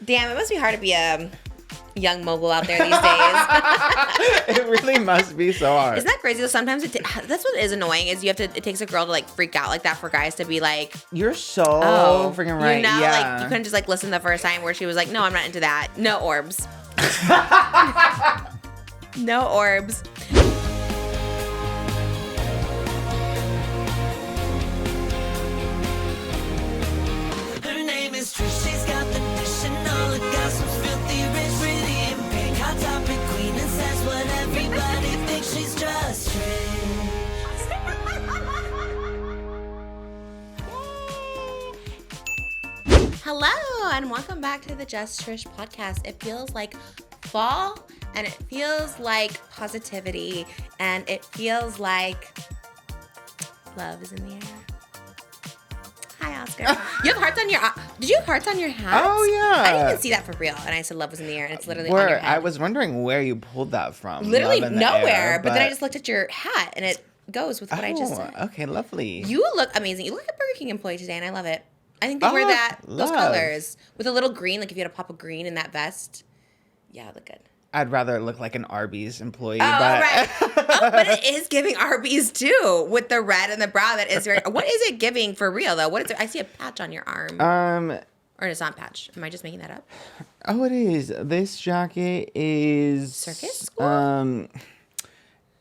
Damn, it must be hard to be a young mogul out there these days. It really must be so hard. Isn't that crazy? Sometimes that's what is annoying is it takes a girl to like freak out like that for guys to be like, you're so freaking right. You know, yeah. like you couldn't just like listen the first time where she was like, no, I'm not into that. No orbs. No orbs. Her name is Trish, she's got the dish and all the gossip's filthy rich, pretty and pink, hot topic queen, and says what everybody thinks, she's just Trish. Hello, and welcome back to the Just Trish podcast. It feels like fall, and it feels like positivity, and it feels like love is in the air. Hi, Oscar. You have hearts on your... Did you have hearts on your hat? Oh, yeah. I didn't even see that for real, and I said love was in the air, and it's literally on your head. I was wondering where you pulled that from. Literally Love in the nowhere, air, but then I just looked at your hat, and it goes with what I just said. Okay, lovely. You look amazing. You look like a Burger King employee today, and I love it. I think they wear those colors with a little green, like if you had a pop of green in that vest. Yeah, look good. I'd rather look like an Arby's employee. Oh, but... right. But it is giving Arby's too, with the red and the brown. That is very. What is it giving for real though? What is it? I see a patch on your arm. Or it's not a patch. Am I just making that up? Oh, it is. This jacket is Circus School?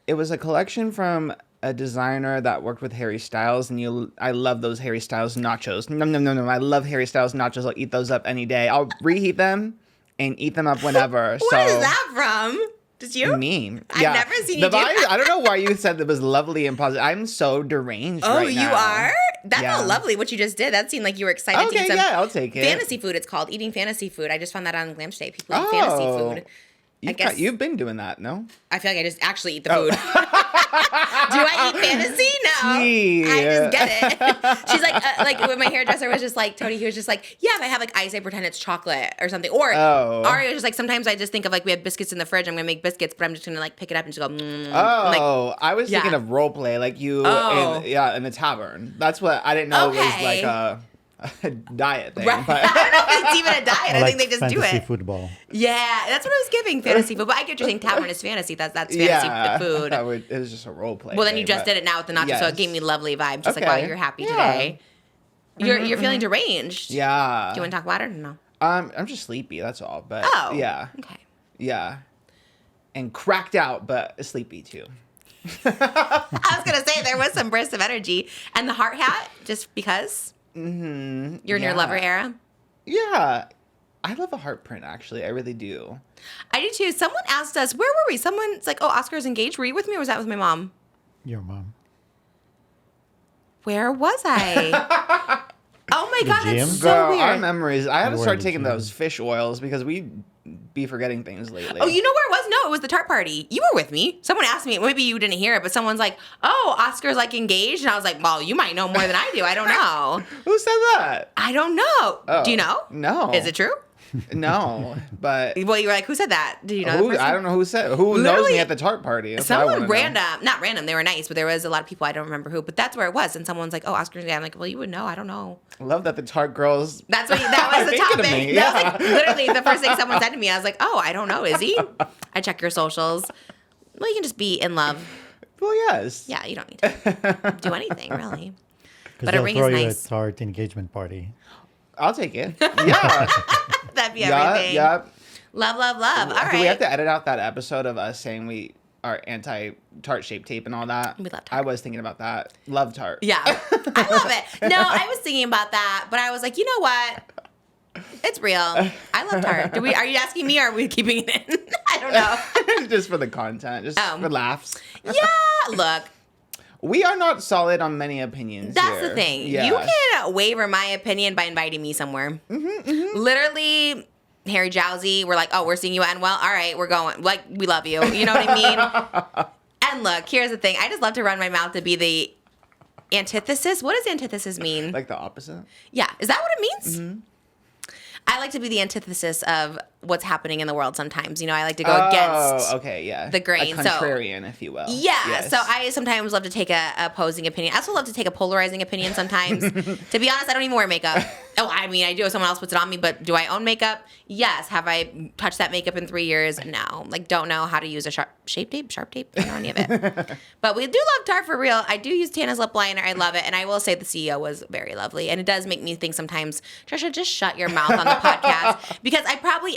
It was a collection from a designer that worked with Harry Styles, and I love those Harry Styles nachos. No. I love Harry Styles nachos. I'll eat those up any day. I'll reheat them and eat them up whenever. What is that from? Just you? Me. I've never seen you do that. I don't know why you said it was lovely and positive. I'm so deranged right now. You are? That felt lovely, what you just did. That seemed like you were excited to eat some I'll take it. fantasy food. It's called eating fantasy food. I just found that on Glam Today. People eat fantasy food. You've been doing that, no? I feel like I just actually eat the food. Do I eat fantasy? No. Gee. I just get it. She's like when my hairdresser was just like, Tony, he was just like, yeah, if I have like ice, I pretend it's chocolate or something. Or Ari was just like, sometimes I just think of like, we have biscuits in the fridge, I'm going to make biscuits, but I'm just going to like pick it up and just go, I was thinking of role play, like you in a tavern. That's what, I didn't know it was like a diet thing. Right. But. I don't know if it's even a diet. I think they just do it. Fantasy football. Yeah, that's what I was giving, fantasy food. But I get what you're saying, tavern is fantasy. That's fantasy food. It was just a role play. Well, then you just did it now with the nachos, so it gave me lovely vibes. Just like, wow, you're happy today. You're feeling deranged. Yeah. Do you want to talk about it or no? I'm just sleepy, that's all. But yeah. Okay. Yeah. And cracked out, but sleepy too. I was going to say, there was some burst of energy. And the heart hat, just because? Mm-hmm. You're in your lover era? Yeah. I love a heart print, actually. I really do. I do too. Someone asked us, where were we? Someone's like, oh, Oscar's engaged. Were you with me or was that with my mom? Your mom. Where was I? Oh my God, gym? that's so weird. Our memories. I had to start taking gym. those fish oils because we be forgetting things lately. Oh, you know where it was? No, it was the TARTE party. You were with me. Someone asked me, maybe you didn't hear it, but someone's like, oh, Oscar's like engaged. And I was like, well, you might know more than I do. I don't know. Who said that? I don't know. Oh, do you know? No. Is it true? No, but... Well, you were like, who said that? Do you know that person? I don't know who said... Who knows me at the TARTE party? Someone random, not random, they were nice, but there was a lot of people, I don't remember who, but that's where it was. And someone's like, oh, Oscar's gay. I'm like, well, you would know. I don't know. I love that the TARTE girls... That was the thinking of topic. me. That was like literally the first thing someone said to me. I was like, oh, I don't know. Is he? I check your socials. Well, you can just be in love. Well, yes. Yeah, you don't need to do anything, really. But a ring is nice. A TARTE engagement party. I'll take it. Yeah. That'd be everything. Yeah. Love. All right. Do we have to edit out that episode of us saying we are anti-TARTE shape tape and all that? We love TARTE. I was thinking about that. Love TARTE. Yeah. I love it. No, I was thinking about that, but I was like, you know what? It's real. I love TARTE. Are you asking me or are we keeping it in? I don't know. Just for the content. Just for laughs. Yeah. Look. We are not solid on many opinions. That's the thing. Yeah. You can waver my opinion by inviting me somewhere. Literally, Harry Jowsey, we're like, oh, we're seeing you at Well. All right, we're going. Like, we love you. You know what I mean? And look, here's the thing. I just love to run my mouth to be the antithesis. What does antithesis mean? Like the opposite? Yeah. Is that what it means? Mm-hmm. I like to be the antithesis of what's happening in the world sometimes. You know, I like to go against the grain. A contrarian, if you will. Yeah. Yes. So I sometimes love to take a opposing opinion. I also love to take a polarizing opinion sometimes. To be honest, I don't even wear makeup. Oh, I mean, I do if someone else puts it on me, but do I own makeup? Yes. Have I touched that makeup in 3 years? No. Like, don't know how to use a sharp tape? Don't know any of it. But we do love Tarte for real. I do use Tana's lip liner. I love it. And I will say the CEO was very lovely. And it does make me think sometimes, Trisha, just shut your mouth on the podcast. Because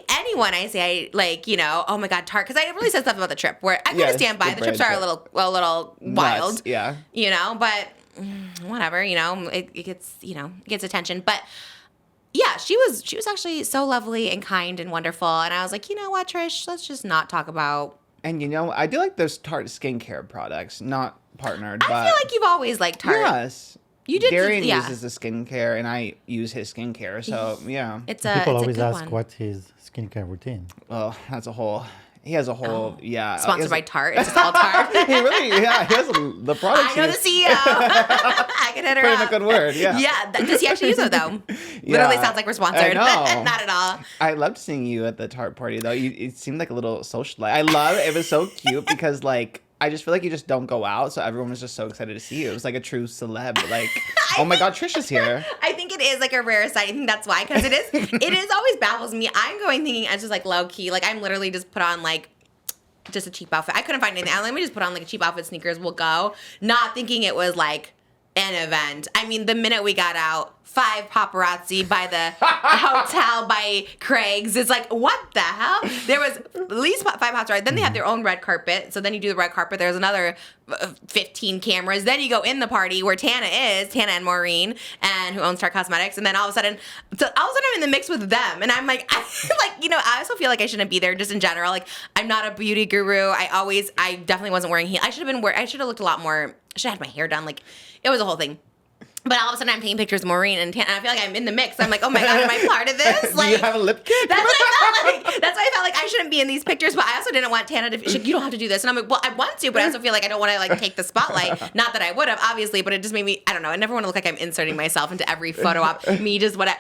anyone I say, like, you know, oh my God, Tarte. Because I really said stuff about the trip where I kind of stand by. The trips are a little wild. Nuts, yeah. You know, but whatever, you know, it gets attention. But yeah, she was actually so lovely and kind and wonderful. And I was like, you know what, Trish, let's just not talk about. And you know, I do like those Tarte skincare products, not partnered. I feel like you've always liked Tarte. Yes. You did. Darian uses the skincare, and I use his skincare. So yeah, People always ask what's his skincare routine. Well, he has a whole, Sponsored by Tarte. It's just all Tarte. he has the products. I know the CEO. I can hit her Put up. in a good word, yeah. Yeah. Does he actually use it, though? Literally sounds like we're sponsored. Not at all. I loved seeing you at the Tarte party, though. It seemed like a little socialite. I love it. It was so cute because, like, I just feel like you just don't go out, so everyone was just so excited to see you. It was like a true celeb. Like, oh my God, Trish is here. I think it is like a rare sight. I think that's why, because it always baffles me. I'm going thinking it's just like low key. Like, I'm literally just put on like just a cheap outfit. I couldn't find anything. Let me just put on like a cheap outfit, sneakers, we'll go. Not thinking it was like an event. I mean, the minute we got out, 5 paparazzi by the hotel by Craig's. It's like, what the hell? There was at least 5 paparazzi. Then they have their own red carpet. So then you do the red carpet. There's another 15 cameras. Then you go in the party where Tana and Maureen, and who owns Tarte Cosmetics. And then all of a sudden I'm in the mix with them. And I'm like, I also feel like I shouldn't be there just in general. Like, I'm not a beauty guru. I definitely wasn't wearing heels. I should have looked a lot more. I should have had my hair done. Like, it was a whole thing. But all of a sudden, I'm taking pictures of Maureen and Tana. I feel like I'm in the mix. I'm like, oh my God, am I part of this? Like, do you have a lip kit? That's what I felt like. That's why I felt like I shouldn't be in these pictures. But I also didn't want Tana to. She's like, you don't have to do this. And I'm like, well, I want to, but I also feel like I don't want to like take the spotlight. Not that I would have, obviously, but it just made me. I don't know. I never want to look like I'm inserting myself into every photo op. Me just whatever.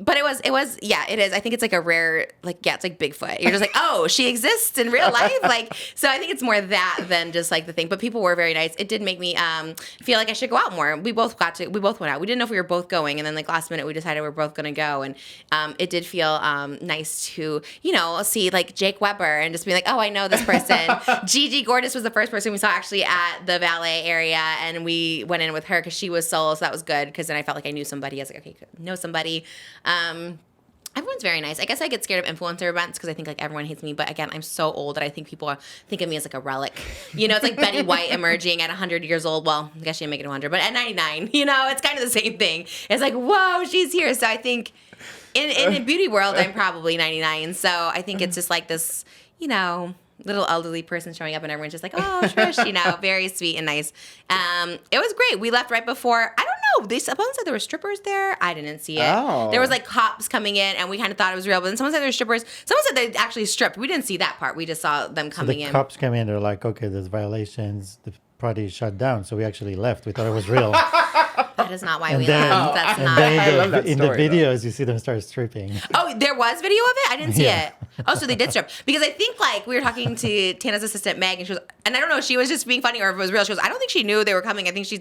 But it was it is. I think it's like a rare, like, it's like Bigfoot. You're just like, oh, she exists in real life. Like, so I think it's more that than just like the thing. But people were very nice. It did make me feel like I should go out more. We both went out. We didn't know if we were both going. And then like last minute we decided we were both going to go. And it did feel nice to, you know, see like Jake Weber and just be like, oh, I know this person. Gigi Gordis was the first person we saw actually at the valet area. And we went in with her because she was solo. So that was good because then I felt like I knew somebody. I was like, okay, know somebody. Everyone's very nice. I guess I get scared of influencer events because I think like everyone hates me. But again, I'm so old that I think people think of me as like a relic. You know, it's like Betty White emerging at 100 years old. Well, I guess she didn't make it 100, but at 99, you know, it's kind of the same thing. It's like, whoa, she's here. So I think in the beauty world, I'm probably 99. So I think it's just like this, you know, little elderly person showing up and everyone's just like, oh, Trish, you know, very sweet and nice. It was great. We left right before, I don't know, someone said there were strippers there. I didn't see it. Oh. There was like cops coming in and we kind of thought it was real, but then someone said there were strippers. Someone said they actually stripped. We didn't see that part. We just saw them coming in. The cops came in, they're like, okay, there's violations. The party is shut down. So we actually left. We thought it was real. That is not why we left. That's not. Then in the videos, you see them start stripping. Oh, there was video of it? I didn't see it. Oh, so they did strip. Because I think, like, we were talking to Tana's assistant, Meg, and she was, and I don't know if she was just being funny or if it was real. She was, I don't think she knew they were coming. I think she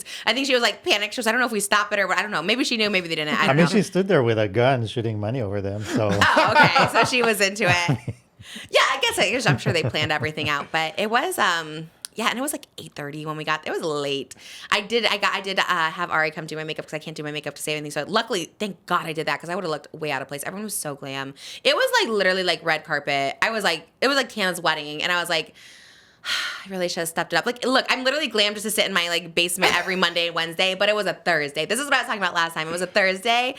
was, like, panicked. She was, I don't know if we stop it or what. I don't know. Maybe she knew, maybe they didn't. I don't know. She stood there with a gun shooting money over them, so. Oh, okay. So she was into it. Yeah, I guess I'm sure they planned everything out. But it was, yeah, and it was like 8:30 when we got. It was late. I did have Ari come do my makeup because I can't do my makeup to save anything. So luckily, thank God I did that because I would have looked way out of place. Everyone was so glam. It was like literally like red carpet. It was like Tana's wedding, and I was like, I really should have stepped it up. Like, look, I'm literally glam just to sit in my like basement every Monday and Wednesday, but it was a Thursday. This is what I was talking about last time. It was a Thursday,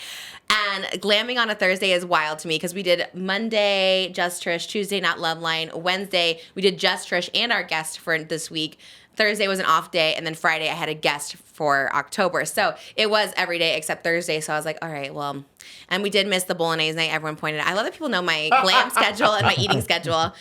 and glamming on a Thursday is wild to me because we did Monday, Just Trish, Tuesday, Not Loveline, Wednesday, we did Just Trish and our guest for this week. Thursday was an off day, and then Friday I had a guest for October. So it was every day except Thursday. So I was like, all right, well, and we did miss the bolognese night. Everyone pointed out. I love that people know my glam schedule and my eating schedule.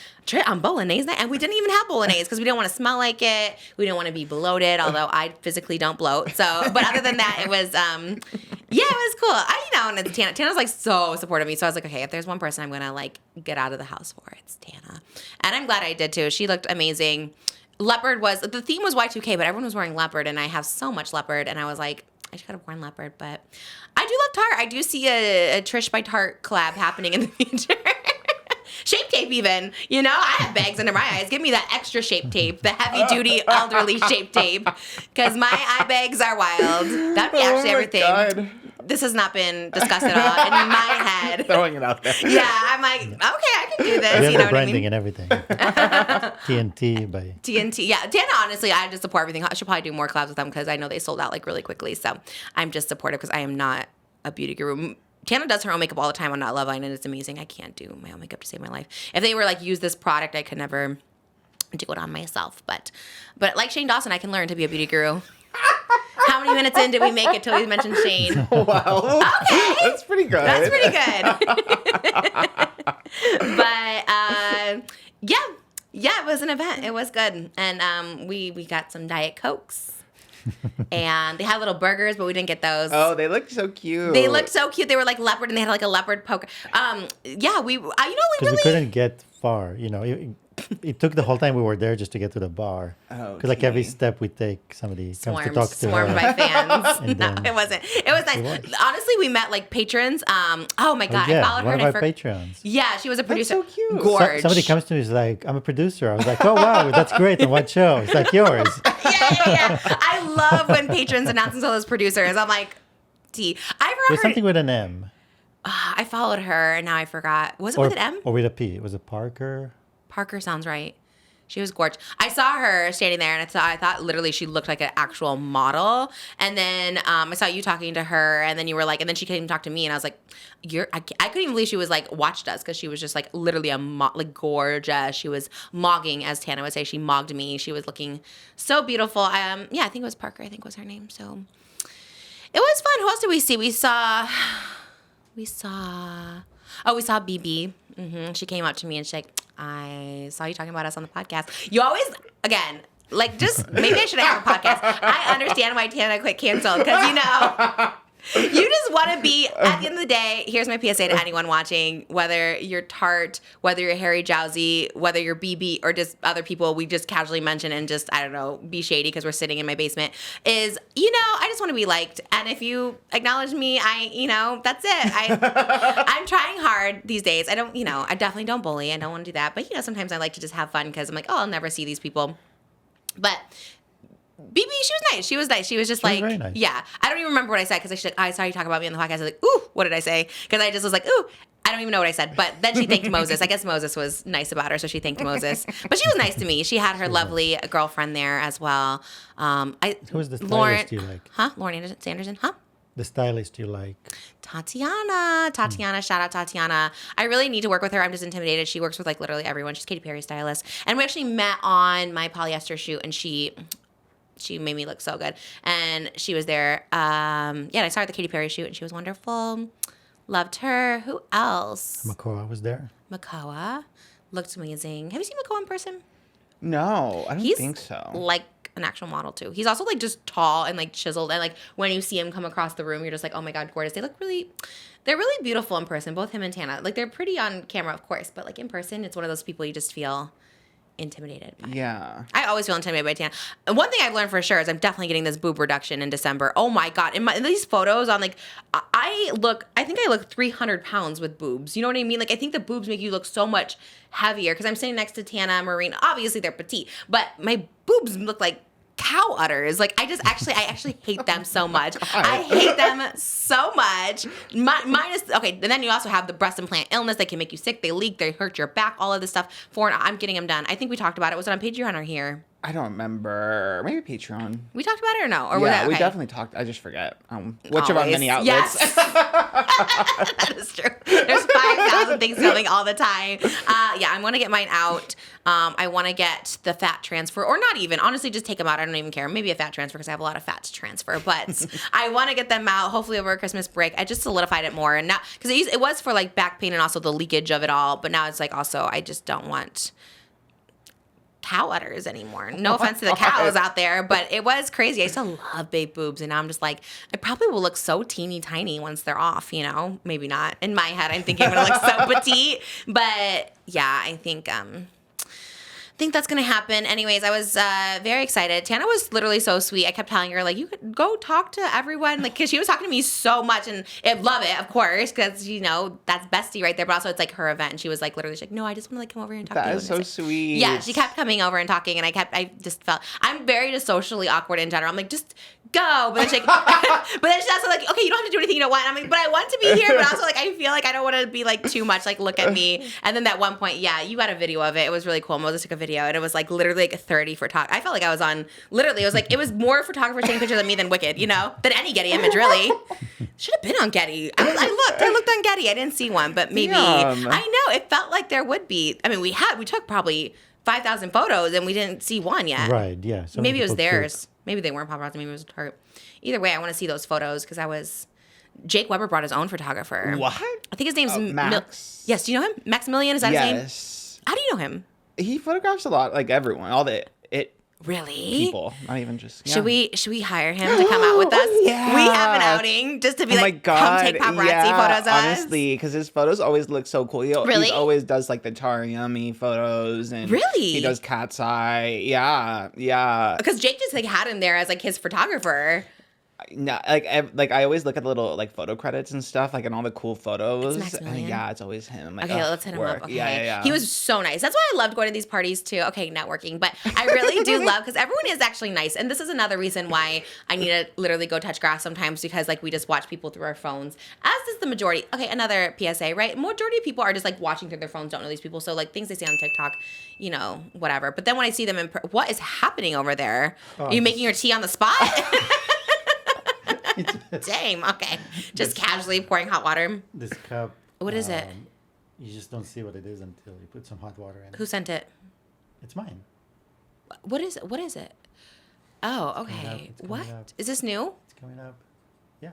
On bolognese night, and we didn't even have bolognese because we didn't want to smell like it. We didn't want to be bloated, although I physically don't bloat. So, but other than that, it was, yeah, it was cool. And it's Tana. Tana's like so supportive of me. So I was like, okay, if there's one person I'm gonna like get out of the house for, it's Tana. And I'm glad I did too. She looked amazing. Leopard the theme was Y2K, but everyone was wearing leopard, and I have so much leopard, and I was like, I should have worn leopard, but I do love Tarte. I do see a Trish by Tarte collab happening in the future. Shape tape even. You know, I have bags under my eyes. Give me that extra shape tape, the heavy-duty elderly shape tape, because my eye bags are wild. That'd be actually everything. God. This has not been discussed at all in my head. Throwing it out there. Yeah, I'm like, okay, I can do this. We have You know the what I branding mean? and everything. TNT by TNT. Yeah, Tana, honestly, I just support everything. I should probably do more collabs with them because I know they sold out like really quickly. So I'm just supportive because I am not a beauty guru. Tana does her own makeup all the time on Not Love Line, and it's amazing. I can't do my own makeup to save my life. If they were like, use this product, I could never do it on myself. But like Shane Dawson, I can learn to be a beauty guru. How many minutes in did we make it till we mentioned Shane? Wow. Okay. That's pretty good. That's pretty good. But yeah, it was an event. It was good. And we got some Diet Cokes. And they had little burgers, but we didn't get those. Oh, they looked so cute. They looked so cute. They were like leopard, and they had like a leopard poker. Yeah, we because we couldn't get far. You know, it took the whole time we were there just to get to the bar. Because like every step we take, somebody comes to talk to swarmed her. by fans. And No, then- it wasn't. It was nice. Honestly, we met like patrons. Oh my god, yeah, I followed her. one and of I our patrons. Yeah, she was a producer. so cute. Gorge. Somebody comes to me, is like, I'm a producer. I was like, oh wow, that's great. And what show? It's like yours. Yeah. I love when patrons announce themselves as producers. I'm like, T. I There's forgot her. something with an M. I followed her, and now I forgot. Was it with an M? Or with a P. Was it Parker? Parker sounds right. She was gorgeous. I saw her standing there, and I thought literally she looked like an actual model. And then I saw you talking to her, and then you were like, and then she came and talked to me, and I was like, I couldn't even believe she was like watched us because she was just like literally like gorgeous. She was mogging, as Tana would say. She mogged me. She was looking so beautiful. Yeah, I think it was Parker. I think was her name. So it was fun. Who else did we see? We saw BB. She came up to me and she's like, I saw you talking about us on the podcast. You always, again, like just, maybe I should have a podcast. I understand why Tana quit canceled because, you know, you just want to be, at the end of the day, here's my PSA to anyone watching, whether you're Tarte, whether you're Harry Jowsey, whether you're BB, or just other people we just casually mention and just, I don't know, be shady because we're sitting in my basement, is, you know, I just want to be liked. And if you acknowledge me, that's it. I'm trying hard these days. I definitely don't bully. I don't want to do that. But, sometimes I like to just have fun because I'm like, oh, I'll never see these people. But BB, she was nice. She was just like, very nice. yeah. I don't even remember what I said because she's like, I saw you talk about me on the podcast. I was like, ooh, what did I say? Because I just was like, ooh, I don't even know what I said. But then she thanked Moses. I guess Moses was nice about her, so she thanked Moses. But she was nice to me. She had her lovely girlfriend there as well. Who was the stylist you like? Huh? Lauren Sanderson? Huh? The stylist you like? Tatiana, shout out Tatiana. I really need to work with her. I'm just intimidated. She works with like literally everyone. She's Katy Perry stylist. And we actually met on my polyester shoot, and she made me look so good. And she was there. And I saw her at the Katy Perry shoot, and she was wonderful. Loved her. Who else? Makoa was there. Makoa. Looked amazing. Have you seen Makoa in person? No, I don't He's think so. like an actual model too. He's also like just tall and like chiseled, and like when you see him come across the room, you're just like, oh my god, gorgeous. They're really beautiful in person, both him and Tana. Like they're pretty on camera, of course, but like in person, it's one of those people you just feel intimidated by. Yeah. I always feel intimidated by Tana. And one thing I've learned for sure is I'm definitely getting this boob reduction in December. Oh my god! In these photos, on like, I think I look 300 pounds with boobs. You know what I mean? Like I think the boobs make you look so much heavier because I'm sitting next to Tana and Marine. Obviously they're petite, but my boobs look like cow udders. Like I actually hate them so much. I hate them so much. Minus, okay, and then you also have the breast implant illness. They can make you sick. They leak. They hurt your back. All of this stuff. I'm getting them done. I think we talked about it. Was it on Patreon or here? I don't remember. Maybe Patreon. We talked about it or no? Or was Yeah, that, okay. we definitely talked. I just forget. Which of our Always. many outlets? Yes. That is true. There's 5,000 things coming all the time. Yeah, I want to get mine out. I want to get the fat transfer, or not even. Honestly, just take them out. I don't even care. Maybe a fat transfer because I have a lot of fat to transfer. But I want to get them out, hopefully over Christmas break. I just solidified it more. And now, because it was for like back pain and also the leakage of it all. But now it's like also, I just don't want cow udders anymore. No offense to the cows out there, but it was crazy. I still love big boobs, and now I'm just like, I probably will look so teeny tiny once they're off, maybe not. In my head, I'm thinking I'm gonna look so petite, but yeah, I think think that's going to happen. Anyways, I was very excited. Tana was literally so sweet. I kept telling her, like, you could go talk to everyone. Like, because she was talking to me so much. And I love it, of course, because, you know, that's bestie right there. But also, it's like her event. And she was like, literally, she's like, no, I just want to like come over here and talk to you. That is so sweet. Yeah, she kept coming over and talking. And I just felt, I'm very just socially awkward in general. I'm like, just go. But then she's like, but then she's also like, okay, you don't have to do anything you don't want. And I'm like, but I want to be here. But also, like, I feel like I don't want to be like too much, like, look at me. And then that one point, yeah, you got a video of it. It was really cool. Moses took a video, and it was like literally like 30 photographers. I felt like I was on, literally, it was more photographers taking pictures of me than Wicked, you know, than any Getty image, really. Should have been on Getty. I looked on Getty. I didn't see one, but maybe. Damn. I know, it felt like there would be. I mean, we took probably 5,000 photos, and we didn't see one yet. Right, yeah. So maybe it was theirs. Maybe they weren't paparazzi. Maybe it was TARTE. Either way, I want to see those photos because Jake Weber brought his own photographer. What? I think his name's Max. Yes, do you know him? Maximilian, is that his name? Yes. How do you know him? He photographs a lot, like everyone, all the Really? people, not even just. Yeah. Should we hire him to come out with us? Yeah. We have an outing just to be like, come take paparazzi photos of us. Honestly, because his photos always look so cool. He always does like the Char Yummy photos, and Really? he does Cat's Eye. Yeah. Because Jake just like had him there as like his photographer. No, like I always look at the little like photo credits and stuff, like in all the cool photos. It's Maximilian. Yeah, it's always him. Like, Okay, let's hit him up. Okay. Yeah. He was so nice. That's why I loved going to these parties too. Okay, networking. But I really do love, because everyone is actually nice. And this is another reason why I need to literally go touch grass sometimes, because like we just watch people through our phones. As does the majority. Okay, another PSA, right? Majority of people are just like watching through their phones, don't know these people. So like things they see on TikTok, you know, whatever. But then when I see them what is happening over there? Are you making your tea on the spot? Damn, okay. Just casually pouring hot water. This cup. What is it? You just don't see what it is until you put some hot water in. Who sent it? It's mine. What is it? Oh, okay. It's coming What? up. Is this new? It's coming up. Yeah.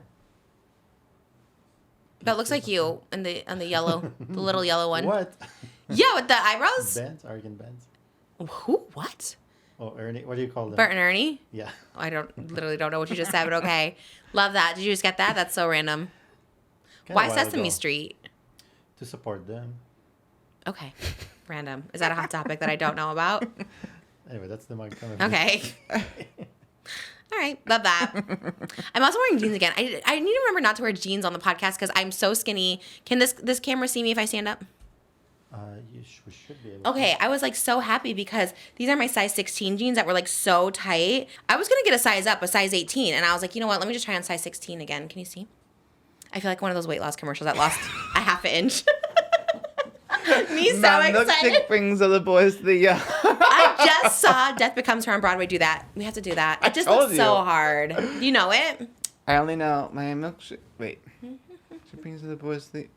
That looks like you on the yellow, the little yellow one. What? Yeah, with the eyebrows. Benz? Argan Benz? Who? What? Oh, Ernie. What do you call them? Bert and Ernie? Yeah. I literally don't know what you just said, but okay. Love that. Did you just get that? That's so random. Why Sesame Street? To support them. Okay. Random. Is that a hot topic that I don't know about? Anyway, that's the mug coming. Okay. All right. Love that. I'm also wearing jeans again. I need to remember not to wear jeans on the podcast because I'm so skinny. Can this camera see me if I stand up? We should be able Okay, I was like so happy because these are my size 16 jeans that were like so tight. I was going to get a size up, a size 18. And I was like, you know what? Let me just try on size 16 again. Can you see? I feel like one of those weight loss commercials that lost a half an inch. Me so excited. Milkshake brings other boys to the I just saw Death Becomes Her on Broadway do that. We have to do that. It just looks so hard. You know it? I only know my milkshake. Wait. She brings other boys to the.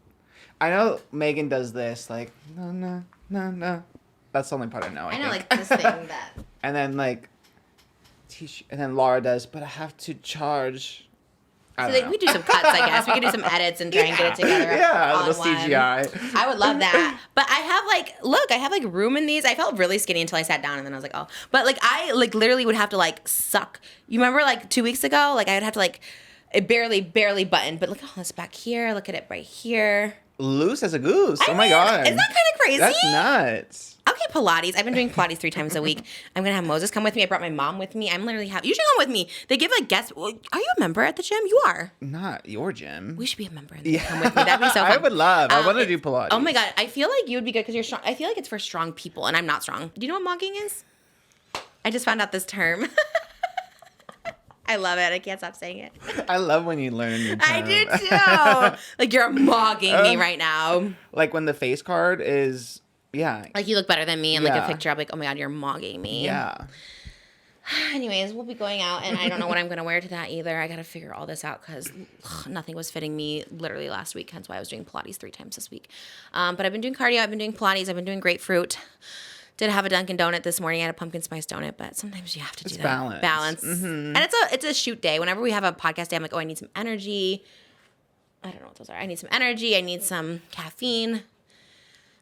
I know Megan does this, like, no. That's the only part I know. I know, like, this thing that... And then, like, and then Laura does, but I have to charge. So we do some cuts, I guess. We could do some edits and try and get it together. Yeah, a little one. CGI. I would love that. But I have room in these. I felt really skinny until I sat down, and then I was like, oh. But like I like literally would have to like suck. You remember like 2 weeks ago? Like I would have to like it barely buttoned. But look at this back here. Look at it right here. Loose as a goose. Oh my God. Isn't that kind of crazy? That's nuts. Okay, Pilates. I've been doing Pilates 3 times a week. I'm going to have Moses come with me. I brought my mom with me. I'm literally happy. You should come with me. They give like guests. Are you a member at the gym? You are. Not your gym. We should be a member and come with me. That'd be so fun. I would love. I want to do Pilates. Oh my God. I feel like you would be good because you're strong. I feel like it's for strong people and I'm not strong. Do you know what mogging is? I just found out this term. I love it. I can't stop saying it. I love when you learn a new term. I do too. Like you're mogging me right now. Like when the face card is, yeah. Like you look better than me and like a picture. I'm like, oh my God, you're mogging me. Yeah. Anyways, we'll be going out and I don't know what I'm going to wear to that either. I got to figure all this out because nothing was fitting me literally last week. Hence why I was doing Pilates 3 times this week. But I've been doing cardio. I've been doing Pilates. I've been doing grapefruit. Did have a Dunkin' Donut this morning. I had a pumpkin spice donut, but sometimes you have to do that. Balance. Mm-hmm. And it's a shoot day. Whenever we have a podcast day, I'm like, oh, I need some energy. I don't know what those are. I need some energy. I need some caffeine.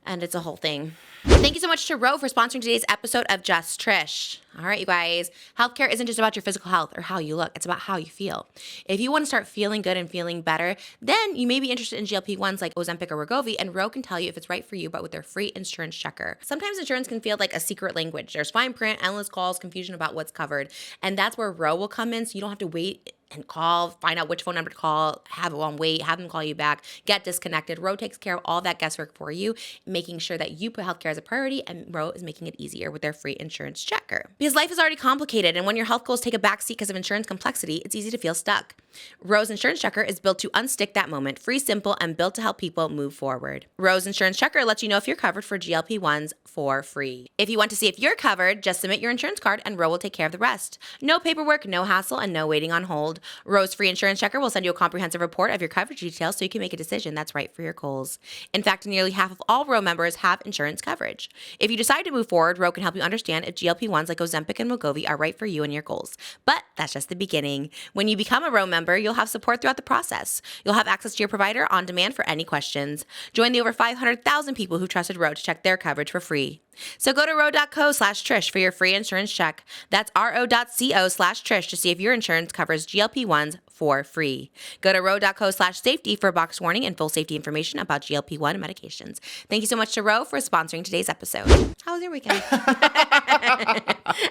And it's a whole thing. Thank you so much to Ro for sponsoring today's episode of Just Trish. All right, you guys. Healthcare isn't just about your physical health or how you look. It's about how you feel. If you want to start feeling good and feeling better, then you may be interested in GLP-1s like Ozempic or Wegovy, and Ro can tell you if it's right for you, but with their free insurance checker. Sometimes insurance can feel like a secret language. There's fine print, endless calls, confusion about what's covered, and that's where Ro will come in, so you don't have to wait and call, find out which phone number to call, have it on wait, have them call you back, get disconnected. Ro takes care of all that guesswork for you, making sure that you put healthcare as a priority, and Ro is making it easier with their free insurance checker. Because life is already complicated, and when your health goals take a backseat because of insurance complexity, it's easy to feel stuck. Ro's insurance checker is built to unstick that moment, free, simple, and built to help people move forward. Ro's insurance checker lets you know if you're covered for GLP-1s for free. If you want to see if you're covered, just submit your insurance card and Ro will take care of the rest. No paperwork, no hassle, and no waiting on hold. Ro's free insurance checker will send you a comprehensive report of your coverage details so you can make a decision that's right for your goals. In fact, nearly half of all Ro members have insurance coverage. If you decide to move forward, Ro can help you understand if GLP-1s like Ozempic and Wegovy are right for you and your goals. But that's just the beginning. When you become a Ro member, you'll have support throughout the process. You'll have access to your provider on demand for any questions. Join the over 500,000 people who trusted Ro to check their coverage for free. So go to ro.co/Trish for your free insurance check. That's ro.co/Trish to see if your insurance covers GLP-1s for free. Go to ro.co/safety for a box warning and full safety information about GLP-1 medications. Thank you so much to Ro for sponsoring today's episode. How was your weekend?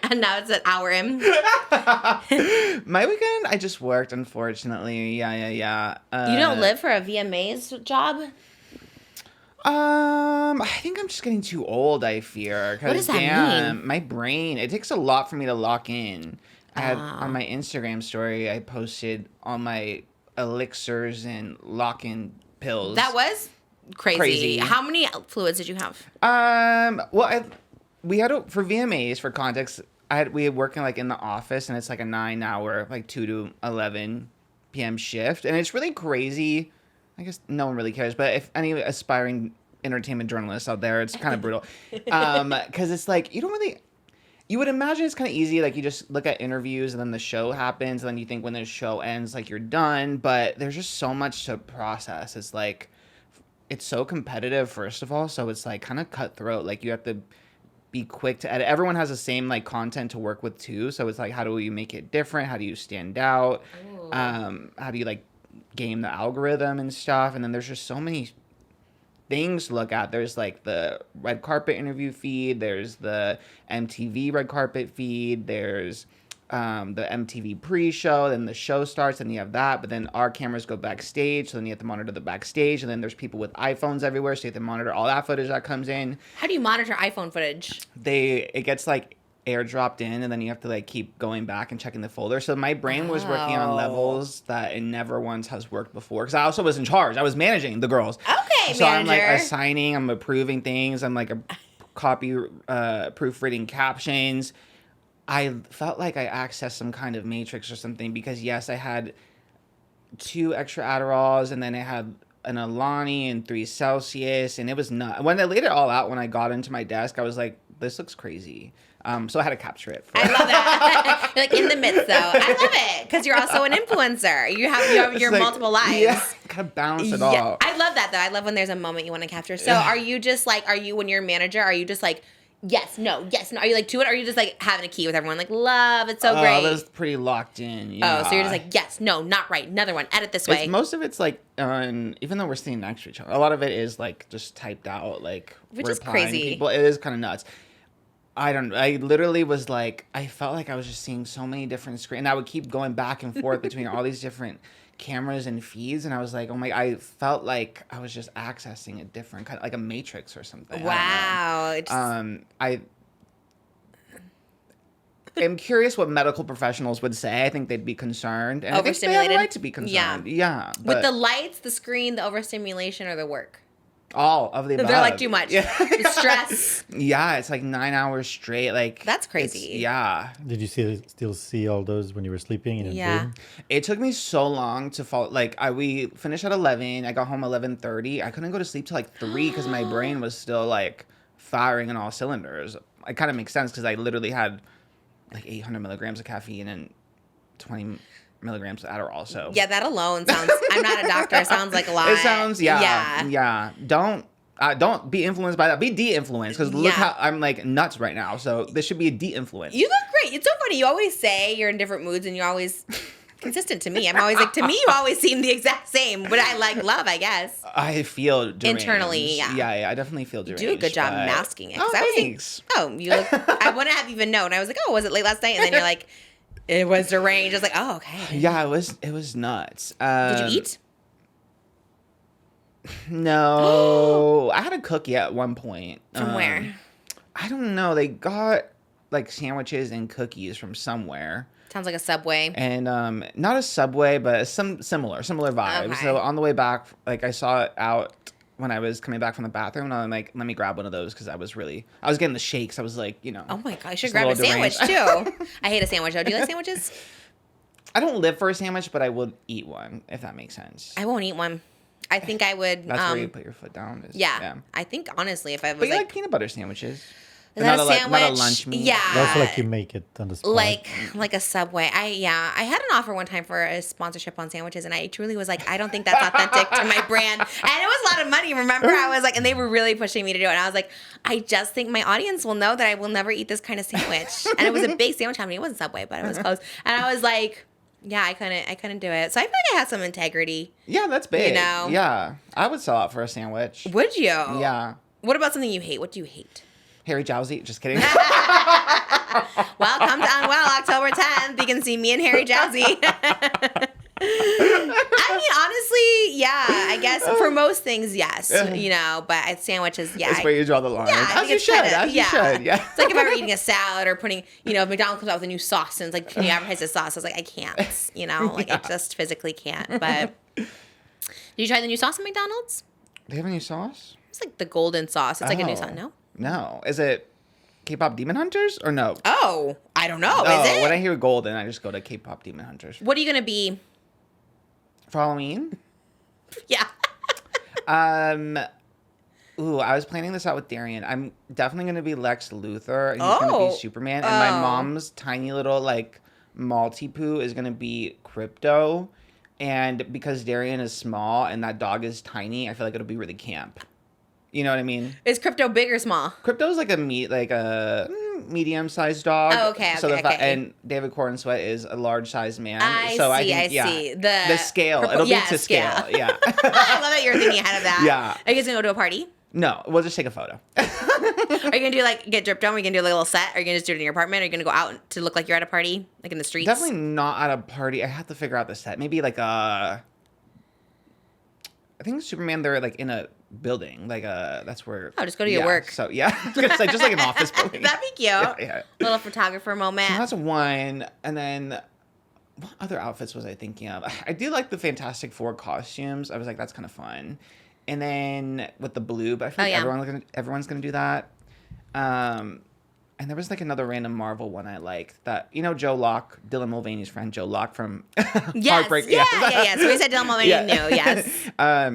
And now it's an hour in. My weekend, I just worked, unfortunately. Yeah. You don't live for a VMAs job? I think I'm just getting too old, I fear. What does that mean? My brain, it takes a lot for me to lock in. I had on my Instagram story, I posted all my elixirs and lock-in pills. That was crazy. How many fluids did you have? We had for VMAs, for context, we had working like in the office, and it's like a 9-hour, like 2 to 11 p.m. shift, and it's really crazy. I guess no one really cares, but if any aspiring entertainment journalists out there, it's kind of brutal. Because it's like, you would imagine it's kind of easy. Like, you just look at interviews and then the show happens. And then you think when the show ends, like, you're done. But there's just so much to process. It's like, it's so competitive, first of all. So it's like kind of cutthroat. Like, you have to be quick to edit. Everyone has the same like content to work with too. So it's like, how do you make it different? How do you stand out? How do you like game the algorithm and stuff? And then there's just so many things to look at. There's like the red carpet interview feed, there's the MTV red carpet feed, there's the MTV pre-show, then the show starts, and you have that, but then our cameras go backstage, so then you have to monitor the backstage, and then there's people with iPhones everywhere, so you have to monitor all that footage that comes in. How do you monitor iPhone footage? It gets like airdropped in, and then you have to like keep going back and checking the folder. So my brain was working on levels that it never once has worked before, because I also was in charge. I was managing the girls. Okay, so manager. I'm like assigning, I'm approving things, I'm like proofreading captions. I felt like I accessed some kind of matrix or something, because yes, I had 2 extra Adderalls, and then I had an Alani and 3 Celsius, and it was not. When I laid it all out, when I got into my desk, I was like, this looks crazy. So I had to capture it. I love that. You're like in the midst, though. I love it, because you're also an influencer. You have your like, multiple lives. Yeah, kind of balance it all. I love that, though. I love when there's a moment you want to capture. So are you just like, when you're a manager, are you just like, yes, no. Are you like to it? Or are you just like having a key with everyone? Like, love, it's so great. Oh, that was pretty locked in. Yeah. Oh, so you're just like, yes, no, not right. Another one. Edit this way. Most of it's like, even though we're sitting next to each other, a lot of it is like just typed out, like, which is crazy. People. It is kind of nuts. I literally was like, I felt like I was just seeing so many different screens. And I would keep going back and forth between all these different cameras and feeds. And I was like, oh my, I felt like I was just accessing a different kind of, like a matrix or something. Wow. I am curious what medical professionals would say. I think they'd be concerned. And I think they have a right to be concerned. Yeah. With the lights, the screen, the overstimulation, or the work? All of the above. They're like too much. Yeah. The stress. Yeah, it's like 9 hours straight. Like, that's crazy. Yeah. Did you still see all those when you were sleeping in a room? It took me so long to fall. Like, we finished at 11. I got home 11:30. I couldn't go to sleep till like 3 because my brain was still like firing on all cylinders. It kind of makes sense because I literally had like 800 milligrams of caffeine and 20 milligrams of Adderall. So yeah, that alone sounds. I'm not a doctor. It sounds like a lot. It sounds yeah. Don't Don't be influenced by that. Be de-influenced, because look how I'm like nuts right now. So this should be a de-influence. You look great. It's so funny. You always say you're in different moods, and you're always consistent to me. I'm always like, to me, you always seem the exact same. But I like love, I guess. I feel deranged. Internally, yeah. Yeah, I definitely feel deranged. You do a good job masking it. Oh, thanks. You look. I wouldn't have even known. I was like, oh, was it late last night? And then you're like, it was deranged. I was like, oh, okay. Yeah, it was nuts. Did you eat? No. I had a cookie at one point. From where? I don't know. They got like sandwiches and cookies from somewhere. Sounds like a Subway. And not a Subway, but some similar vibes. Okay. So on the way back, like I saw it out when I was coming back from the bathroom, and I'm like, let me grab one of those, because I was getting the shakes. I was like, Oh my God, I should grab a sandwich too. I hate a sandwich though. Do you like sandwiches? I don't live for a sandwich, but I will eat one, if that makes sense. I won't eat one. I think I would. That's where you put your foot down. Yeah. I think honestly, if I was but you like peanut butter sandwiches. is that not a sandwich? Not a lunch meat. Yeah. Also, like you make it on the spot. Like a Subway. I had an offer one time for a sponsorship on sandwiches, and I truly was like, I don't think that's authentic to my brand. And it was a lot of money. Remember, I was like, and they were really pushing me to do it. And I was like, I just think my audience will know that I will never eat this kind of sandwich. And it was a big sandwich company. It wasn't Subway, but it was close. And I was like, yeah, I couldn't do it. So I feel like I had some integrity. Yeah, that's big. You know? Yeah, I would sell out for a sandwich. Would you? Yeah. What about something you hate? What do you hate? Harry Jowsey. Just kidding. Well, come down October 10th. You can see me and Harry Jowsey. I mean, honestly, yeah, I guess for most things, yes, but at sandwiches, yeah. That's where you draw the line. Yeah, as you should. Yeah. It's like if I were eting a salad or putting, if McDonald's comes out with a new sauce and it's like, can you advertise this sauce? I was like, I can't, I just physically can't. But did you try the new sauce at McDonald's? They have a new sauce? It's like the golden sauce. It's like a new sauce, no? No. Is it K-pop Demon Hunters or no? Oh, I don't know. Is it? When I hear golden, I just go to K-pop Demon Hunters. What are you going to be? For Halloween? Yeah. Ooh, I was planning this out with Darian. I'm definitely going to be Lex Luthor, and he's going to be Superman. And my mom's tiny little, Maltipoo is going to be Crypto. And because Darian is small and that dog is tiny, I feel like it'll be really camp. You know what I mean? Is Crypto big or small? Crypto's like a medium-sized dog. Oh, okay. And David Cornsweet is a large-sized man. I see. The scale. It'll be to scale. Yeah. I love that you're thinking ahead of that. Yeah. Are you guys going to go to a party? No, we'll just take a photo. Are you going to do get dripped on? Are you going to do a little set? Are you going to just do it in your apartment? Are you going to go out to look like you're at a party? Like in the streets? Definitely not at a party. I have to figure out the set. Maybe I think Superman, they're in a building. That's where. Oh, just go to your work. So, yeah. I was going to say, just like an office building. That'd be cute. Yeah. Little photographer moment. So that's one. And then, what other outfits was I thinking of? I do like the Fantastic Four costumes. I was like, that's kind of fun. And then with the blue, but I feel like everyone's gonna do that. And there was another random Marvel one I liked that Joe Locke, Dylan Mulvaney's friend Joe Locke from Heartbreak. Yeah. So we said Dylan Mulvaney knew. Yes.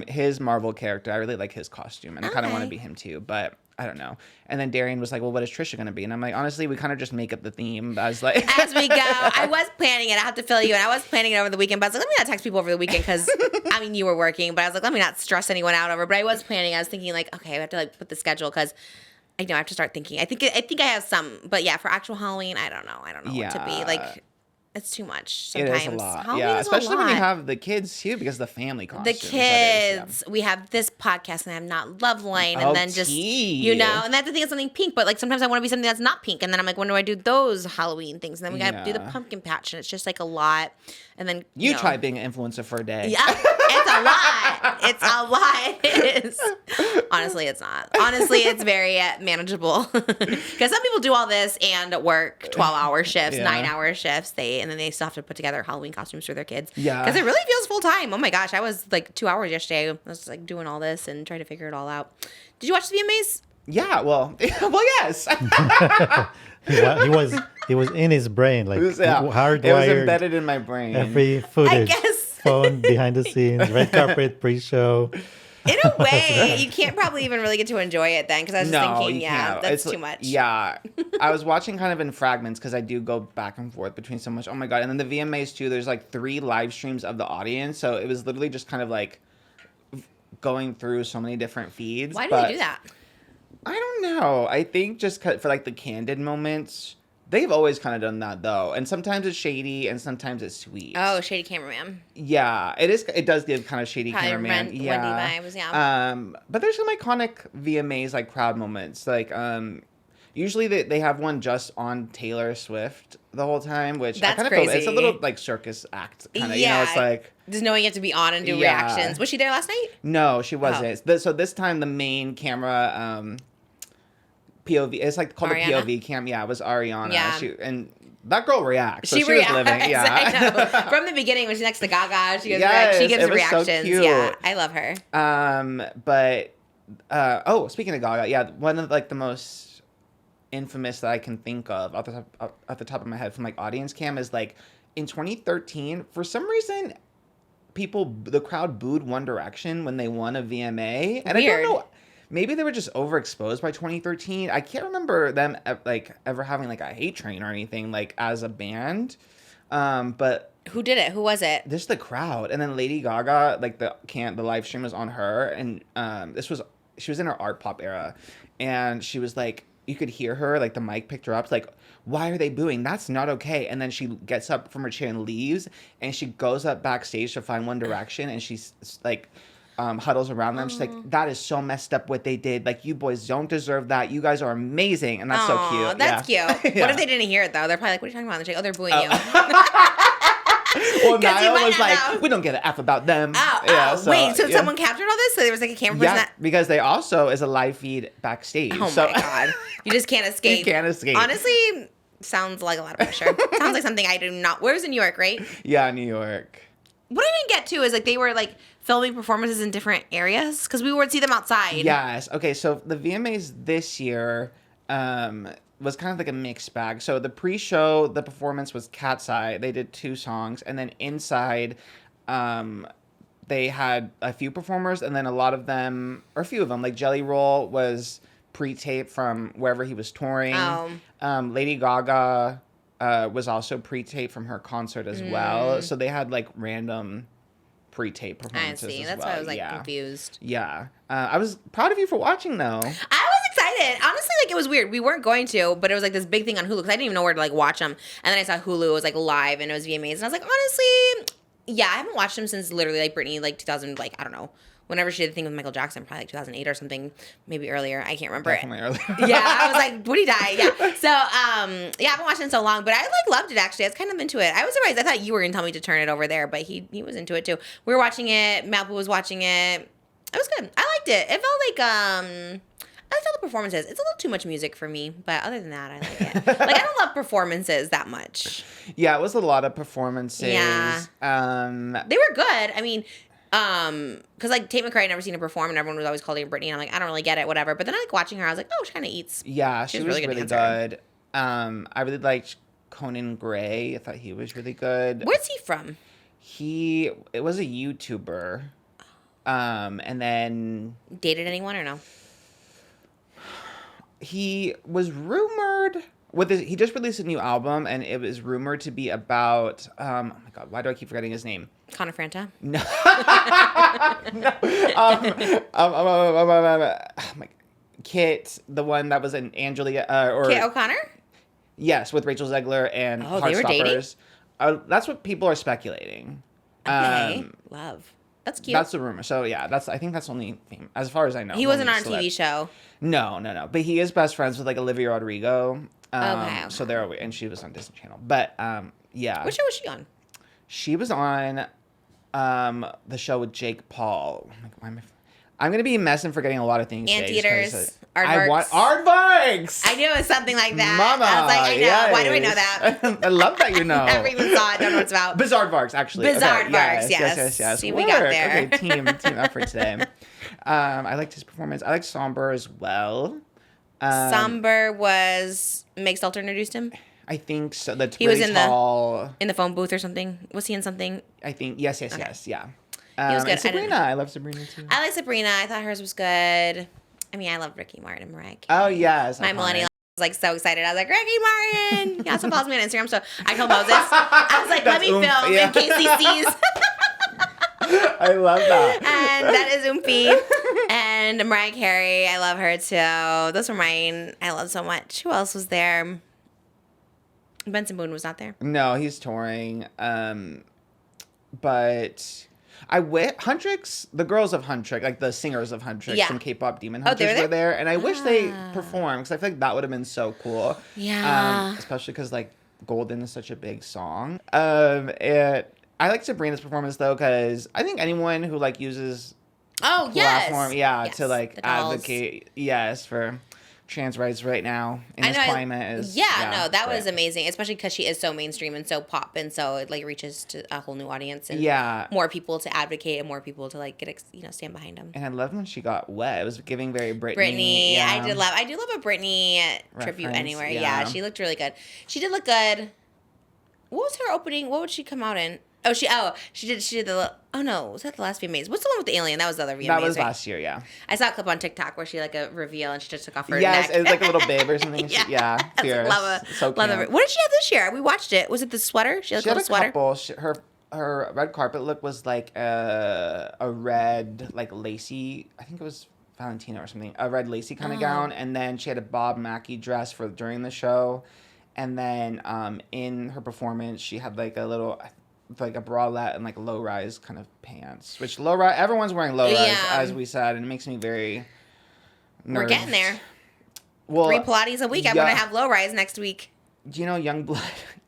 His Marvel character, I really like his costume, and I kind of want to be him too, but I don't know. And then Darian was like, well, what is Trisha going to be? And I'm like, honestly, we kind of just make up the theme as we go. I was planning it. I have to fill you in. I was planning it over the weekend, but I was like, let me not text people over the weekend because, you were working. But I was like, let me not stress anyone out over. But I was planning. I was thinking okay, I have to put the schedule because I have to start thinking. I think I have some. But yeah, for actual Halloween, I don't know. I don't know what to be. It's too much sometimes. It is a lot. Halloween is especially a lot. when you have the kids too, because the family costumes. The kids. We have this podcast, and I'm not Loveline, and then just and that's the thing is something pink. But sometimes I want to be something that's not pink, and then I'm like, when do I do those Halloween things? And then we got to do the pumpkin patch, and it's just a lot. And then you try being an influencer for a day. Yeah, it's a lot. It's a lot. It is. Honestly, it's not. Honestly, it's very manageable because some people do all this and work 12-hour shifts, 9-hour shifts. And then they still have to put together Halloween costumes for their kids. Yeah. Because it really feels full time. Oh my gosh. I was 2 hours yesterday. I was doing all this and trying to figure it all out. Did you watch the VMAs? Yeah. Well, yes. He was in his brain, hardwired. It was embedded in my brain. Every footage. I guess. Phone, behind the scenes, red carpet, pre-show. In a way, you can't probably even really get to enjoy it then because I was just thinking, that's too much. Yeah. I was watching kind of in fragments because I do go back and forth between so much. Oh my God. And then the VMAs too, there's 3 live streams of the audience. So it was literally just kind of going through so many different feeds. Why do they do that? I don't know. I think just for like the candid moments, they've always kind of done that though. And sometimes it's shady and sometimes it's sweet. Oh, shady cameraman. Yeah, it is. It does give kind of shady Probably cameraman. Wendy vibes, yeah. But there's some iconic VMAs like crowd moments. Like usually they have one just on Taylor Swift the whole time, which That's I kind of crazy. feel it's a little like circus act kind of. You know, it's like just knowing you have to be on and do reactions. Was she there last night? No, she wasn't. So this time the main camera POV. It's like called Ariana? a POV cam. Yeah, it was Ariana. Yeah. And that girl reacts. So she reacts. was living. Yeah. I know. From the beginning, when she's next to Gaga, she gives Yes, she gives it was reactions. so cute. Yeah, I love her. But speaking of Gaga, yeah, one of like the most infamous that I can think of off the top of my head from like audience cam is like in 2013. For some reason, the crowd booed One Direction when they won a VMA, and Weird. I don't know. Maybe they were just overexposed by 2013. I can't remember them like ever having like a hate train or anything like as a band. But Who did it? Who was it? this the crowd, and then Lady Gaga, like the live stream was on her, and she was in her art pop era, and she was like, you could hear her, like the mic picked her up, like, why are they booing? That's not okay. And then she gets up from her chair and leaves, and she goes up backstage to find One Direction, and she's like huddles around them. She's like, that is so messed up what they did. Like, you boys don't deserve that. You guys are amazing. And that's so cute. That's Yeah. cute. Yeah. What if they didn't hear it though? They're probably like, what are you talking about? And they're like, oh, they're booing you. Well, 'Cause you Niall might was not like, know. we don't give a F about them. Oh, wait, so yeah. someone captured all this? So there was like a camera person Yeah, that... because they also is a live feed backstage. Oh so my God. You just can't escape. You can't escape. Honestly, sounds like a lot of pressure. Sounds like something I do not... Where was in New York, right? Yeah, New York. What I didn't get to is like they were like filming performances in different areas because we would see them outside. Yes. Okay, so the VMAs this year was kind of like a mixed bag. So the pre-show, the performance was Cat's Eye. They did 2 songs. And then inside, they had a few performers. And then a lot of them, or a few of them, like Jelly Roll was pre-taped from wherever he was touring. Lady Gaga was also pre-taped from her concert as well. So they had like random pre-tape I performances see. as That's well. why I was like Yeah. confused. Yeah. I was proud of you for watching, though. I was excited. Honestly, like it was weird. We weren't going to, but it was like this big thing on Hulu because I didn't even know where to like watch them. And then I saw Hulu. It was like live and it was VMAs. And I was like, honestly, yeah, I haven't watched them since literally like Britney, like 2000, like I don't know. Whenever she did the thing with Michael Jackson, probably like 2008 or something, maybe earlier. I can't remember. Definitely earlier. Yeah, I was like, would he die? Yeah. So, yeah, I haven't watched it in so long, but I like loved it actually. I was kind of into it. I was surprised. I thought you were gonna tell me to turn it over there, but he was into it too. We were watching it. Malpo was watching it. It was good. I liked it. It felt like I liked all the performances. It's a little too much music for me, but other than that, I like it. Like I don't love performances that much. Yeah, it was a lot of performances. Yeah. They were good. I mean, because like Tate McRae, I'd never seen her perform, and everyone was always calling her Britney, and I'm like, I don't really get it, whatever. But then I like watching her. I was like, oh, she kind of eats. Yeah, she was really good. dancer. I really liked Conan Gray. I thought he was really good. Where's he from? It was a YouTuber. And then Dated anyone or no? he was rumored he just released a new album, and it was rumored to be about oh my God, why do I keep forgetting his name? Connor Franta? No. My Kit, the one that was in Angelia or Kit O'Connor? Yes, with Rachel Zegler and Oh, they were dating? Heartstoppers. That's what people are speculating. Okay. Love. That's cute. That's the rumor. So yeah, I think that's the only thing as far as I know. He wasn't on a TV show. No. But he is best friends with like Olivia Rodrigo. Okay. So and she was on Disney Channel. But yeah. What show was she on? She was on the show with Jake Paul. I'm going to be messing forgetting a lot of things. Anteaters. Aardvarks. I knew it was something like that. Mama. I was like, I know. Yes. Why do I know that? I love that you know. Never even saw it. Don't know what it's about. Bizaardvarks, actually. Bizaardvarks, Okay. yes. See, we got there. Okay, team effort today. I liked his performance. I liked Somber as well. Somber was Meg Stelter introduced him? I think so. That's He really was in tall. in the phone booth or something. Was he in something? I think yes, yeah. He was good. And Sabrina, I love Sabrina too. I like Sabrina. I thought hers was good. I mean, I love Ricky Martin and Mariah Carey. Oh yes, My iconic. millennial was like so excited. I was like, Ricky Martin. He also follows me on Instagram. So I told Moses, I was like, let me film in case he sees. I love that. And that is Oompy. And Mariah Carey, I love her too. Those were mine. I love so much. Who else was there? Benson Boone was not there. No, he's touring. But Huntrix, the girls of Huntrix, like the singers of Huntrix from K-pop Demon Hunters were there. And I wish they performed because I feel like that would have been so cool. Yeah. Especially because like Golden is such a big song. I like Sabrina's performance though because I think anyone who like uses platform, to like advocate, for trans rights right now in this climate is that was amazing, especially because she is so mainstream and so pop, and so it like reaches to a whole new audience and more people to advocate and more people to like get stand behind them. And I loved when she got wet. It was giving very Britney. I do love a Britney tribute anywhere. Yeah, she looked really good. She did look good. What was her opening? What would she come out in? She did the, was that the last VMAs? What's the one with the alien? That was the other VMAs, that was last year, yeah. I saw a clip on TikTok where she like a reveal and she just took off her neck. Yes, it was like a little babe or something. Fierce. Love it. What did she have this year? We watched it. Was it the sweater? She had a sweater? Couple. Her red carpet look was like a red, like lacy, I think it was Valentina or something, a red lacy kind of gown. And then she had a Bob Mackie dress during the show. And then in her performance, she had like a little... like a bralette and like low-rise kind of pants, which low-rise, everyone's wearing low-rise, as we said, and it makes me very nervous. We're getting there. Well, 3 Pilates a week. I'm going to have low-rise next week. Do you know Youngblood?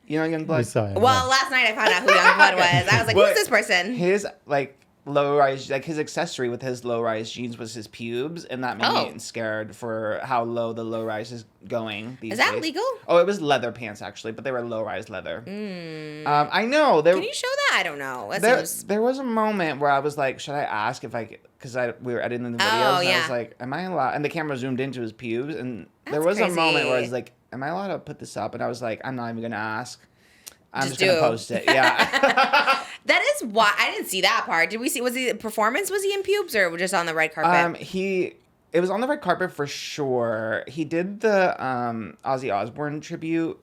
You know Youngblood? Well, last night I found out who Youngblood was. I was like, who's this person? His, like, low-rise, like his accessory with his low-rise jeans was his pubes, and that made me scared for how low the low-rise is going these days. Is that legal? Oh, it was leather pants actually, but they were low-rise leather. I know. Can you show that? I don't know. There was a moment where I was like, should I ask if because we were editing the videos, and I was like, am I allowed? And the camera zoomed into his pubes, and there was a moment where I was like, am I allowed to put this up? And I was like, I'm not even gonna ask. I'm just gonna post it. Yeah. That is why I didn't see that part. Did we see? Was he performance? Was he in pubes or just on the red carpet? It was on the red carpet for sure. He did the Ozzy Osbourne tribute,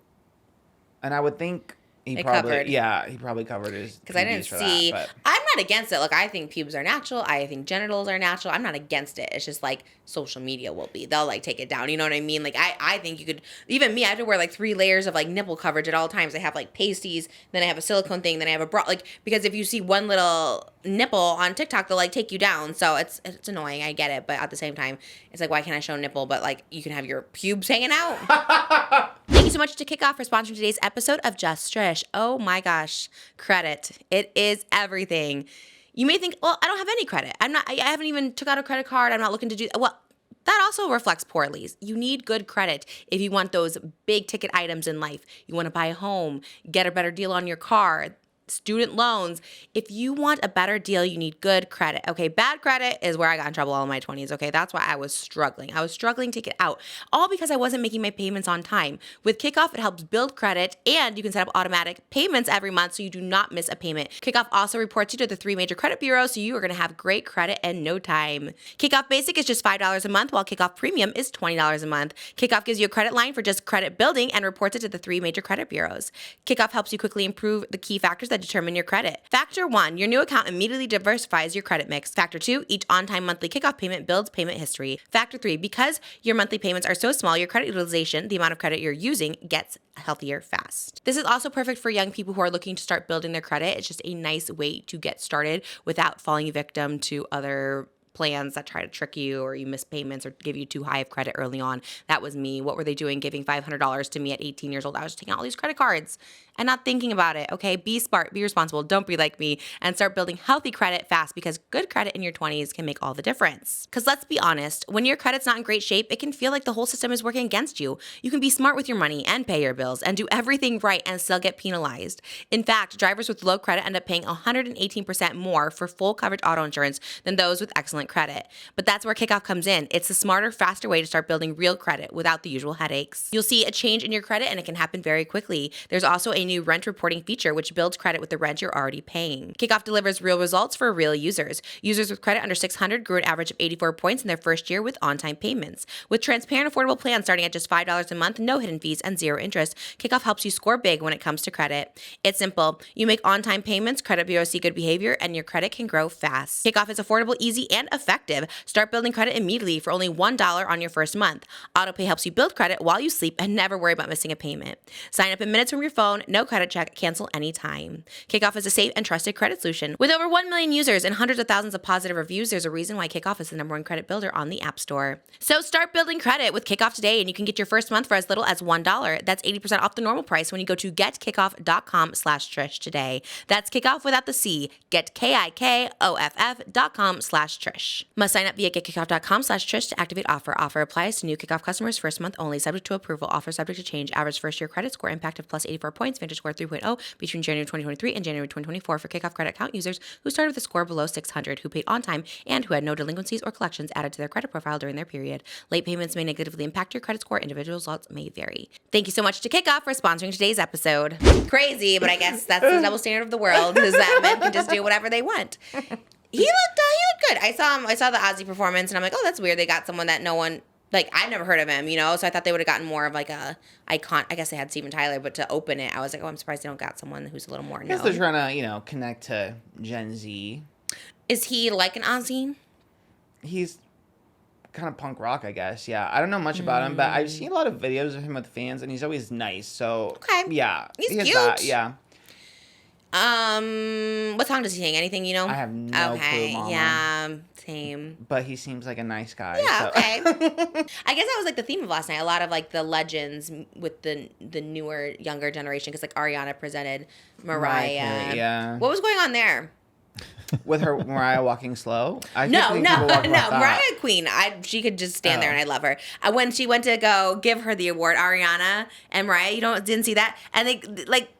and I would think he probably covered his. Because I didn't see. I'm not against it. Look, I think pubes are natural. I think genitals are natural. I'm not against it. It's just like social media will be. They'll like take it down. You know what I mean? Like I think you could. Even me, I have to wear like 3 layers of like nipple coverage at all times. I have like pasties, then I have a silicone thing, then I have a bra. Like because if you see one little nipple on TikTok, they'll like take you down. So it's annoying. I get it, but at the same time, it's like why can't I show nipple? But like you can have your pubes hanging out. Thank you so much to Kick Off for sponsoring today's episode of Just Trish. Oh my gosh, credit. It is everything. You may think, well, I don't have any credit. I haven't even took out a credit card. I'm not looking to do that. Well, that also reflects poorly. You need good credit if you want those big ticket items in life. You want to buy a home, get a better deal on your car, student loans. If you want a better deal, you need good credit. Okay, bad credit is where I got in trouble all in my 20s. Okay, that's why I was struggling. I was struggling to get out, all because I wasn't making my payments on time. With Kickoff, it helps build credit, and you can set up automatic payments every month so you do not miss a payment. Kickoff also reports you to the 3 major credit bureaus, so you are going to have great credit in no time. Kickoff Basic is just $5 a month, while Kickoff Premium is $20 a month. Kickoff gives you a credit line for just credit building and reports it to the 3 major credit bureaus. Kickoff helps you quickly improve the key factors that determine your credit. Factor 1, your new account immediately diversifies your credit mix. Factor 2, each on-time monthly Kickoff payment builds payment history. Factor 3, because your monthly payments are so small, your credit utilization, the amount of credit you're using, gets healthier fast. This is also perfect for young people who are looking to start building their credit. It's just a nice way to get started without falling victim to other plans that try to trick you or you miss payments or give you too high of credit early on. That was me. What were they doing giving $500 to me at 18 years old? I was taking all these credit cards and not thinking about it. Okay, be smart, be responsible, don't be like me, and start building healthy credit fast because good credit in your 20s can make all the difference. Because let's be honest, when your credit's not in great shape, it can feel like the whole system is working against you. You can be smart with your money and pay your bills and do everything right and still get penalized. In fact, drivers with low credit end up paying 118% more for full coverage auto insurance than those with excellent fraudulent credit. But that's where Kickoff comes in. It's the smarter, faster way to start building real credit without the usual headaches. You'll see a change in your credit, and it can happen very quickly. There's also a new rent reporting feature which builds credit with the rent you're already paying. Kickoff delivers real results for real users. Users with credit under 600 grew an average of 84 points in their first year with on-time payments. With transparent, affordable plans starting at just $5 a month, no hidden fees, and zero interest, Kickoff helps you score big when it comes to credit. It's simple. You make on-time payments, credit bureaus see good behavior, and your credit can grow fast. Kickoff is affordable, easy, and effective. Start building credit immediately for only $1 on your first month. AutoPay helps you build credit while you sleep and never worry about missing a payment. Sign up in minutes from your phone, no credit check, cancel anytime. Kickoff is a safe and trusted credit solution. With over 1 million users and hundreds of thousands of positive reviews, there's a reason why Kickoff is the #1 credit builder on the App Store. So start building credit with Kickoff today, and you can get your first month for as little as $1. That's 80% off the normal price when you go to getkickoff.com/Trish today. That's Kickoff without the C. Get KIKOFF.com/Trish. Must sign up via getkickoff.com/Trish to activate offer. Offer applies to new Kickoff customers first month only, subject to approval. Offer subject to change. Average first year credit score impact of plus 84 points. Vantage score 3.0 between January 2023 and January 2024 for Kickoff credit account users who started with a score below 600, who paid on time, and who had no delinquencies or collections added to their credit profile during their period. Late payments may negatively impact your credit score. Individual results may vary. Thank you so much to Kickoff for sponsoring today's episode. Crazy, but I guess that's the double standard of the world, is that men can just do whatever they want. He looked good. I saw the Ozzy performance, and I'm like, oh, that's weird. They got someone that no one, like, I've never heard of him, you know? So I thought they would have gotten more of like a icon. I guess they had Steven Tyler, but to open it, I was like, oh, I'm surprised they don't got someone who's a little more known. I guess they're trying to, connect to Gen Z. Is he like an Ozzy? He's kind of punk rock, I guess. Yeah, I don't know much about him, but I've seen a lot of videos of him with fans, and he's always nice. So okay, yeah, he's he has cute. That, yeah. What song does he sing? Anything you know? I have no clue, Mama. Yeah, same. But he seems like a nice guy. Yeah, so. okay. I guess that was like the theme of last night. A lot of like the legends with the newer, younger generation, because like Ariana presented Mariah. Yeah. What was going on there? With her Mariah walking slow? No. Mariah Queen. She could just stand there, and I love her. When she went to go give her the award, Ariana and Mariah, didn't see that, and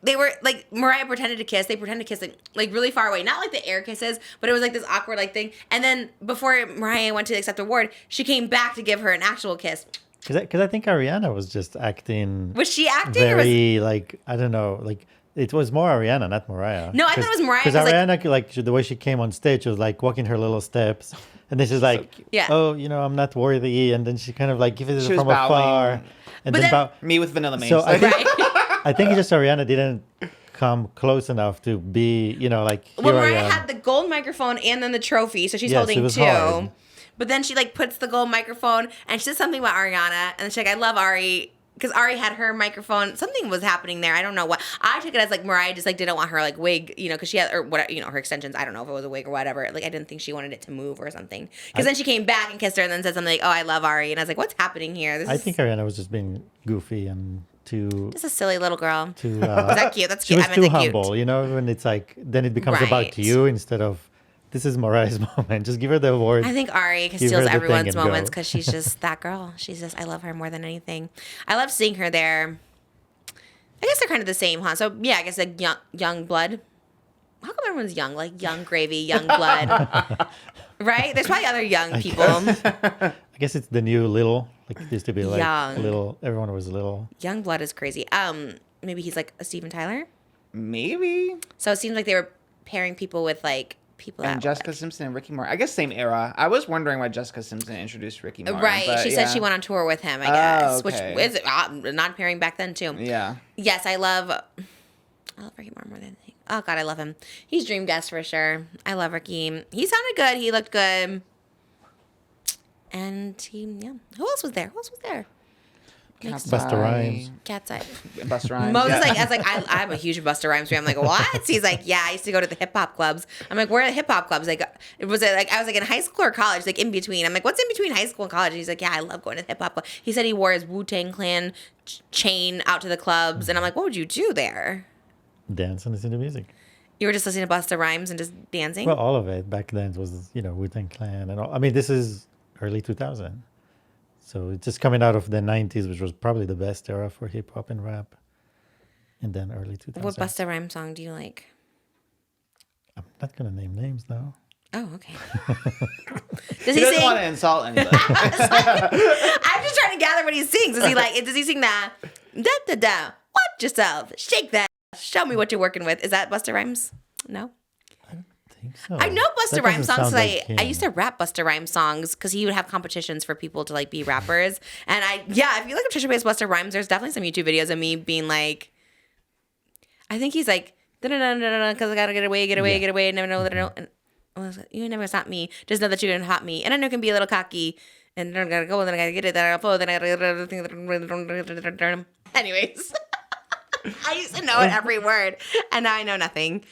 they were like Mariah pretended to kiss. They pretended to kiss like really far away, not like the air kisses, but it was like this awkward like thing. And then before Mariah went to accept the award, she came back to give her an actual kiss. Because I think Ariana was just acting. Was she acting? Very I don't know, like. It was more Ariana, not Mariah. No, I thought it was Mariah. Because Ariana, the way she came on stage, was like walking her little steps. And then she's like, so I'm not worthy. And then she kind of like gives it from afar. And then me with Vanilla Maze. So I think it's just Ariana didn't come close enough to be, like, here well, Mariah had the gold microphone and then the trophy. So she's holding two. Hard. But then she like puts the gold microphone and she says something about Ariana. And she's like, I love Ari. Because Ari had her microphone. Something was happening there. I don't know what. I took it as like Mariah just like didn't want her like wig, because she had, or what, her extensions. I don't know if it was a wig or whatever. Like I didn't think she wanted it to move or something. Because then she came back and kissed her and then said something like, oh, I love Ari. And I was like, what's happening here? I think Ariana was just being goofy and too. Just a silly little girl. Was that cute? That's cute. She was too humble, when it's like, then it becomes about you instead of. This is Mariah's moment. Just give her the award. I think Ari steals everyone's moments because she's just that girl. She's just, I love her more than anything. I love seeing her there. I guess they're kind of the same, huh? So, yeah, I guess like young blood. How come everyone's young? Like young gravy, young blood. Right? There's probably other young people. I guess it's the new little. Like it used to be like young. Little. Everyone was little. Young blood is crazy. Maybe he's like a Steven Tyler? Maybe. So it seems like they were pairing people with like people and Jessica Simpson and Ricky Martin. I guess same era. I was wondering why Jessica Simpson introduced Ricky Martin. Right. She said she went on tour with him, I guess. Okay. Which is not pairing back then, too. Yeah. Yes, I love Ricky Martin more than anything. Oh, God, I love him. He's dream guest for sure. I love Ricky. He sounded good. He looked good. And Who else was there? Busta Rhymes. Cat's Eye. Busta Rhymes. Moses I'm a huge Busta Rhymes fan. I'm like, what? He's like, yeah, I used to go to the hip hop clubs. I'm like, where are the hip hop clubs? Like, I was like in high school or college, like in between. I'm like, what's in between high school and college? And he's like, yeah, I love going to the hip hop club. He said he wore his Wu-Tang Clan chain out to the clubs, and I'm like, what would you do there? Dance and listen to music. You were just listening to Busta Rhymes and just dancing? Well, all of it back then was, Wu-Tang Clan and all. I mean, this is early 2000. So it's just coming out of the 90s, which was probably the best era for hip hop and rap. And then early 2000s. What Busta Rhymes song do you like? I'm not going to name names now. Oh, okay. He Does he doesn't sing? want to insult anybody. I'm just trying to gather what he sings. Does he sing that? Da da da. Watch yourself. Shake that. Show me what you're working with. Is that Busta Rhymes? No. I think so. I know Busta That Rhymes doesn't songs. sound 'Cause like I him. used to rap Busta Rhymes songs because he would have competitions for people to like be rappers. And if you look at Trisha Paytas Busta Rhymes, there's definitely some YouTube videos of me being like, I think he's like, because I gotta get away, never know that I know. And you never stop me. Just know that you're gonna hot me, and I know it can be a little cocky. And then I gotta go, and then I gotta get it, then I gotta flow, then I gotta. Anyways, I used to know it every word, and now I know nothing.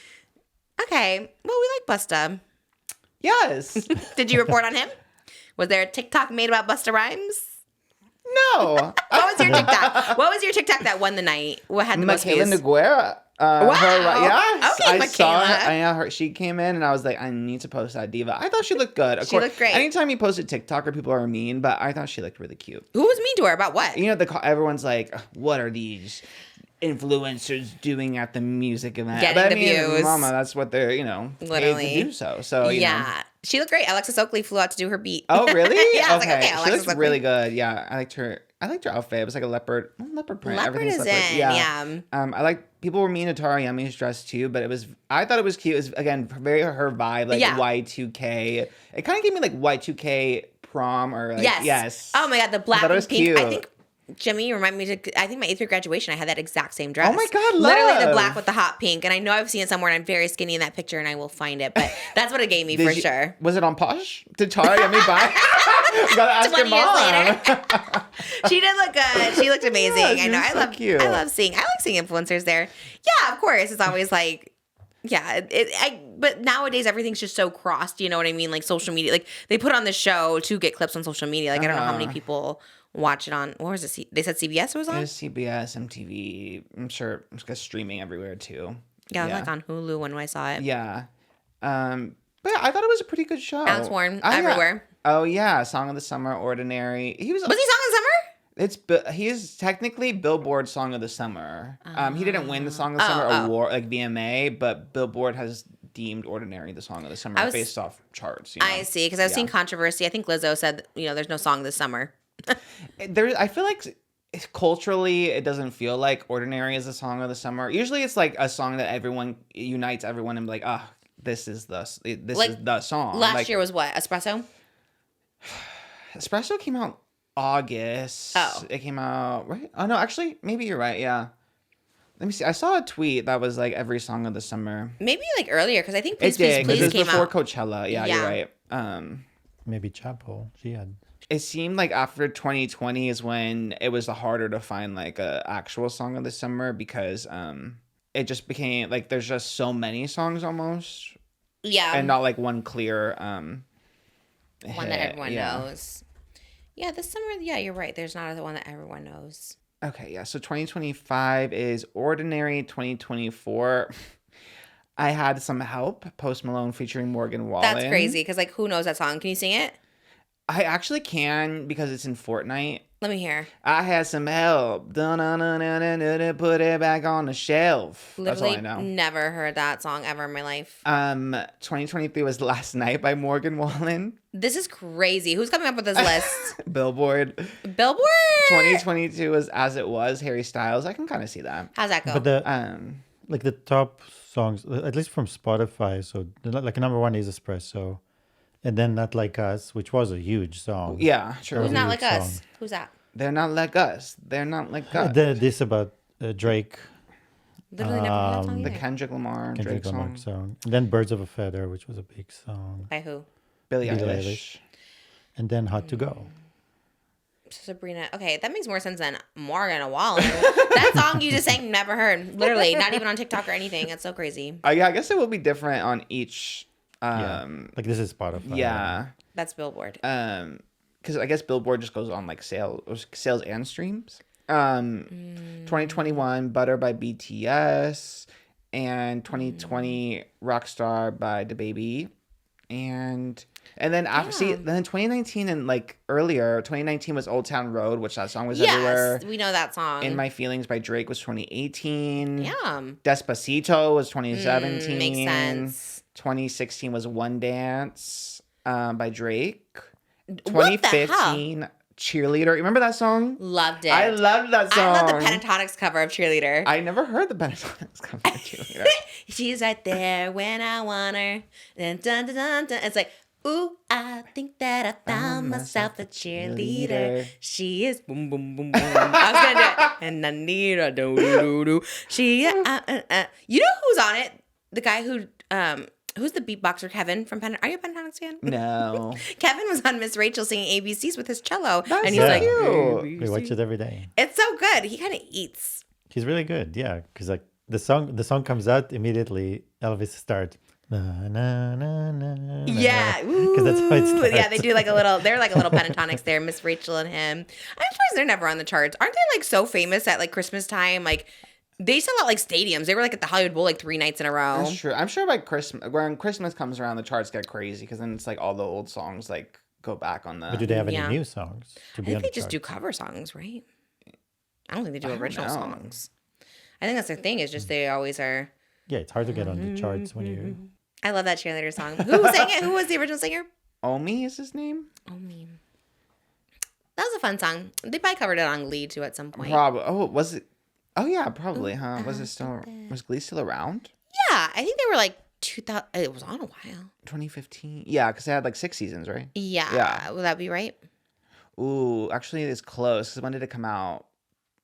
Okay, well, we like Busta. Yes. Did you report on him? Was there a TikTok made about Busta Rhymes? No. What was your TikTok? What was your TikTok that won the night? What had the most Michaela views? Neguera. Wow. Yes. Okay, I saw Michaela. her. She came in and I was like, I need to post that diva. I thought she looked good. Of She course, looked great. Anytime you post a TikToker, people are mean, but I thought she looked really cute. Who was mean to her about what? You know, everyone's like, what are these influencers doing at the music event? Getting But the views. Mama, that's what they're, Literally. paid to do so. So, you know. Yeah. She looked great. Alexis Oakley flew out to do her beat. Oh, really? Yeah, I was okay. like, okay, She Alexis looks Oakley. really good. Yeah, I liked her outfit. It was like a leopard print. Leopard Everything's is leopard. in, yeah. I like people were mean to Tara Yumi's dress too, but I thought it was cute. It was again very her vibe, like Yeah. Y2K. It kind of gave me like Y2K prom or like yes. Oh my god, the black thought it and was pink. I cute. think Jimmy reminded me I think my 8th grade graduation, I had that exact same dress. Oh my God, Literally the love. black with the hot pink. And I know I've seen it somewhere and I'm very skinny in that picture and I will find it. But that's what it gave me for sure. Was it on Posh? Did Tara Yumi buy? Gotta ask your 20 years mom. later. She did look good. She looked amazing. Yeah, I know. she's so cute. I like seeing influencers there. Yeah, of course. It's always like, yeah, but nowadays everything's just so crossed, you know what I mean? Like social media, like they put on the show to get clips on social media. Like I don't know how many people watch it on, what was it? They said CBS was It on? was CBS, MTV. I'm sure it's got streaming everywhere too. Yeah, it was like on Hulu when I saw it. Yeah. But I thought it was a pretty good show. Alex Warren Oh, yeah. everywhere. Oh yeah, Song of the Summer, Ordinary. Was he Song of the Summer? He is technically Billboard Song of the Summer. He didn't win the Song of the Summer award like VMA, but Billboard has deemed Ordinary the Song of the Summer based off charts. You know? I see, because I've seen controversy. I think Lizzo said, there's no song this summer. I feel like culturally it doesn't feel like Ordinary is a Song of the Summer. Usually it's like a song that everyone unites everyone and like, this is the song. Last year was what? Espresso? Espresso came out August. Oh. It came out, right? Oh, no, actually, maybe you're right. Yeah. Let me see. I saw a tweet that was like every song of the summer. Maybe like earlier, because I think It Please, did, Please, because it Please was came before out. Coachella. Yeah, you're right. Maybe Chapel. She had. It seemed like after 2020 is when it was harder to find like a actual song of the summer because it just became like there's just so many songs almost. Yeah. And not like one clear one hit. that everyone Yeah. knows. Yeah, this summer, yeah, you're right. There's not the one that everyone knows. Okay, yeah. So 2025 is Ordinary. 2024, I Had Some Help, Post Malone featuring Morgan Wallen. That's crazy, because like, who knows that song? Can you sing it? I actually can because it's in Fortnite. Let me hear. I had some help. Dun-dun-dun-dun-dun-dun, put it back on the shelf. Literally That's all I know. never heard that song ever in my life. 2023 was Last Night by Morgan Wallen. This is crazy. Who's coming up with this list? Billboard. Billboard? 2022 was As It Was, Harry Styles. I can kind of see that. How's that go? But the top songs, at least from Spotify, so like number one is Espresso, and then Not Like Us, which was a huge song. Yeah, sure. Who's a not huge like us? song. Who's that? They're not like us. They're not like us. This about Drake, Literally never heard that song The either. Kendrick Lamar and Kendrick Drake Lamar song. song. And then Birds of a Feather, which was a big song. By who? Billie Billie Eilish. Eilish. And then Hot to Go. Sabrina. Okay, that makes more sense than Morgan Wallen. That song you just sang, never heard. Literally, not even on TikTok or anything. That's so crazy. Yeah, I guess it will be different on each. Like this is Spotify. Yeah. That's Billboard. Because I guess Billboard just goes on like sales and streams. 2021 Butter by BTS, and 2020 Rockstar by DaBaby, and And then after, see, then 2019 and like earlier, 2019 was Old Town Road, which that song was everywhere. Yes, we know that song. In My Feelings by Drake was 2018. Yeah. Despacito was 2017. Makes sense. 2016 was One Dance by Drake. What the 2015, Cheerleader. Remember that song? Loved it. I loved that song. I love the Pentatonics cover of Cheerleader. I never heard the Pentatonics cover of Cheerleader. She's right there when I want her. Dun, dun, dun, dun, dun. It's like, ooh, I think that I found myself a cheerleader. She is boom, boom, boom, boom. I was going to do it. And I need a do-do-do-do. She, You know who's on it? The guy who, who's the beatboxer, Kevin from Pentatonics? Are you a Pentatonics fan? No. Kevin was on Miss Rachel singing ABCs with his cello. That's and he's so like, cute. We watch it every day. it's so good. He kind of eats. He's really good, yeah. Because like the song comes out immediately. Elvis starts. Na, na, na, na, Yeah, because that's how it starts. yeah. They do like a little. They're like a little pentatonics there. Miss Rachel and him. I'm surprised they're never on the charts. Aren't they like so famous at like Christmas time? Like they sell out like stadiums. They were like at the Hollywood Bowl like 3 nights in a row. That's true. I'm sure by Christmas, when Christmas comes around, the charts get crazy because then it's like all the old songs like go back on the. But do they have any Yeah. new songs to I be think on they the just do charts? cover songs, right? I don't think they do don't original know. songs. I think that's their thing. Is just they always are. Yeah, it's hard to get on the charts when you. I love that cheerleader song. Who sang it? Who was the original singer? Omi is his name? Oh, me. That was a fun song. They probably covered it on Glee too at some point. Probably. Oh, was it? Oh yeah, probably, huh? Was it still? Was Glee still around? Yeah, I think they were like 2000. It was on a while. 2015. Yeah, because they had like 6 seasons, right? Yeah. Yeah. Will that be right? Ooh, actually, it's close. 'Cause when did it come out?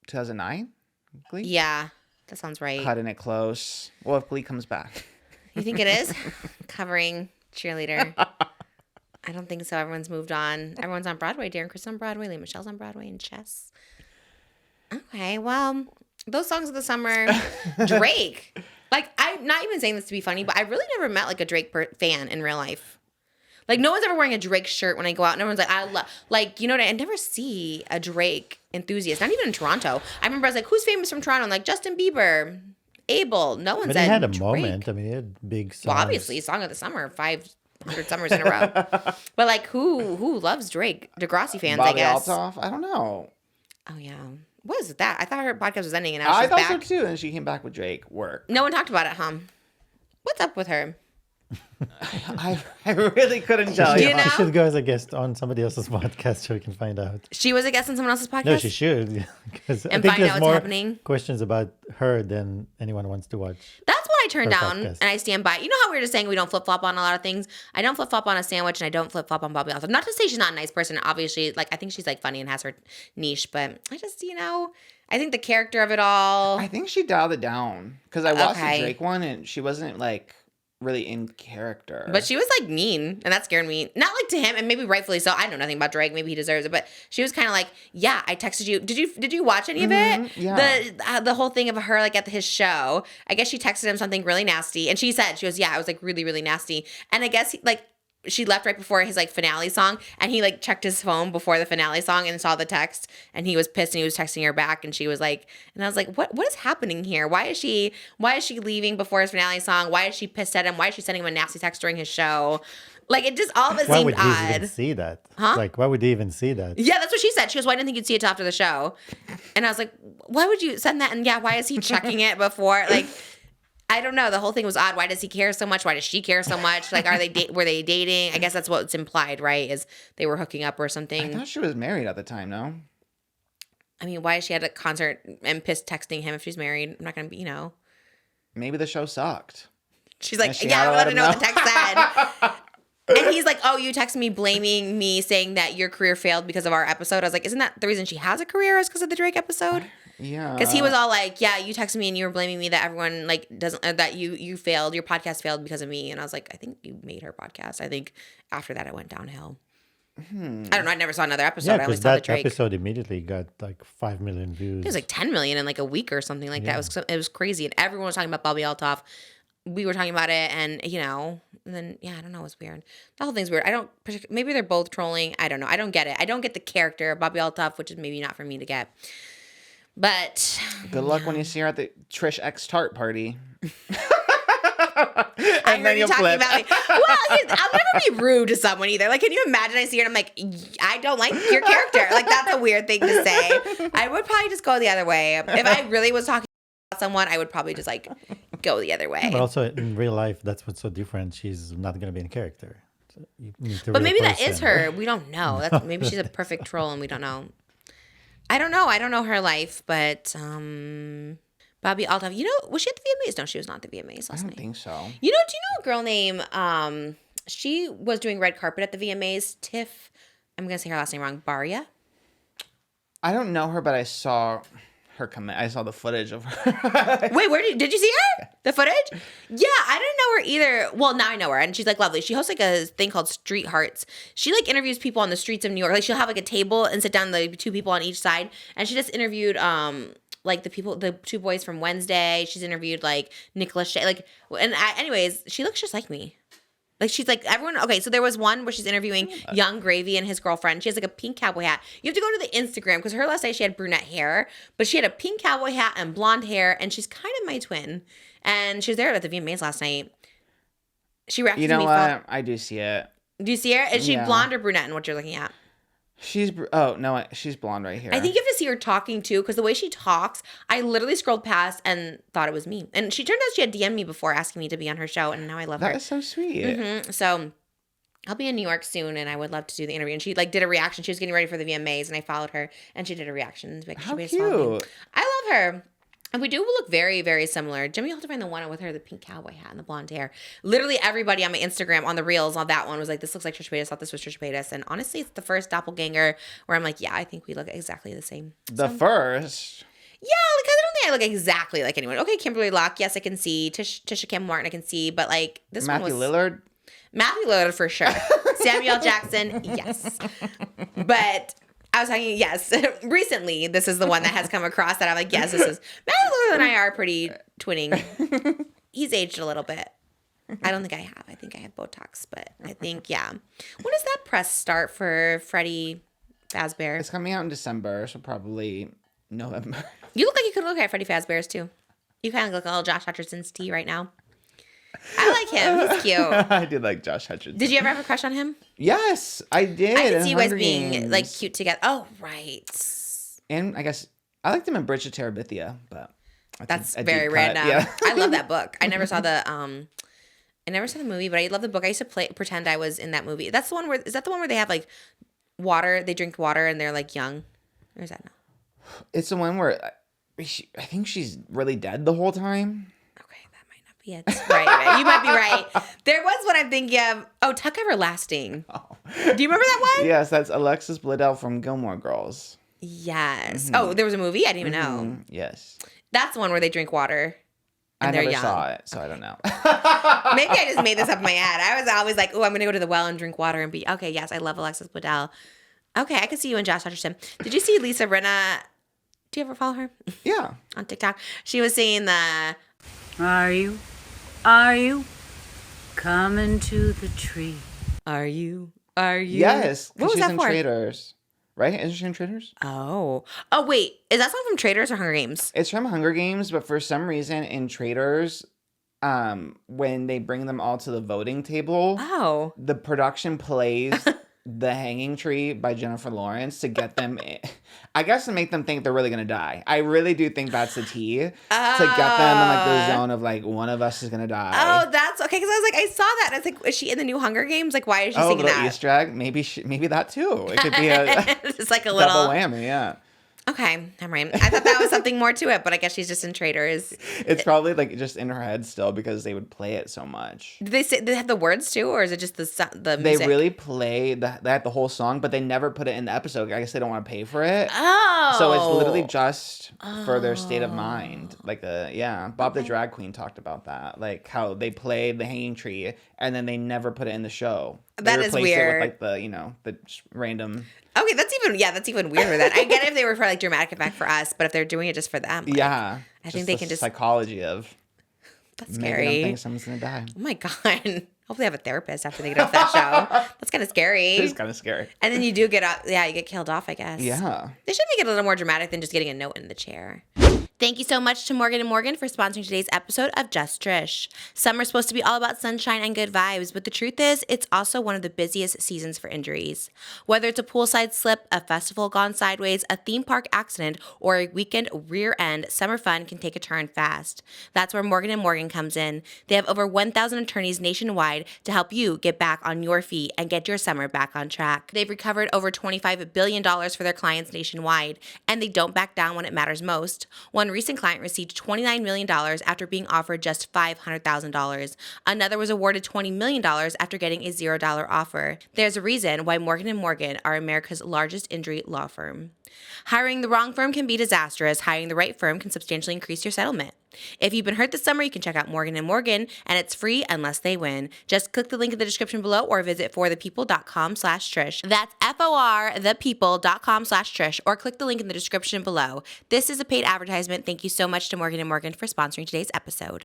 2009. Glee. Yeah, that sounds right. Cutting it close. Well, if Glee comes back. You think it is? Covering cheerleader. I don't think so. Everyone's moved on. Everyone's on Broadway. Darren Criss on Broadway. Lee Michelle's on Broadway and Chess. Okay, well, those songs of the summer. Drake. Like, I'm not even saying this to be funny, but I really never met like a Drake fan in real life. Like, no one's ever wearing a Drake shirt when I go out. And everyone's like, I love, like, you know what? I never see a Drake enthusiast. Not even in Toronto. I remember I was like, who's famous from Toronto? I'm like, Justin Bieber, Abel. No one But said he had a Drake. moment. I mean, he had big songs. Well, obviously, Song of the Summer, 500 summers in a row. But like, who loves Drake? Degrassi fans, Bobby I guess. Althoff? I don't know. Oh yeah, what is that? I thought her podcast was ending, and now I she's thought back. so too. And she came back with Drake. Work. No one talked about it, huh? What's up with her? I really couldn't tell You you. know? She should go as a guest on somebody else's podcast so we can find out. She was a guest on someone else's podcast. No, she should. Because I And think find out there's what's more happening. questions about her than anyone wants to watch. That's what I turned Her down, podcast. and I stand by. You know how we were just saying we don't flip flop on a lot of things. I don't flip flop on a sandwich, and I don't flip flop on Bobby Althoff. Not to say she's not a nice person. Obviously, like I think she's like funny and has her niche, but I just I think the character of it all. I think she dialed it down because I watched Okay. the Drake one and she wasn't like really in character. But she was like mean, and that scared me. Not like to him, and maybe rightfully so. I know nothing about Drake. Maybe he deserves it, but she was kind of like, "Yeah, I texted you. Did you watch any of it? Yeah. The whole thing of her like at his show. I guess she texted him something really nasty, and she goes, yeah, I was like really really nasty. And I guess she left right before his like finale song, and he like checked his phone before the finale song and saw the text, and he was pissed, and he was texting her back, and she was like, and I was like, what is happening here? Why is she leaving before his finale song? Why is she pissed at him? Why is she sending him a nasty text during his show? Like it just all of it Why seemed would he even odd. see that? Huh? Like, why would he even see that? Yeah, that's what she said. She goes, "Why didn't think you'd see it till after the show?" And I was like, "Why would you send that?" And yeah, why is he checking it before? Like, I don't know. The whole thing was odd. Why does he care so much? Why does she care so much? Like, were they dating? I guess that's what's implied, right? Is they were hooking up or I something. thought she was married at the time. No. I mean, why is she at a concert and pissed texting him if she's married? I'm not gonna be, Maybe the show sucked. She's like, And she yeah, had I to would let love to him know what the know. text said. And he's like, oh, you texted me blaming me, saying that your career failed because of our episode. I was like, isn't that the reason she has a career is because of the Drake episode? Yeah. Because he was all like, yeah, you texted me and you were blaming me that everyone like doesn't, that you failed, your podcast failed because of me. And I was like, I think you made her podcast. I think after that it went downhill. I don't know. I never saw another episode. Yeah, I only because saw the that Drake. episode immediately got like 5 million views. It was like 10 million in like a week or something like that. It was crazy. And everyone was talking about Bobby Althoff. We were talking about it, and and then I don't know, it was weird. The whole thing's weird. Maybe they're both trolling. I don't know. I don't get it. I don't get the character of Bobby Althoff, which is maybe not for me to get. But Good luck when you see her at the Trish X Tarte party. I heard you talking about me. Well, I'll never be rude to someone either. Like, can you imagine I see her and I'm like, I don't like your character. Like, that's a weird thing to say. I would probably just go the other way. If I really was talking about someone, I would probably just like go the other way. But also in real life, that's what's so different. She's not going to be in character. So you meet the But real maybe that is person. her. We don't know. Maybe she's a perfect troll and we don't know. I don't know. I don't know her life, but Bobbi Althoff, was she at the VMAs? No, she was not at the VMAs I last don't night. think so. Do you know a girl named she was doing red carpet at the VMAs, Tiff, I'm gonna say her last name wrong, Baria? I don't know her, but I saw her I saw the footage of her. Wait, did you see her? The footage? Yeah, I didn't know her either. Well, now I know her, and she's like lovely. She hosts like a thing called Street Hearts. She like interviews people on the streets of New York. Like she'll have like a table and sit down like two people on each side, and she just interviewed like the two boys from Wednesday. She's interviewed like Nicholas Shea, anyways, she looks just like me. Like she's like everyone. Okay, so there was one where she's interviewing Young Gravy and his girlfriend. She has like a pink cowboy hat. You have to go to the Instagram because her last night she had brunette hair, but she had a pink cowboy hat and blonde hair, and she's kind of my twin. And she was there at the VMAs last night. She reacted You to know me. what? I do see it. Do you see her? Is she Yeah. blonde or brunette in what you're looking at? She's she's blonde right here. I think you have to see her talking too, because the way she talks, I literally scrolled past and thought it was me. And she turned out she had DM'd me before asking me to be on her show, and now I love her. that is so sweet. So I'll be in New York soon, and I would love to do the interview. And she like did a reaction. She was getting ready for the VMAs, and I followed her, and she did a reaction. Like, How she followed me. cute. I love her. And we do look very, very similar. Jimmy, you'll have to find the one with her, the pink cowboy hat and the blonde hair. Literally everybody on my Instagram, on the reels, on that one was like, this looks like Trish Paytas. Thought this was Trish Paytas. And honestly, it's the first doppelganger where I'm like, yeah, I think we look exactly the same. The first. Yeah, like I don't think I look exactly like anyone. Okay, Kimberly Locke, yes, I can see. Tisha Kim Martin, I can see. But like this Matthew one was Lillard. Matthew Lillard for sure. Samuel Jackson, yes. But I was talking, yes, recently, this is the one that has come across that I'm like, yes, this is, Matthew Lillard and I are pretty twinning. He's aged a little bit. I don't think I have. I think I have Botox, but I think, yeah. When does that press start for Freddie Fazbear? It's coming out in December, so probably November. You look like you could look at Freddie Fazbear's too. You kind of look a little Josh Hutcherson's tea right now. I like him. He's cute. I did like Josh Hutcherson. Did you ever have a crush on him? Yes, I did. I could in see you guys Hunger being Games. like cute together. Oh, right. And I guess I liked him in Bridge to Terabithia, but That's a deep very cut, random. Yeah. I love that book. I never saw the movie, but I love the book. I used to pretend I was in that movie. That's the one where, is that the one where they have like water, they drink water and they're like young? Or is that no? It's the one where I think she's really dead the whole time. Okay, that might not be it. Right. You might be right. There was one I'm thinking of. Oh, Tuck Everlasting. Oh. Do you remember that one? Yes, that's Alexis Bledel from Gilmore Girls. Yes. Oh, there was a movie? I didn't even know. Yes. That's the one where they drink water and I they're never young. saw it, so I don't know. Maybe I just made this up in my head. I was always like, oh, I'm going to go to the well and drink water and be, okay, yes, I love Alexis Bledel. Okay, I can see you and Josh Hutcherson. Did you see Lisa Rinna? Do you ever follow her? Yeah. On TikTok? She was saying the... Are you coming to the tree? Are you? Yes. 'cause What was she's that in for? Traitors. Right? Isn't she in Traitors? Oh, wait. Is that something from Traitors or Hunger Games? It's from Hunger Games, but for some reason in Traitors, when they bring them all to the voting table, Oh. the production plays The Hanging Tree by Jennifer Lawrence to get them in. I guess to make them think they're really gonna die. I really do think that's the tea. To get them in like the zone of like one of us is gonna die. Oh, that's okay. Because I was like, I saw that. And I was like, is she in the new Hunger Games? Like, why is she Oh, singing little that? Easter egg. Maybe that too. It could be a It's like a double little... whammy, yeah. Okay, I'm right. I thought that was something more to it, but I guess she's just in Traitors. It's probably like just in her head still because they would play it so much. Did they have the words too, or is it just the They music? really play the whole song, but they never put it in the episode. I guess they don't want to pay for it. Oh. So it's literally just for their state of mind. Like Bob the Drag Queen talked about that. Like how they played The Hanging Tree and then they never put it in the show. They That is replaced it weird. with like the just random. Okay, that's even weirder than I get it if they were for like dramatic effect for us, but if they're doing it just for them, like, Yeah. I think they the can just. psychology of That's making them scary. think someone's gonna die. Oh my god! Hopefully, they have a therapist after they get off that show. That's kind of scary. It's kind of scary. And then you do get out. Yeah, you get killed off. I guess. Yeah. They should make it a little more dramatic than just getting a note in the chair. Thank you so much to Morgan & Morgan for sponsoring today's episode of Just Trish. Summer's supposed to be all about sunshine and good vibes, but the truth is, it's also one of the busiest seasons for injuries. Whether it's a poolside slip, a festival gone sideways, a theme park accident, or a weekend rear end, summer fun can take a turn fast. That's where Morgan & Morgan comes in. They have over 1,000 attorneys nationwide to help you get back on your feet and get your summer back on track. They've recovered over $25 billion for their clients nationwide, and they don't back down when it matters most. One recent client received $29 million after being offered just $500,000. Another was awarded $20 million after getting a $0 offer. There's a reason why Morgan & Morgan are America's largest injury law firm. Hiring the wrong firm can be disastrous. Hiring the right firm can substantially increase your settlement. If you've been hurt this summer, you can check out Morgan & Morgan, and it's free unless they win. Just click the link in the description below or visit forthepeople.com/Trish. That's forthepeople.com/Trish, or click the link in the description below. This is a paid advertisement. Thank you so much to Morgan & Morgan for sponsoring today's episode.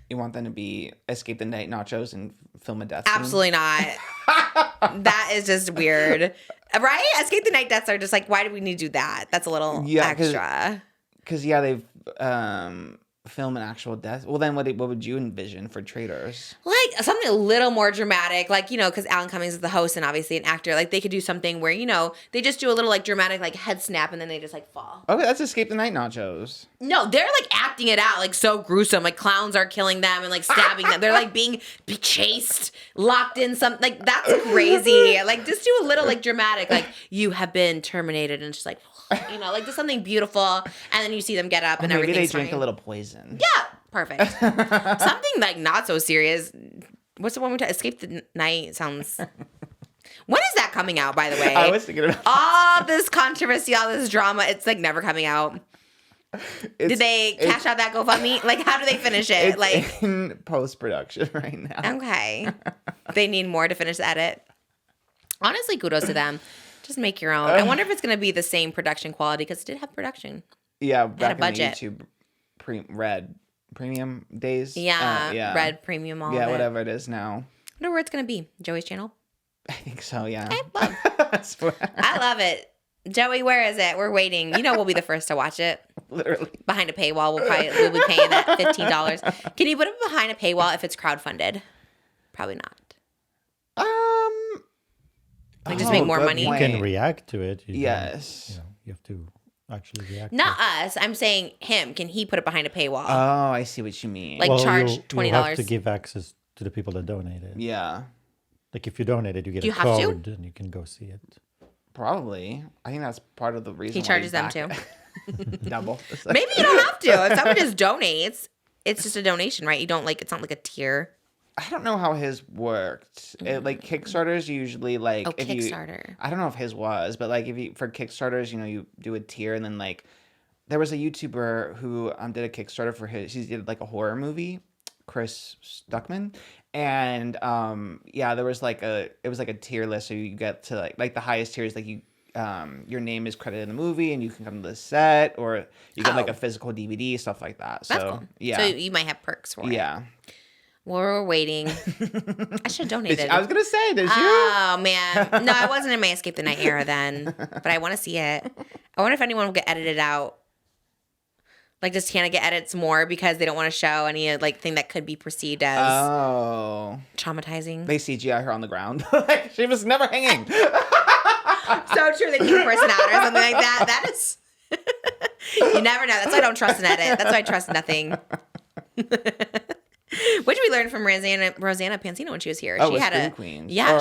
You want them to be Escape the Night nachos and film a death scene? Absolutely not. That is just weird. Right? Escape the Night deaths are just like, why do we need to do that? That's a little extra. Because, they've film an actual death. Well, then what would you envision for Traitors? Like something a little more dramatic, like, because Alan Cummings is the host and obviously an actor. Like they could do something where, they just do a little like dramatic like head snap and then they just like fall. Okay, that's Escape the Night nachos. No, they're like acting it out like so gruesome. Like clowns are killing them and like stabbing them. They're like being chased, locked in some, like that's crazy. Like just do a little like dramatic, like you have been terminated, and it's just like, like just something beautiful, and then you see them get up and maybe everything's they drink fine. a little poison. Yeah, perfect. Something like not so serious. What's the one we talk? Escape the Night sounds. When is that coming out, by the way? I was thinking about all this controversy, all this drama. It's like never coming out. Did they cash out that GoFundMe? Like, how do they finish it? It's like in post-production right now. Okay. They need more to finish the edit. Honestly, kudos to them. Just make your own. I wonder if it's going to be the same production quality, because it did have production. Yeah, back a in the budget. YouTube Red Premium days. Yeah, Red Premium, all of it. Whatever it is now. I wonder where it's going to be. Joey's channel? I think so, yeah. I love it. Joey, where is it? We're waiting. We'll be the first to watch it. Literally. Behind a paywall, we'll be paying that $15. Can you put it behind a paywall if it's crowdfunded? Probably not. Like just make more money. You can react to it. Yes. You have to actually react. Not us. I'm saying him. Can he put it behind a paywall? Oh, I see what you mean. Like charge $20. You have to give access to the people that donated. Yeah. Like if you donated, you get a code and you can go see it. Probably. I think that's part of the reason he charges them too. Double. Maybe you don't have to. If someone just donates, it's just a donation, right? You don't like, it's not like a tier. I don't know how his worked. Like Kickstarters usually like Kickstarter. I don't know if his was, but like for Kickstarters, you do a tier, and then like there was a YouTuber who did a Kickstarter for he did like a horror movie, Chris Stuckman, and there was like it was like a tier list, so you get to like the highest tier is like you your name is credited in the movie and you can come to the set, or you get like a physical DVD, stuff like that. So that's cool. Yeah, so you might have perks for it. Yeah. We're waiting. I should have donated. I was going to say, did you? Oh, man. No, I wasn't in my Escape the Night era then. But I want to see it. I wonder if anyone will get edited out. Like, does Tana get edits more because they don't want to show any, like, thing that could be perceived as traumatizing? They CGI her on the ground. Like, she was never hanging. So true. They take a person out or something like that. That is... You never know. That's why I don't trust an edit. That's why I trust nothing. Which we learned from Rosanna Pansino when she was here. She had Scream a Queens. Yeah,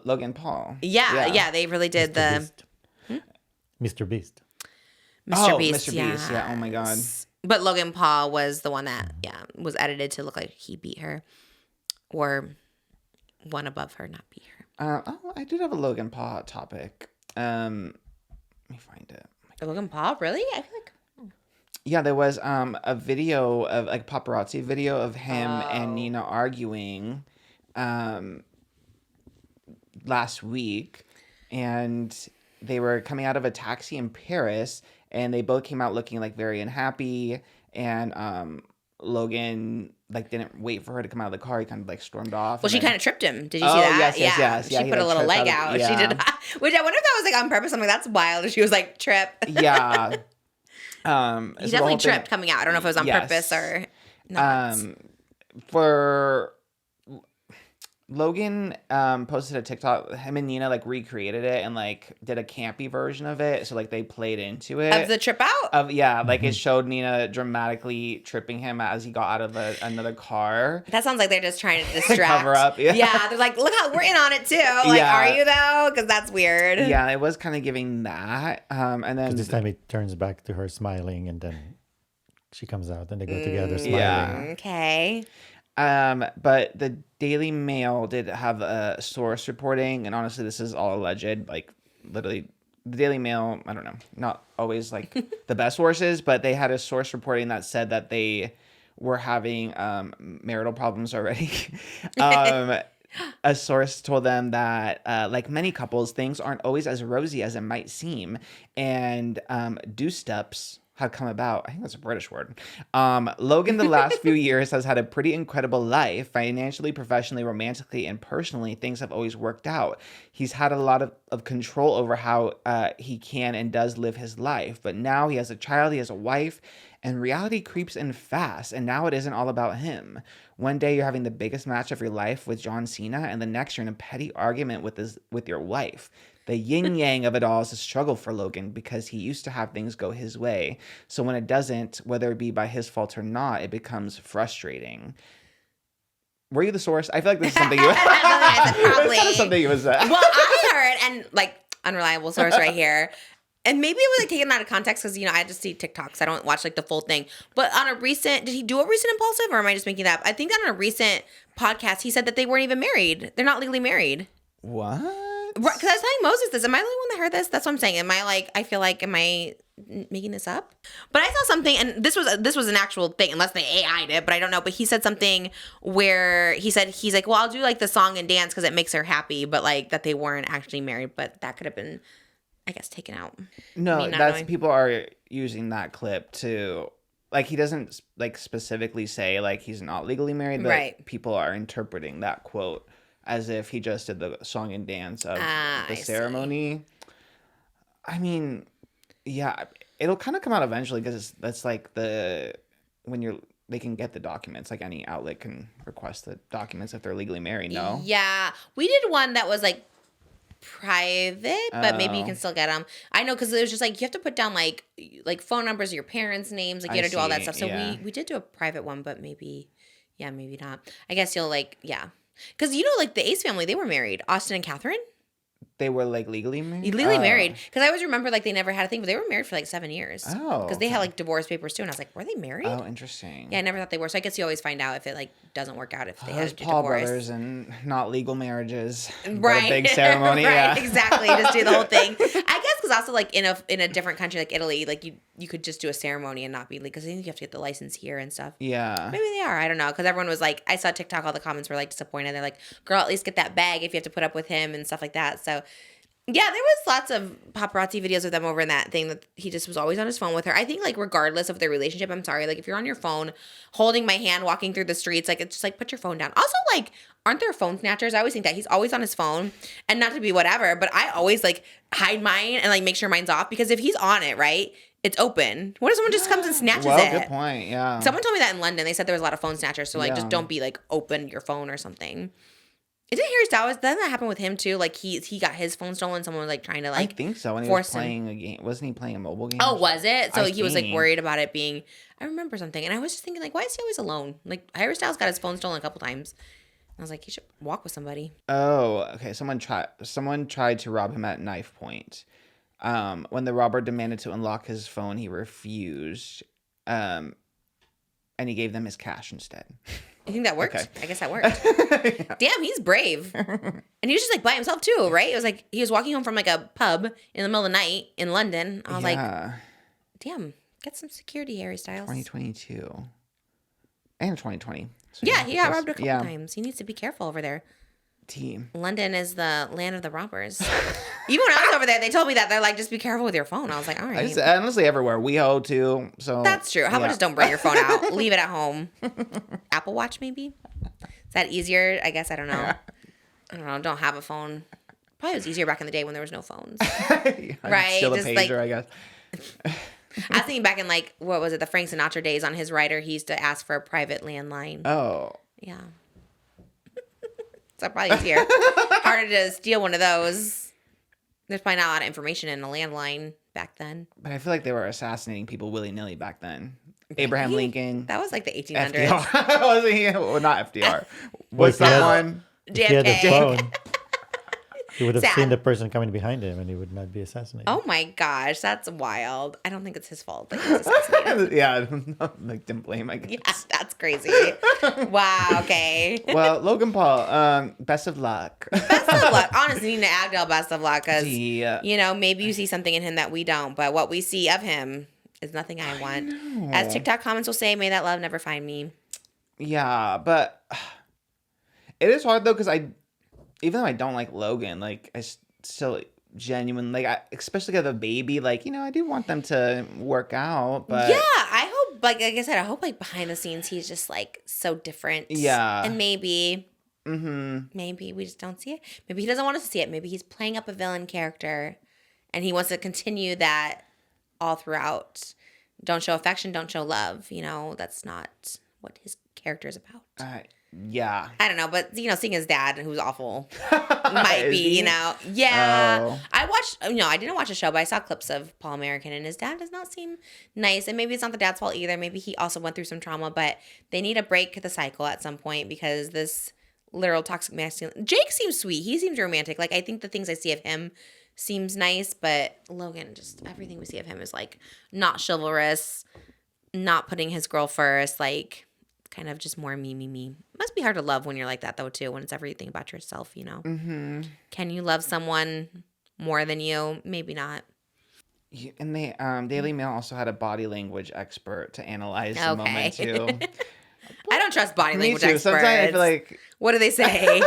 Logan Paul. Yeah, they really did Mr. Beast. Mr. Beast. Mr. Beast. Yeah. Oh my God. But Logan Paul was the one that was edited to look like he beat her, or one above her, not beat her. I did have a Logan Paul topic. Let me find it. Logan Paul, really? I feel like. Yeah, there was a video of like paparazzi video of him and Nina arguing last week, and they were coming out of a taxi in Paris, and they both came out looking like very unhappy, and Logan like didn't wait for her to come out of the car. He kind of like stormed off. Well, she and then- kind of tripped him. Did you see Oh, that? yes. She Yeah, he, put a like, little tripped leg out of- out. She yeah. did that. Which I wonder if that was like on purpose. I'm like, that's wild. She was like, trip. Yeah. He definitely tripped coming out. I don't know if it was on Yes. purpose or not. For Logan posted a TikTok. Him and Nina like recreated it and like did a campy version of it. So like they played into it. Of the trip out? Like it showed Nina dramatically tripping him as he got out of another car. That sounds like they're just trying to distract. Cover up, yeah. They're like, look how we're in on it too. Like, Yeah. are you though? Because that's weird. Yeah, it was kind of giving that. And then This time it turns back to her smiling, and then she comes out, and they go together smiling. yeah. Okay. But the Daily Mail did have a source reporting, and honestly, this is all alleged. Like, literally, the Daily Mail, I don't know, not always like the best sources, but they had a source reporting that said that they were having marital problems already. A source told them that, like many couples, things aren't always as rosy as it might seem, and deuce-steps have come about. I think that's a British word. Logan, the last few years, has had a pretty incredible life. Financially, professionally, romantically, and personally, things have always worked out. He's had a lot of control over how he can and does live his life. But now he has a child, he has a wife, and reality creeps in fast. And now it isn't all about him. One day you're having the biggest match of your life with John Cena, and the next you're in a petty argument with your wife. The yin-yang of it all is a struggle for Logan because he used to have things go his way. So when it doesn't, whether it be by his fault or not, it becomes frustrating. Were you the source? I feel like this is something you I said probably. It's kind of something you was Well, I heard, and like, unreliable source right here. And maybe it was like taken out of context because, I just see TikToks. I don't watch like the full thing. But on a recent, did he do a recent impulsive or am I just making that up? I think on a recent podcast, he said that they weren't even married. They're not legally married. What? Because I was telling Moses this. Am I the only one that heard this? That's what I'm saying. Am I making this up? But I saw something, and this was an actual thing, unless they AI'd it, but I don't know. But he said something where he's like, well, I'll do like the song and dance because it makes her happy, but like that they weren't actually married. But that could have been, I guess, taken out. No, that's people are using that clip to, like, he doesn't like specifically say like he's not legally married, but Right. people are interpreting that quote as if he just did the song and dance of the I ceremony. I mean, yeah, it'll kind of come out eventually because that's like they can get the documents. Like any outlet can request the documents if they're legally married. No. Yeah, we did one that was like private, but maybe you can still get them. I know because it was just like you have to put down like phone numbers, your parents' names, like you I have to do all that see, stuff. So yeah. we did do a private one, but maybe not. I guess you'll because like the Ace family, they were married, Austin and Catherine. They were like legally married. Legally married. Because I always remember like they never had a thing, but they were married for like 7 years. Oh, because they had like divorce papers too, and I was like, were they married? Oh, interesting. Yeah, I never thought they were. So I guess you always find out if it like doesn't work out if they Those had to Paul divorce. brothers and not legal marriages. But Right. a big ceremony. Right, Yeah. exactly. Just do the whole thing. I guess because also like in a different country like Italy, like you could just do a ceremony and not be legal because I think you have to get the license here and stuff. Yeah. Maybe they are. I don't know. Because everyone was like, I saw TikTok, all the comments were like disappointed. They're like, girl, at least get that bag if you have to put up with him and stuff like that. So yeah, there was lots of paparazzi videos of them over in that thing that he just was always on his phone with her. I think like regardless of their relationship, I'm sorry, like if you're on your phone holding my hand walking through the streets, like it's just like put your phone down. Also, like, aren't there phone snatchers? I always think that he's always on his phone, and not to be whatever, but I always like hide mine and like make sure mine's off because if he's on it, right, it's open. What if someone just comes and snatches Well, it? good point. Yeah. Someone told me that in London. They said there was a lot of phone snatchers, so like just Yeah. don't be like open your phone or something. Isn't Harry Styles? Doesn't that happen with him too? Like he got his phone stolen. Someone was like trying to like. I think so. When he was force him. playing a game, wasn't he playing a mobile game? Oh, was it? So I he was like think. worried about it being. I remember something, and I was just thinking like, why is he always alone? Like Harry Styles got his phone stolen a couple times. I was like, he should walk with somebody. Oh, okay. Someone tried to rob him at knife point. When the robber demanded to unlock his phone, he refused. And he gave them his cash instead. You think that worked? Okay. I guess that worked. Damn, he's brave. And he was just like by himself too, right? It was like he was walking home from like a pub in the middle of the night in London. I was like, Yeah. damn, get some security, Harry Styles. 2022. And 2020. So Yeah, he got just- robbed a couple yeah. times. He needs to be careful over there. Tea. London is the land of the robbers. Even when I was over there, they told me that. They're like, just be careful with your phone. I was like, all right. Honestly, everywhere. WeHo, too. So That's true. How about yeah. just don't bring your phone out? Leave it at home. Apple Watch, maybe? Is that easier? I guess I don't know. I don't know. Don't have a phone. Probably was easier back in the day when there was no phones. Right? Still a Just pager, like, I guess. I was thinking back in like, what was it? The Frank Sinatra days on his rider, he used to ask for a private landline. Oh. Yeah. So probably easier. Harder to steal one of those. There's probably not a lot of information in a landline back then. But I feel like they were assassinating people willy-nilly back then. Abraham Lincoln. That was like the 1800s. FDR. Wasn't he? Well, not FDR. if What's he that had- one? If he had a JFK. phone, he would have Sad. seen the person coming behind him and he would not be assassinated. Oh my gosh, that's wild. I don't think it's his fault that he was assassinated. Yeah, like didn't blame, I guess. Yeah, that's crazy. Wow, okay. Well, Logan Paul, best of luck. Best of luck. Honestly, Nina Agdal, best of luck. Because, Yeah. you know, maybe you see something in him that we don't. But what we see of him is nothing I want. As TikTok comments will say, may that love never find me. Yeah, but it is hard though because even though I don't like Logan, like I still genuinely like, especially with a baby, like I do want them to work out. But Yeah, I hope, like I said, I hope like behind the scenes he's just like so different. Yeah. And maybe we just don't see it. Maybe he doesn't want us to see it. Maybe he's playing up a villain character and he wants to continue that all throughout. Don't show affection, don't show love. That's not what his character is about. yeah. I don't know, but seeing his dad, who's awful, might Is be, he? Yeah. Oh. I watched, I didn't watch a show, but I saw clips of Paul American, and his dad does not seem nice. And maybe it's not the dad's fault either. Maybe he also went through some trauma, but they need to break the cycle at some point because this literal toxic masculine. Jake seems sweet. He seems romantic. Like, I think the things I see of him seems nice, but Logan, just everything we see of him is like not chivalrous, not putting his girl first, like kind of just more me. Must be hard to love when you're like that though too, when it's everything about yourself, Mm-hmm. Can you love someone more than you? Maybe not. And they Daily Mail also had a body language expert to analyze the moment too. I don't trust body Me language too. experts. Sometimes I feel like What do they say?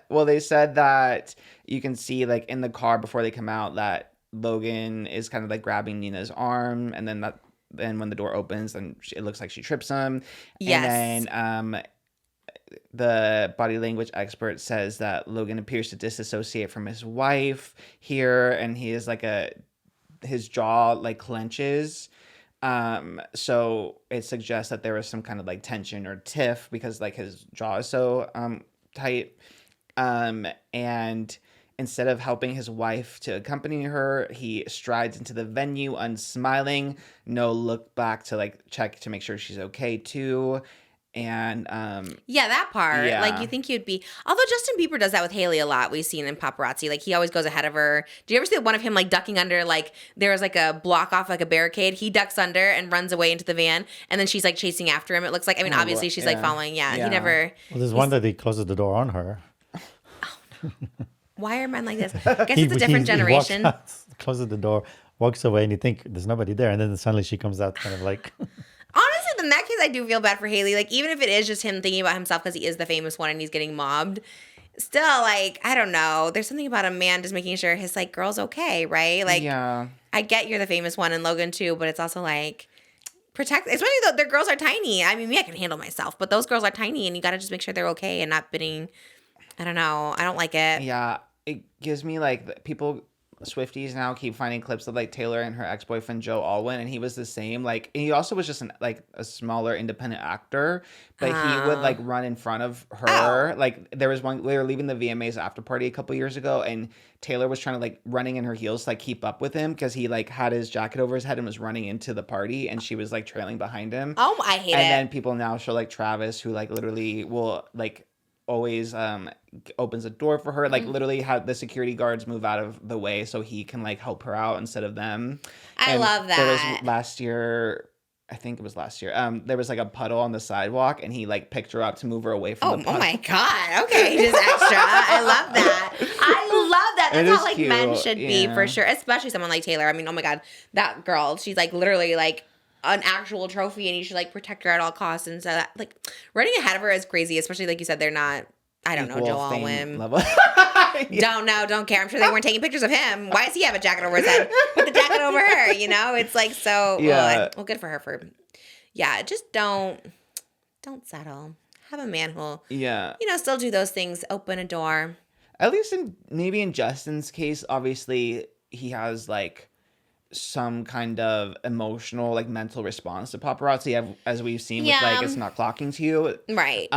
well, they said that you can see like in the car before they come out that Logan is kind of like grabbing Nina's arm, and then when the door opens, then it looks like she trips him. Yes. And then the body language expert says that Logan appears to disassociate from his wife here, and he is like his jaw like clenches. So it suggests that there was some kind of like tension or tiff because like his jaw is so tight. And instead of helping his wife to accompany her, he strides into the venue unsmiling, no look back to like check to make sure she's okay too. And yeah, that part. Yeah. Like, you think you'd be. Although Justin Bieber does that with Hailey a lot. We've seen in Paparazzi. Like, he always goes ahead of her. Do you ever see one of him like ducking under? Like, there was like a block off, like a barricade. He ducks under and runs away into the van, and then she's like chasing after him. It looks like. I mean, obviously she's like following. Yeah, Yeah. he never. Well, there's one that he closes the door on her. Why are men like this? I guess it's a different generation. He walks out, closes the door, walks away, and you think there's nobody there, and then suddenly she comes out, kind of like. Honestly, in that case, I do feel bad for Hailey. Like, even if it is just him thinking about himself because he is the famous one and he's getting mobbed, still, like, I don't know. There's something about a man just making sure his, like, girl's okay, right? Like, yeah. I get you're the famous one in Logan, too, but it's also, like, protect, especially though their girls are tiny. I mean, me, I can handle myself, but those girls are tiny, and you got to just make sure they're okay and not bidding. I don't know. I don't like it. Yeah, it gives me like people, Swifties now keep finding clips of like Taylor and her ex-boyfriend Joe Alwyn, and he was the same. Like, and he also was just like a smaller independent actor, but he would like run in front of her. Like, there was one, we were leaving the VMAs after party a couple years ago, and Taylor was trying to like running in her heels to like keep up with him because he like had his jacket over his head and was running into the party, and she was like trailing behind him. Oh, I hate it. And then people now show like Travis, who like literally will like always opens a door for her, like literally have the security guards move out of the way so he can like help her out instead of them. I love that. There was last year, I think it was last year, there was like a puddle on the sidewalk, and he like picked her up to move her away from the puddle. Oh my God. Okay. Just extra. I love that. I love that. It That's is how like cute, men should be yeah. for sure. Especially someone like Taylor. I mean, oh my God, that girl, she's like literally like an actual trophy, and you should like protect her at all costs. And so that, like, running ahead of her is crazy, especially like you said, they're not I don't know, equal Joel fame Wim. level. Don't know, don't care. I'm sure they weren't taking pictures of him. Why does he have a jacket over his head? Put the jacket over her, you know? It's like so, Yeah. well, good for her for, yeah, just don't settle. Have a man who'll, Yeah. you know, still do those things, open a door. At least maybe in Justin's case, obviously he has like some kind of emotional, like mental response to paparazzi, as we've seen with like it's not clocking to you. Right.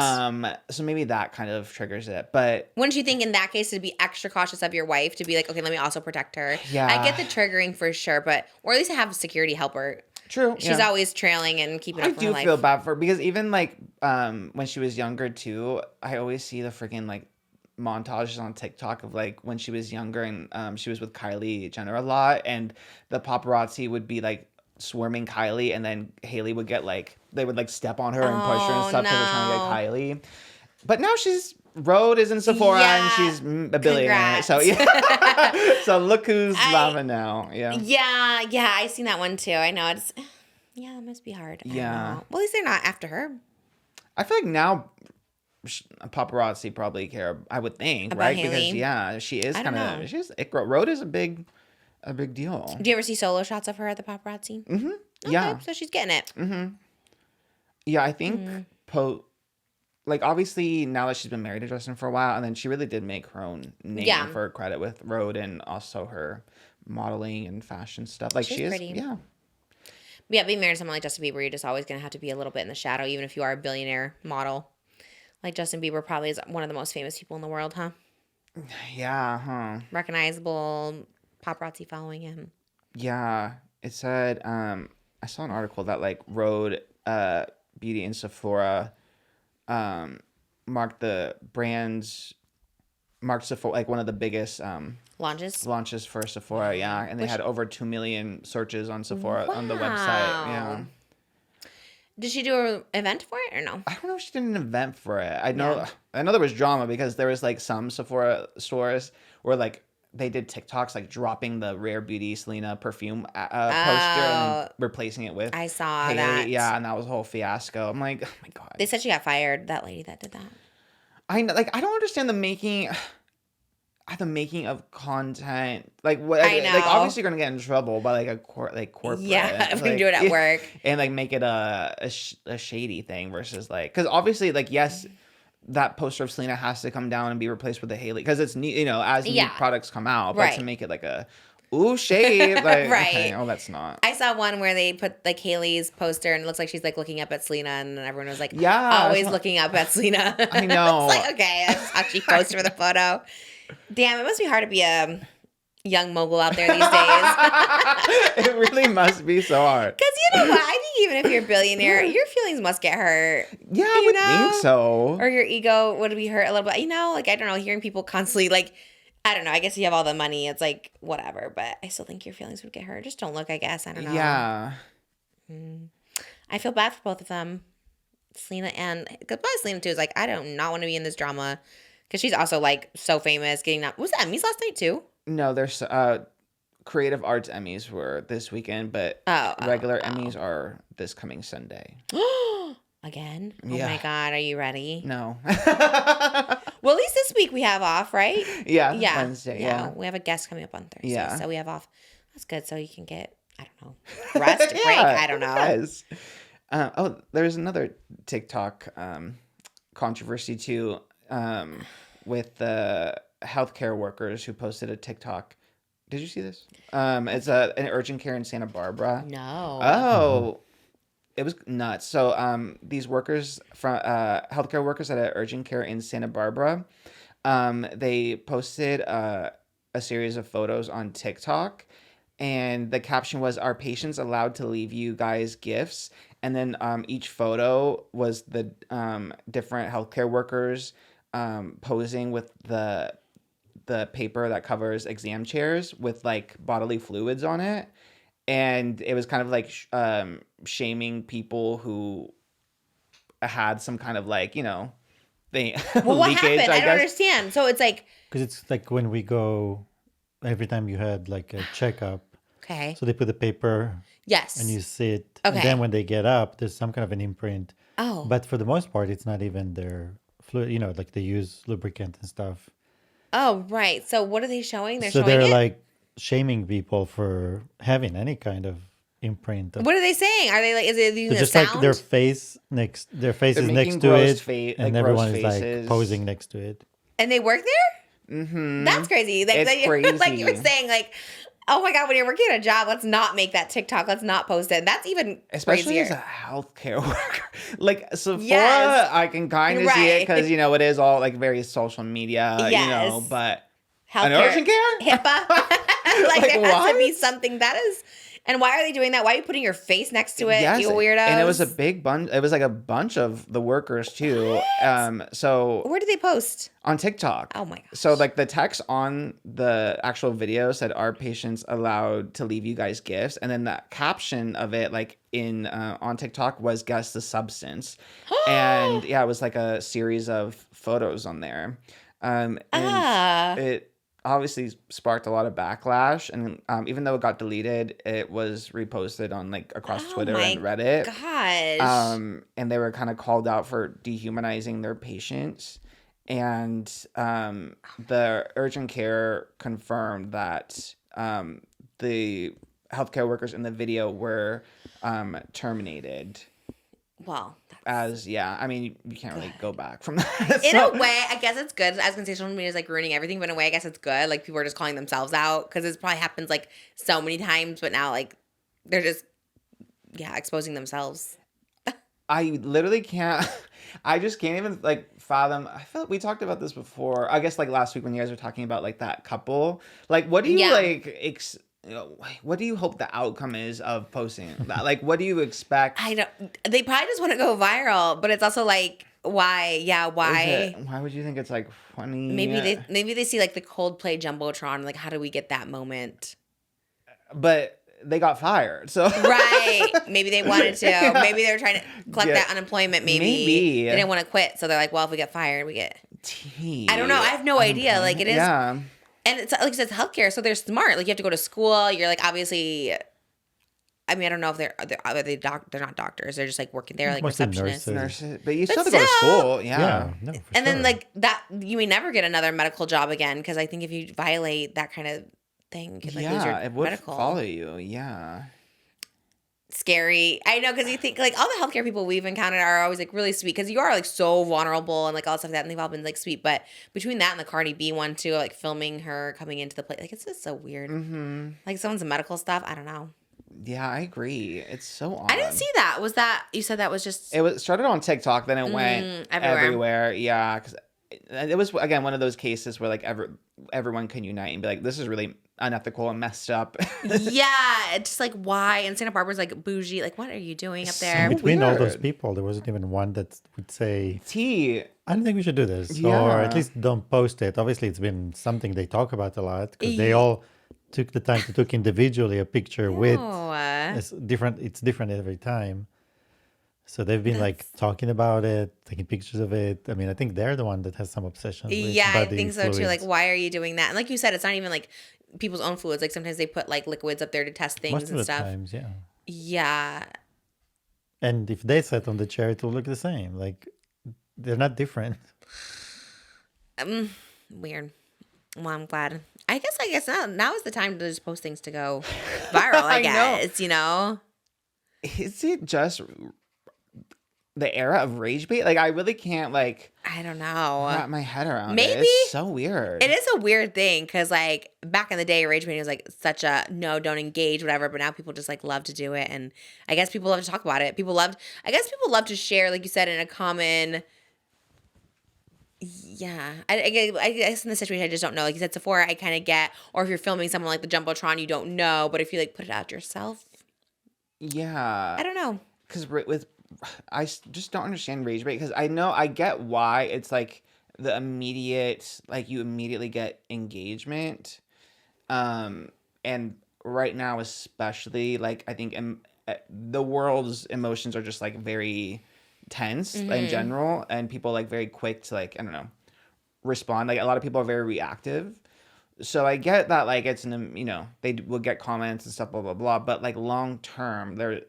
So maybe that kind of triggers it. But wouldn't you think in that case to be extra cautious of your wife to be like, okay, let me also protect her? Yeah. I get the triggering for sure, but or at least have a security helper. True. She's always trailing and keeping up I with do her life. feel bad for her because even like when she was younger too, I always see the freaking like montages on TikTok of like when she was younger and she was with Kylie Jenner a lot, and the paparazzi would be like swarming Kylie, and then Hailey would get like they would like step on her and push her and stuff because they're trying to get Kylie. But now Rhode is in Sephora and she's a billionaire. Congrats. So yeah. So look who's laughing now. Yeah. Yeah, I seen that one too. I know it's it must be hard. I don't know. Well, at least they're not after her. I feel like now paparazzi probably care, I would think, About right? Hailey? Because she is kind of Rhode is a big deal. Do you ever see solo shots of her at the paparazzi? Mm-hmm. Okay, Yeah. so she's getting it. Mm-hmm. Yeah, I think like obviously now that she's been married to Justin for a while, and then she really did make her own name for credit with Rhode and also her modeling and fashion stuff. Like She's she is, pretty. yeah. Yeah, being married to someone like Justin Bieber, you're just always going to have to be a little bit in the shadow, even if you are a billionaire model. Like Justin Bieber probably is one of the most famous people in the world, huh? Yeah, huh? Recognizable, paparazzi following him. Yeah, it said, I saw an article that like Rhode Beauty and Sephora marked Sephora like one of the biggest launches for Sephora, and they had over 2 million searches on Sephora on the website. Yeah. Did she do an event for it or no? I don't know if she did an event for it. I know there was drama because there was like some Sephora stores where like they did TikToks like dropping the Rare Beauty Selena perfume poster and then replacing it with I saw Hailey. that. Yeah, and that was a whole fiasco. I'm like, oh my god. They said she got fired, that lady that did that. I know, like I don't understand the making of content. Like what? I know. Like obviously you're gonna get in trouble by like a corporate. Yeah, if we like, do it at work and like make it a shady thing versus like because obviously like yes. That poster of Selena has to come down and be replaced with the Hailey because it's as new products come out, but to make it like a shade, like okay, that's not. I saw one where they put like Hailey's poster and it looks like she's like looking up at Selena, and everyone was like, always looking up at Selena. I know. It's like okay, that's how she posed for the photo. Damn, it must be hard to be a young mogul out there these days. It really must be so hard. Because you know what? I think even if you're a billionaire, your feelings must get hurt. Yeah, I would think so. Or your ego would be hurt a little bit. Like, I don't know, hearing people constantly, like, I don't know. I guess you have all the money. It's like, whatever. But I still think your feelings would get hurt. Just don't look, I guess. I don't know. Yeah. I feel bad for both of them. Selena and, because probably Selena too is like, I do not want to be in this drama. Because she's also, like, so famous. Was the Emmys last night too? No, there's Creative Arts Emmys were this weekend, but regular Emmys are this coming Sunday. Again? Yeah. Oh my God, are you ready? No. Well, at least this week we have off, right? Yeah. Wednesday, yeah. We have a guest coming up on Thursday, Yeah. so we have off. That's good, so you can get, I don't know, rest, break, I don't know. Yes. There's another TikTok controversy too with the healthcare workers who posted a TikTok. Did you see this? It's an urgent care in Santa Barbara. No. Oh, it was nuts. So these workers from healthcare workers at an urgent care in Santa Barbara, they posted a series of photos on TikTok, and the caption was, "Are patients allowed to leave you guys gifts?" And then each photo was the different healthcare workers posing with the paper that covers exam chairs with like bodily fluids on it. And it was kind of like shaming people who had some kind of like, thing. Well, what leakage, happened? I don't understand. So it's like... Because it's like when we go, every time you had like a checkup. Okay. So they put the paper. Yes. And you sit. Okay. And then when they get up, there's some kind of an imprint. Oh. But for the most part, it's not even their fluid, like they use lubricant and stuff. Oh, right. So what are they showing? They're So showing they're it? like shaming people for having any kind of imprint. What are they saying? Are they like, is it using So the just sound? like their face is making next to gross it, like and gross everyone is faces. like posing next to it. And they work there? Mm-hmm. That's crazy. Like, It's crazy. Like you were saying, like, oh my God, when you're working at a job, let's not make that TikTok. Let's not post it. That's even Especially as a crazier. healthcare worker. Like Sephora, Yes. I can kind of see it Right. because, it is all like very social media, Yes. but Healthcare, an urgent care? HIPAA. like Like, there has to be what? something that is. And why are they doing that? Why are you putting your face next to it? Yes, You weirdos. and it was a big bunch. It was like a bunch of the workers too. So Where did they post? on TikTok. Oh my gosh. So like the text on the actual video said, "Are patients allowed to leave you guys gifts?" And then the caption of it, like in on TikTok, was "Guess the substance," and yeah, it was like a series of photos on there, and it obviously sparked a lot of backlash. And even though it got deleted, it was reposted on like across Twitter and Reddit. Gosh. And they were kind of called out for dehumanizing their patients. And the urgent care confirmed that the healthcare workers in the video were terminated. Well, I mean, you can't really go back from that. in a way, I guess it's good. I was gonna say social media is like ruining everything, but in a way, I guess it's good. Like people are just calling themselves out because it probably happens like so many times, but now like they're just exposing themselves. I literally can't. I just can't even like fathom. I feel like we talked about this before. I guess like last week when you guys were talking about like that couple. Like, what do you what do you hope the outcome is of posting that? Like, what do you expect? I don't. They probably just want to go viral, but it's also like, why? Yeah, why? Why would you think it's like funny? Maybe they see like the Coldplay jumbotron. Like, how do we get that moment? But they got fired, so right. Maybe they wanted to. Yeah. Maybe they were trying to collect that unemployment. Maybe they didn't want to quit, so they're like, well, if we get fired, we get. I don't know. I have no idea. Like it is. Yeah. And it's like it's healthcare, so they're smart. Like you have to go to school. You're like obviously. I mean, I don't know if they're they're not doctors. They're just like working there, like Mostly receptionists. Nurses, but you still have to go to school. Yeah. No, for And then sure. like that, you may never get another medical job again because I think if you violate that kind of thing, you could like lose your it would medical. follow you. Yeah. Scary. I know, because you think like all the healthcare people we've encountered are always like really sweet because you are like so vulnerable and like all stuff like that, and they've all been like sweet. But between that and the Cardi B one too, like filming her coming into the place, like it's just so weird. Mm-hmm. Like someone's medical stuff. I don't know. Yeah, I agree. It's so odd. I didn't see that. Was that you said that was just? It started on TikTok, then it went everywhere. Yeah, because it was again one of those cases where like everyone can unite and be like, this is really unethical and messed up. Yeah, it's just like why? And Santa Barbara's like bougie. Like, what are you doing up there? Between all those weird. people, there wasn't even one that would say, T. I don't think we should do this. Yeah. Or at least don't post it. Obviously, it's been something they talk about a lot because they all took the time to take individually a picture with it's different every time. So they've been like talking about it, taking pictures of it. I mean, I think they're the one that has some obsession with Yeah, I body think so too. fluids. Like, why are you doing that? And like you said, it's not even like people's own fluids. Like sometimes they put like liquids up there to test things Most of and the stuff. times, yeah. Yeah. And if they sat on the chair, it will look the same. Like, they're not different. Weird. Well, I'm glad. I guess now is the time to just post things to go viral, I guess, you know? Is it just the era of rage bait? Like, I really can't like I don't know. wrap my head around Maybe. it. It's so weird. It is a weird thing because like back in the day, rage baiting was like such a no, don't engage, whatever. But now people just like love to do it, and I guess people love to talk about it. I guess people love to share, like you said, in a common. Yeah, I guess in this situation I just don't know. Like you said, Sephora, I kind of get, or if you're filming someone like the jumbotron, you don't know. But if you like put it out yourself, yeah. I don't know. Because just don't understand rage bait, because I get why it's like the immediate, like you immediately get engagement, and right now especially, like I think the world's emotions are just like very tense in general, and people like very quick to like, I don't know, respond. Like a lot of people are very reactive. So I get that, like it's they will get comments and stuff, blah blah blah. But like long term, there's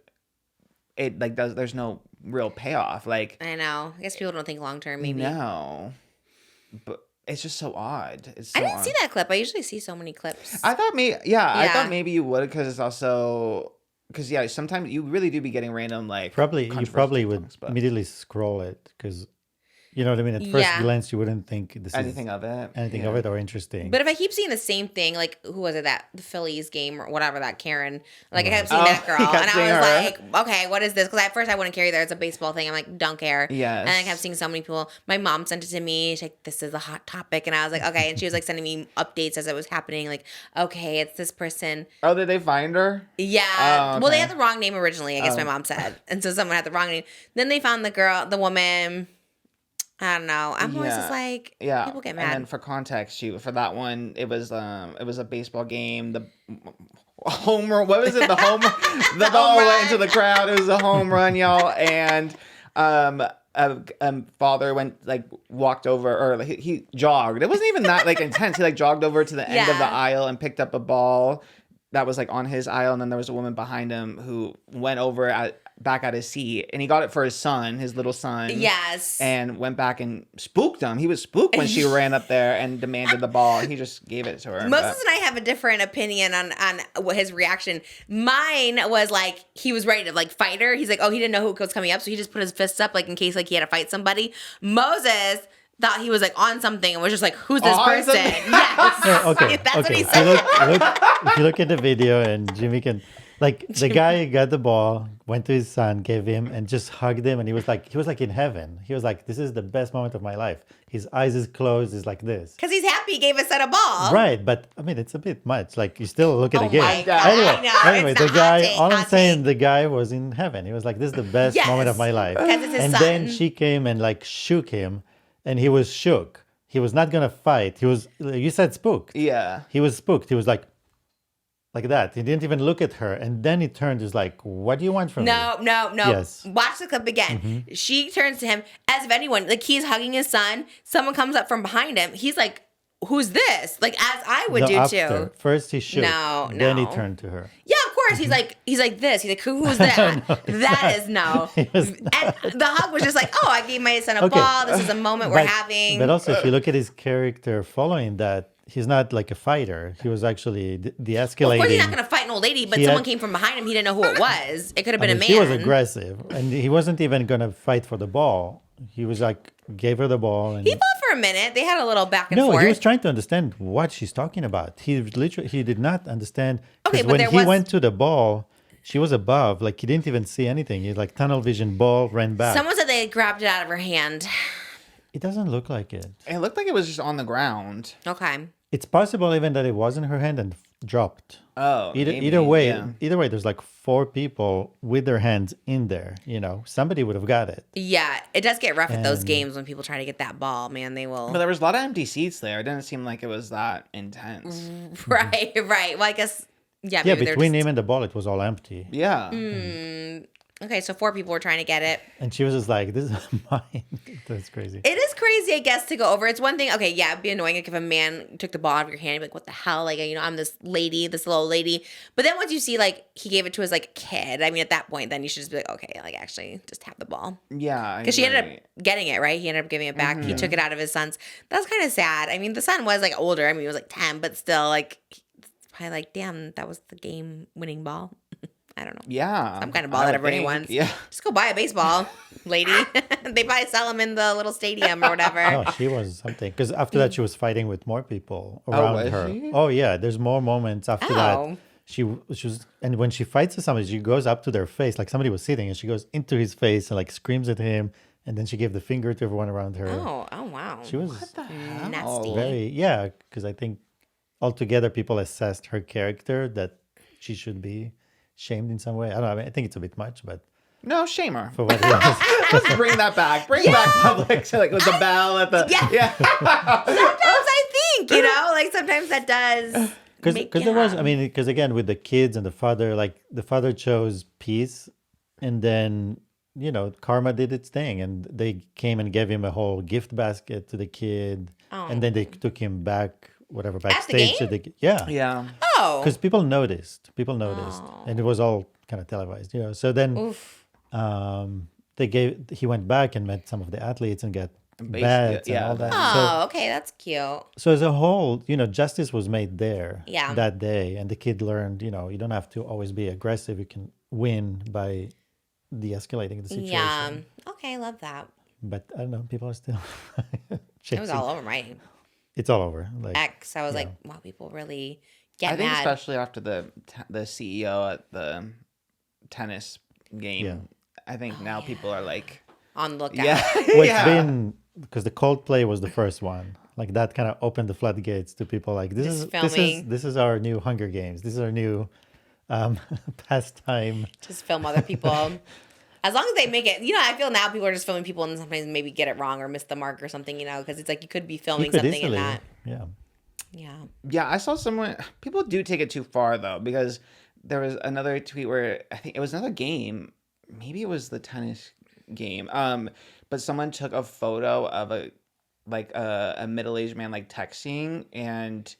no real payoff. Like, I know. I guess people don't think long term. Maybe. no, but it's just so odd. It's so I didn't odd. see that clip. I usually see so many clips. I thought I thought Yeah. maybe you would, because it's also because sometimes you really do be getting random like You controversial probably would TikToks, but immediately scroll it because, you know what I mean? At first Yeah. glance, you wouldn't think this anything is of it, anything Yeah. of it or interesting. But if I keep seeing the same thing, like who was it, that the Phillies game or whatever, that Karen, like I kept seeing Oh, that girl, you kept and seeing I was her. like, okay, what is this? Because at first I wouldn't care either. It's a baseball thing. I'm like, don't care. Yes. And I kept seeing so many people. My mom sent it to me. She's like, this is a hot topic, and I was like, okay. And she was like sending me updates as it was happening. Like, okay, it's this person. Oh, did they find her? Yeah. Oh, Well, they okay. had the wrong name originally, I guess my mom said. And so someone had the wrong name. Then they found the woman. I don't know. I'm always just like, Yeah. people get And mad. then for context, for that one, it was a baseball game. The homer, what was it? The home, the ball went into the crowd. It was a home run, y'all. And father walked over, or he jogged. It wasn't even that like intense. He jogged over to the end of the Yeah. aisle and picked up a ball that was on his aisle, and then there was a woman behind him who went over back at his seat, and he got it for his son, his little son. Yes. And went back and spooked him. He was spooked when she ran up there and demanded the ball, and he just gave it to her. Moses and I have a different opinion on what his reaction. Mine was like, he was ready to fight her. He's like, oh, he didn't know who was coming up, so he just put his fists up in case he had to fight somebody. Moses thought he was on something and was just like, who's this On person? something? Yes. Yeah, okay. That's what okay. he If you said. if you look at the video, and Jimmy can, the guy got the ball, went to his son, gave him, and just hugged him, and he was like in heaven. He was like, this is the best moment of my life. His eyes is closed, he's like this. Because he's happy he gave his son a ball. Right, but I mean, it's a bit much. You still look at Oh the game. my God, Anyway, I know. Anyway, It's the not guy, hot take, all I'm hot saying, take. the guy was in heaven. He was like, this is the best Yes, moment of my life. because it's his And son. then she came and shook him, and he was shook. He was not gonna fight. He was, you said spooked. Yeah. He was spooked. He was like that. He didn't even look at her. And then he turned, he was like, what do you want from me? No. Yes. Watch the clip again. She turns to him as if anyone, he's hugging his son. Someone comes up from behind him. He's like, who's this? As I would No, do after. too. First he shook. No, Then he no. turned to her. Yeah, of course. He's like this. He's like, who's that? That is no. was And the hug was just like, oh, I gave my son a Okay. ball. This is a moment we're having. But also, if you look at his character following that, he's not like a fighter. He was actually de-escalating. Of course, he's not going to fight an old lady, but He someone had- came from behind him. He didn't know who it was. It could have been I a mean, man. She was aggressive, and he wasn't even going to fight for the ball. He was gave her the ball. And He fought for a minute. They had a little back and no, forth. he was trying to understand what she's talking about. He did not understand. Okay, Because but when there he was- went to the ball, she was above. He didn't even see anything. He tunnel vision ball, ran back. Someone said they grabbed it out of her hand. It doesn't look like it. It looked like it was just on the ground. Okay. It's possible even that it was in her hand and dropped. Oh, maybe, Either way, yeah. there's 4 people with their hands in there. Somebody would have got it. Yeah, it does get rough at those And- games when people try to get that ball. Man, they will. But there was a lot of empty seats there. It didn't seem like it was that intense. Right. Well, I guess. Yeah. Yeah, Maybe they're between just- him and the ball, it was all empty. Yeah. Okay, so 4 people were trying to get it. And she was just like, this is mine. That's crazy. It is crazy, I guess, to go over. It's one thing. Okay, yeah, it'd be annoying if a man took the ball out of your hand. You'd be like, what the hell? I'm this lady, this little lady. But then once you see, he gave it to his, kid, I mean, at that point, then you should just be like, okay, actually, just have the ball. Yeah. Because she ended up getting it, right? He ended up giving it back. He took it out of his son's. That's kind of sad. I mean, the son was, older. I mean, he was, 10, but still, probably damn, that was the game-winning ball. I don't know. Yeah. Some kind of ball I that would everybody think. wants. Yeah. Just go buy a baseball, lady. They probably sell them in the little stadium or whatever. Oh, she was something. Because after that, she was fighting with more people around was her. she? Oh, yeah. There's more moments after Oh. that. She was, and when she fights with somebody, she goes up to their face, somebody was sitting, and she goes into his face and screams at him. And then she gave the finger to everyone around her. Oh, wow. She was Nasty. very, yeah, because I think altogether people assessed her character that she should be shamed in some way. I don't know. I mean, I think it's a bit much, but No, shame her. for what it was. Let's bring that back. Bring back Publix with the bell at the. Yeah. Sometimes I think, sometimes that does. Because there was, I mean, because again, with the kids and the father, the father chose peace, and then, karma did its thing, and they came and gave him a whole gift basket to the kid, and then they took him back, backstage. game? Yeah. Yeah. Oh. Because people noticed, and it was all kind of televised, So then, he went back and met some of the athletes and got Basically, bats and yeah. all that. Oh, okay, that's cute. So as a whole, justice was made there Yeah. that day. And the kid learned, you don't have to always be aggressive. You can win by de-escalating the situation. Yeah. Okay, I love that. But I don't know, people are still It chasing. was all over my It's all over. Like, ex. I was like, wow, people really get I think mad. especially after the CEO at the tennis game, Yeah. I think now people are like, On the lookout. yeah, well, it's yeah. been because the Coldplay was the first one. Like that kind of opened the floodgates to people. Like Just filming. this is our new Hunger Games. This is our new pastime. Just film other people. As long as they make it, I feel now people are just filming people and sometimes maybe get it wrong or miss the mark or something, because it's like you could be filming You could something easily, and not. yeah. Yeah. Yeah, I saw someone. People do take it too far though, because there was another tweet where I think it was another game. Maybe it was the tennis game. But someone took a photo of a middle-aged man like texting, and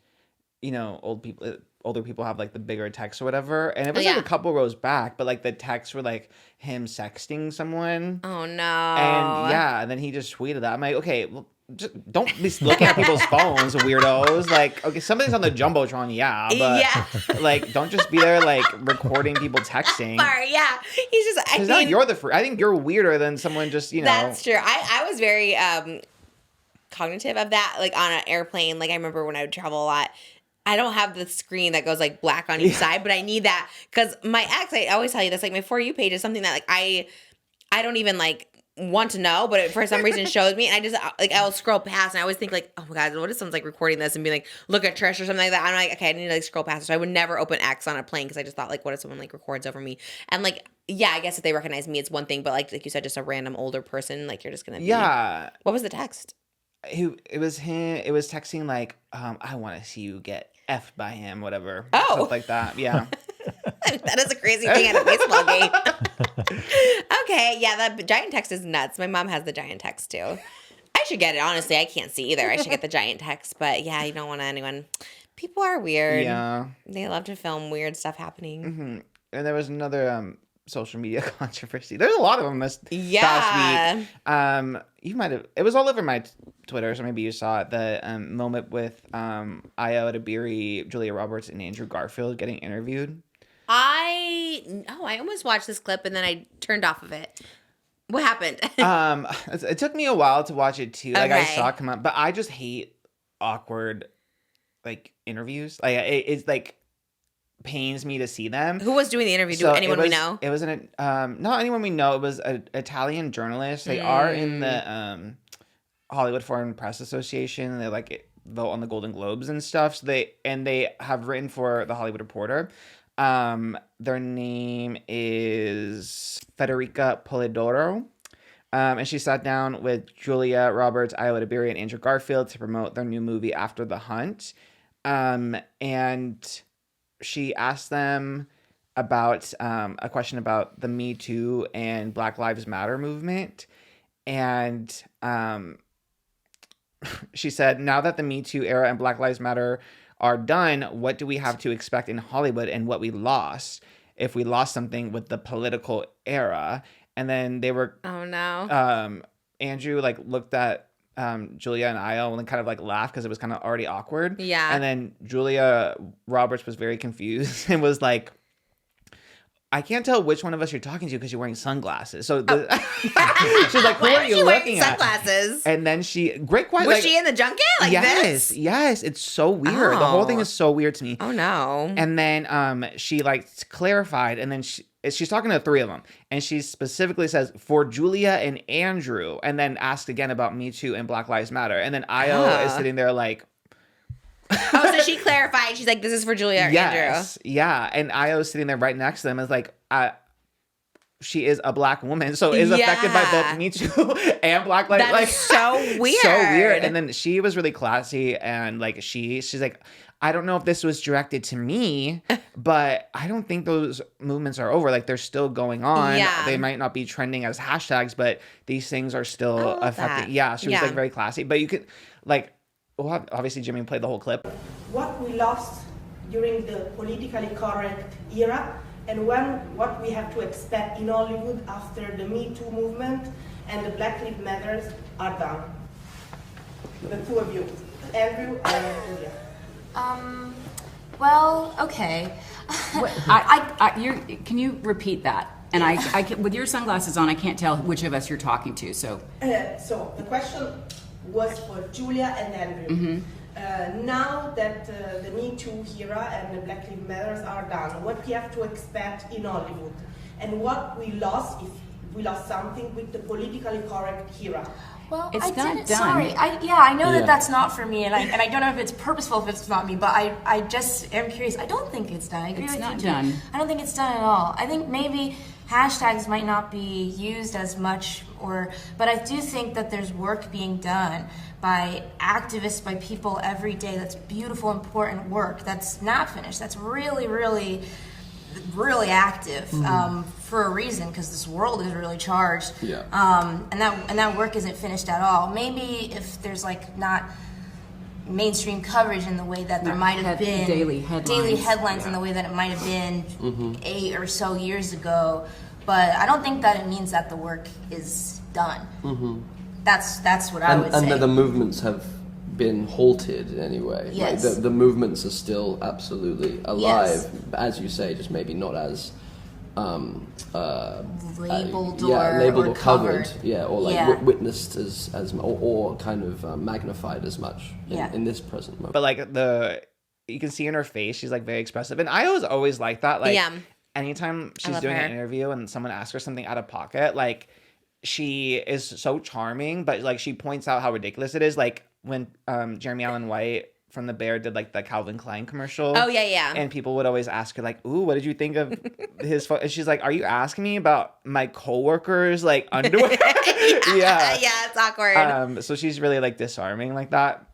older people have like the bigger text or whatever, and it was like a couple rows back, but like the texts were like him sexting someone. Oh no. And then he just tweeted that. I'm like, okay, well, just don't be looking at people's phones, weirdos. Like, okay, something's on the jumbotron, but like, don't just be there like recording people texting. Sorry, yeah. He's just. Because now you're I think you're weirder than someone just That's true. I was very cognitive of that, like on an airplane. Like I remember when I would travel a lot. I don't have the screen that goes like black on each side, but I need that because my ex. I always tell you this. Like my For You page is something that like I don't even like want to know, but it for some reason shows me, and I just like I'll scroll past, and I always think like, oh my god, what if someone's like recording this and be like, look at Trish or something like that? I'm like, okay, I need to like scroll past it. So I would never open X on a plane because I just thought like, what if someone like records over me? And like, yeah, I guess if they recognize me, it's one thing, but like you said, just a random older person, like you're just gonna be. Yeah. What was the text? It was him. It was texting like, I want to see you get effed by him, whatever. Oh. Stuff like that. Yeah. That is a crazy thing at a baseball game. Okay, yeah, that giant text is nuts. My mom has the giant text too. I should get it, honestly. I can't see either. I should get the giant text, but yeah, you don't want anyone. People are weird. Yeah. They love to film weird stuff happening. Mm-hmm. And there was another social media controversy. There's a lot of them this past week. You might have. It was all over my Twitter, so maybe you saw it. The moment with EDEBIRI, Julia Roberts, and Andrew Garfield getting interviewed. I almost watched this clip and then I turned off of it. What happened? It took me a while to watch it too. Like I Okay. saw it come up, but I just hate awkward like interviews. Like it's like pains me to see them. Who was doing the interview? So Anyone we know? It was not anyone we know. It was an Italian journalist. They are in the Hollywood Foreign Press Association. They like vote on the Golden Globes and stuff. So they have written for the Hollywood Reporter. Their name is Federica Polidoro. And she sat down with Julia Roberts, EDEBIRI, and Andrew Garfield to promote their new movie After the Hunt. And she asked them about a question about the Me Too and Black Lives Matter movement. And she said, now that the Me Too era and Black Lives Matter are done, what do we have to expect in Hollywood and what we lost if we lost something with the political era? And then they were Oh no. Andrew like looked at Julia and Io and kind of like laughed because it was kind of already awkward. Yeah. And then Julia Roberts was very confused and was like, I can't tell which one of us you're talking to because you're wearing sunglasses. So she's like, who Why are was you she wearing looking at? sunglasses? And then great question. Was she in the junket like yes, this? yes. It's so weird. The whole thing is so weird to me. Oh no. And then she like clarified, and then she's talking to three of them, and she specifically says for Julia and Andrew, and then asked again about Me Too and Black Lives Matter, and then Io is sitting there like. Oh, so she clarified. She's like, this is for Julia or Andrew. Yeah. And Io's sitting there right next to them is like, she is a black woman, so is affected by both Me Too and Black Lives. That like is so weird. So weird. And then she was really classy, and like she's like, I don't know if this was directed to me, but I don't think those movements are over. Like they're still going on. Yeah. They might not be trending as hashtags, but these things are still affecting. that. Yeah, she was Yeah. like very classy. But you could like. Well, obviously, Jimmy played the whole clip. What we lost during the politically correct era and what we have to expect in Hollywood after the Me Too movement and the Black Lives Matters are done. The two of you, Andrew and Julia. Well, okay. Can you repeat that? And I with your sunglasses on, I can't tell which of us you're talking to. So So the question was for Julia and Andrew. Now that the Me Too era and the Black Lives Matters are done, what we have to expect in Hollywood, and what we lost, if we lost something with the politically correct era. Well, It's I not didn't. done. Sorry. I know that that's not for me, and I don't know if it's purposeful if it's not me, but I just am curious. I don't think it's done. I agree It's with not you, Julie. done. I don't think it's done at all. I think maybe hashtags might not be used as much, but I do think that there's work being done by activists, by people every day. That's beautiful, important work. That's not finished. That's really, really, really active for a reason, because this world is really charged. Yeah. And that work isn't finished at all. Maybe if there's not mainstream coverage in the way that there might have been daily headlines. in the way that it might have been 8 or so years ago, but I don't think that it means that the work is done. That's what I would say. And that the movements have been halted anyway. Yes. Like the movements are still absolutely alive, as you say, just maybe not as labeled labeled or or covered, covered. or Yeah. witnessed as or kind of magnified as much in this present moment. But like you can see in her face, she's like very expressive, and I was always like that. Like anytime she's doing an interview and someone asks her something out of pocket, like she is so charming, but like she points out how ridiculous it is. Like when Jeremy Allen White from The Bear did like the Calvin Klein commercial. Oh yeah. And people would always ask her like, "Ooh, what did you think of his?" And she's like, "Are you asking me about my coworkers' like underwear?" Yeah, it's awkward. So she's really like disarming like that.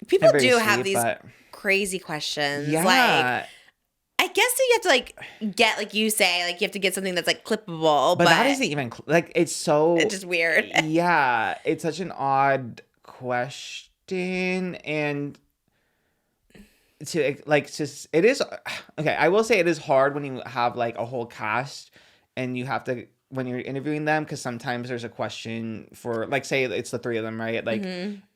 People Very do sweet, have these but- crazy questions. Yeah. Like, I guess you have to like get, like you say, like you have to get something that's like clippable. But that isn't even like it's so. It's just weird. Yeah, it's such an odd question, and it is okay. I will say it is hard when you have like a whole cast and you have to when you're interviewing them, because sometimes there's a question for, like, say it's the three of them, right? Like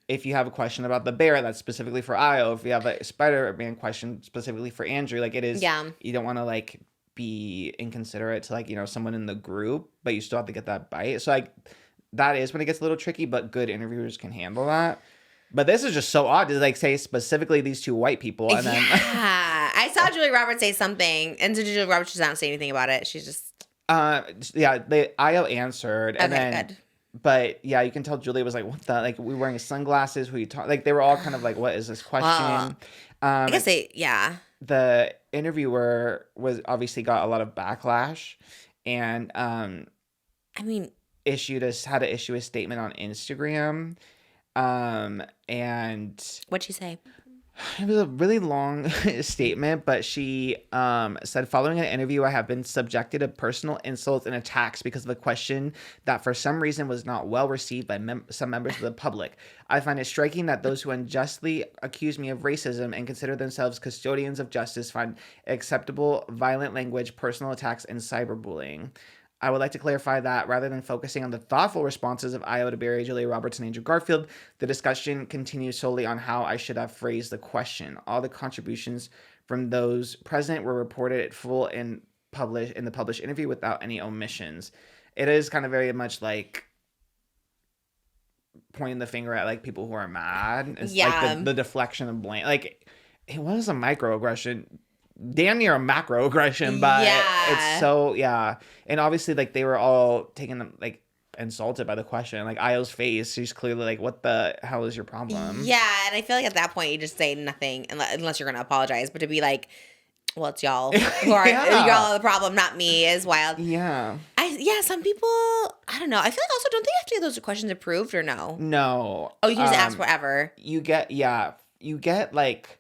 if you have a question about the bear, that's specifically for Io. If you have a Spider-Man question specifically for Andrew, like it is. Yeah. You don't want to like be inconsiderate to like someone in the group, but you still have to get that bite. So like that is when it gets a little tricky, but good interviewers can handle that. But this is just so odd to like say specifically these two white people, and then I saw Julia Roberts say something, and Julia Roberts does not say anything about it. She's just Io answered, and okay, then good. But yeah, you can tell Julia was like, "What the like? We wearing sunglasses? Who you talk?" Like they were all kind of like, "What is this question?" I guess the interviewer was obviously got a lot of backlash, and I mean, had to issue a statement on Instagram. And what'd she say? It was a really long statement, but she said, following an interview, I have been subjected to personal insults and attacks because of a question that for some reason was not well received by some members of the public. I find it striking that those who unjustly accuse me of racism and consider themselves custodians of justice find acceptable violent language, personal attacks, and cyberbullying. I would like to clarify that rather than focusing on the thoughtful responses of Io, DeBerry, Julia Roberts, and Andrew Garfield, the discussion continues solely on how I should have phrased the question. All the contributions from those present were reported at full and published in the published interview without any omissions. It is kind of very much like pointing the finger at like people who are mad. It's like the deflection of blame. Like it was a microaggression. Damn near a macroaggression, but it's so and obviously like they were all taken like insulted by the question. Like Io's face, she's clearly like, what the hell is your problem? Yeah, and I feel like at that point you just say nothing unless you're gonna apologize. But to be like, well, it's y'all who are y'all are the problem, not me, is wild. Some people, I don't know. I feel like also, don't they have to get those questions approved or no? No. Oh, you can just ask whatever. You get like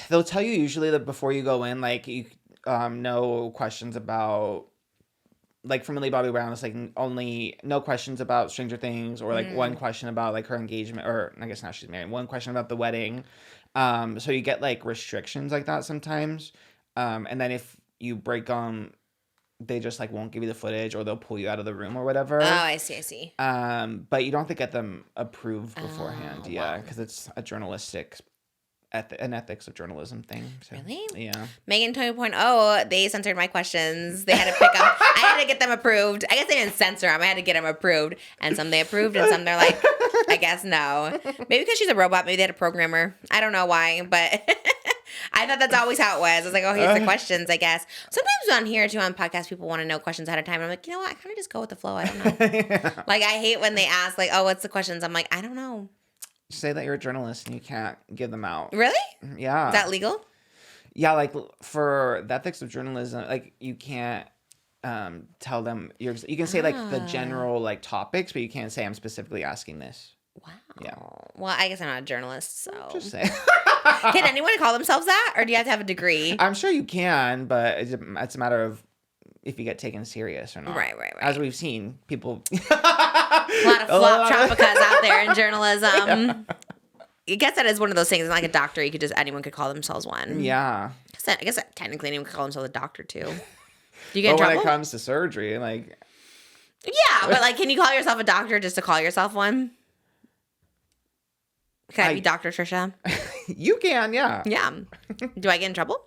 they'll tell you usually that before you go in, like you no questions about, like for Millie Bobby Brown, it's like only no questions about Stranger Things, or like one question about like her engagement, or I guess now she's married, one question about the wedding. So you get like restrictions like that sometimes. And then if you break them, they just like won't give you the footage, or they'll pull you out of the room or whatever. Oh, I see. But you don't have to get them approved beforehand. Because it's a journalistic an ethics of journalism thing. So, Really? Yeah. Megan 2.0, they censored my questions. They had to pick them. I had to get them approved. I guess they didn't censor them. I had to get them approved. And some they approved, and some they're like, I guess no. Maybe because she's a robot. Maybe they had a programmer. I don't know why, but I thought that's always how it was. I was like, oh, here's the questions, I guess. Sometimes on here, too, on podcasts, people want to know questions ahead of time. And I'm like, you know what? I kind of just go with the flow. I don't know. Like, I hate when they ask, like, oh, what's the questions? I'm like, I don't know. Say that you're a journalist and you can't give them out. Really? Yeah. Is that legal? Yeah, like for the ethics of journalism, like you can't tell them you can say like the general like topics, but you can't say I'm specifically asking this. Wow. Yeah. Well, I guess I'm not a journalist, so. Just say. Can anyone call themselves that, or do you have to have a degree? I'm sure you can, but it's a matter of if you get taken serious or not. Right. As we've seen, people. A lot of flop tropicas out there in journalism. Yeah. I guess that is one of those things. It's like a doctor, anyone could call themselves one. Yeah. I guess technically anyone could call themselves a doctor too. Do you get in but trouble? when it comes to surgery, like. Yeah, but like, can you call yourself a doctor just to call yourself one? Can I be Dr. Trisha? You can, yeah. Yeah. Do I get in trouble?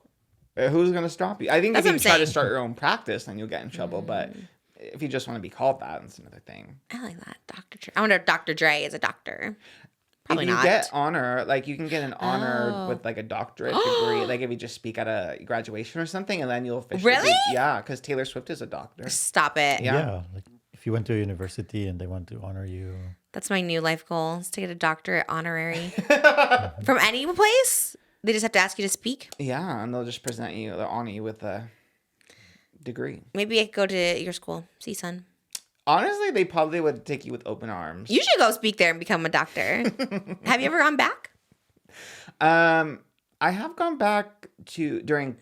Who's going to stop you? I think That's if you try to saying. start your own practice, then you'll get in trouble. But if you just want to be called that, that's another thing. I like that. Dr. Dre. I wonder if Dr. Dre is a doctor. Probably if you not. get honor, like you can get an honor with like a doctorate degree, like if you just speak at a graduation or something, and then you'll officially. Really? Yeah, because Taylor Swift is a doctor. Stop it. Yeah. Like if you went to a university and they want to honor you. That's my new life goal, is to get a doctorate honorary. From any place? They just have to ask you to speak? Yeah, and they'll just they'll honor you with a degree. Maybe I could go to your school, CSUN. Honestly, they probably would take you with open arms. You should go speak there and become a doctor. Have you ever gone back? I have gone back during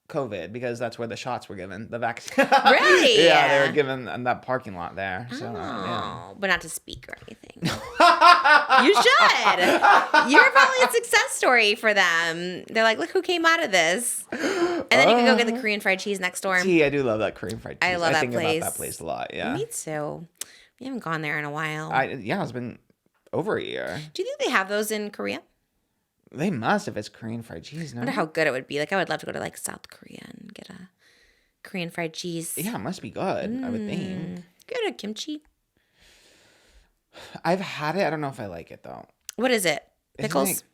COVID, because that's where the shots were given, the vaccine. Really? Yeah, they were given in that parking lot there. So, yeah. But not to speak or anything. You should. You're probably a success story for them. They're like, look who came out of this. And then you can go get the Korean fried cheese next door. Gee, I do love that Korean fried cheese. I love that think place. about that place a lot, yeah. Me too. We haven't gone there in a while. It's been over a year. Do you think they have those in Korea? They must, if it's Korean fried cheese. No? I wonder how good it would be. Like, I would love to go to like South Korea and get a Korean fried cheese. Yeah, it must be good, I would think. Good at kimchi. I've had it. I don't know if I like it, though. What is it? Pickles? Isn't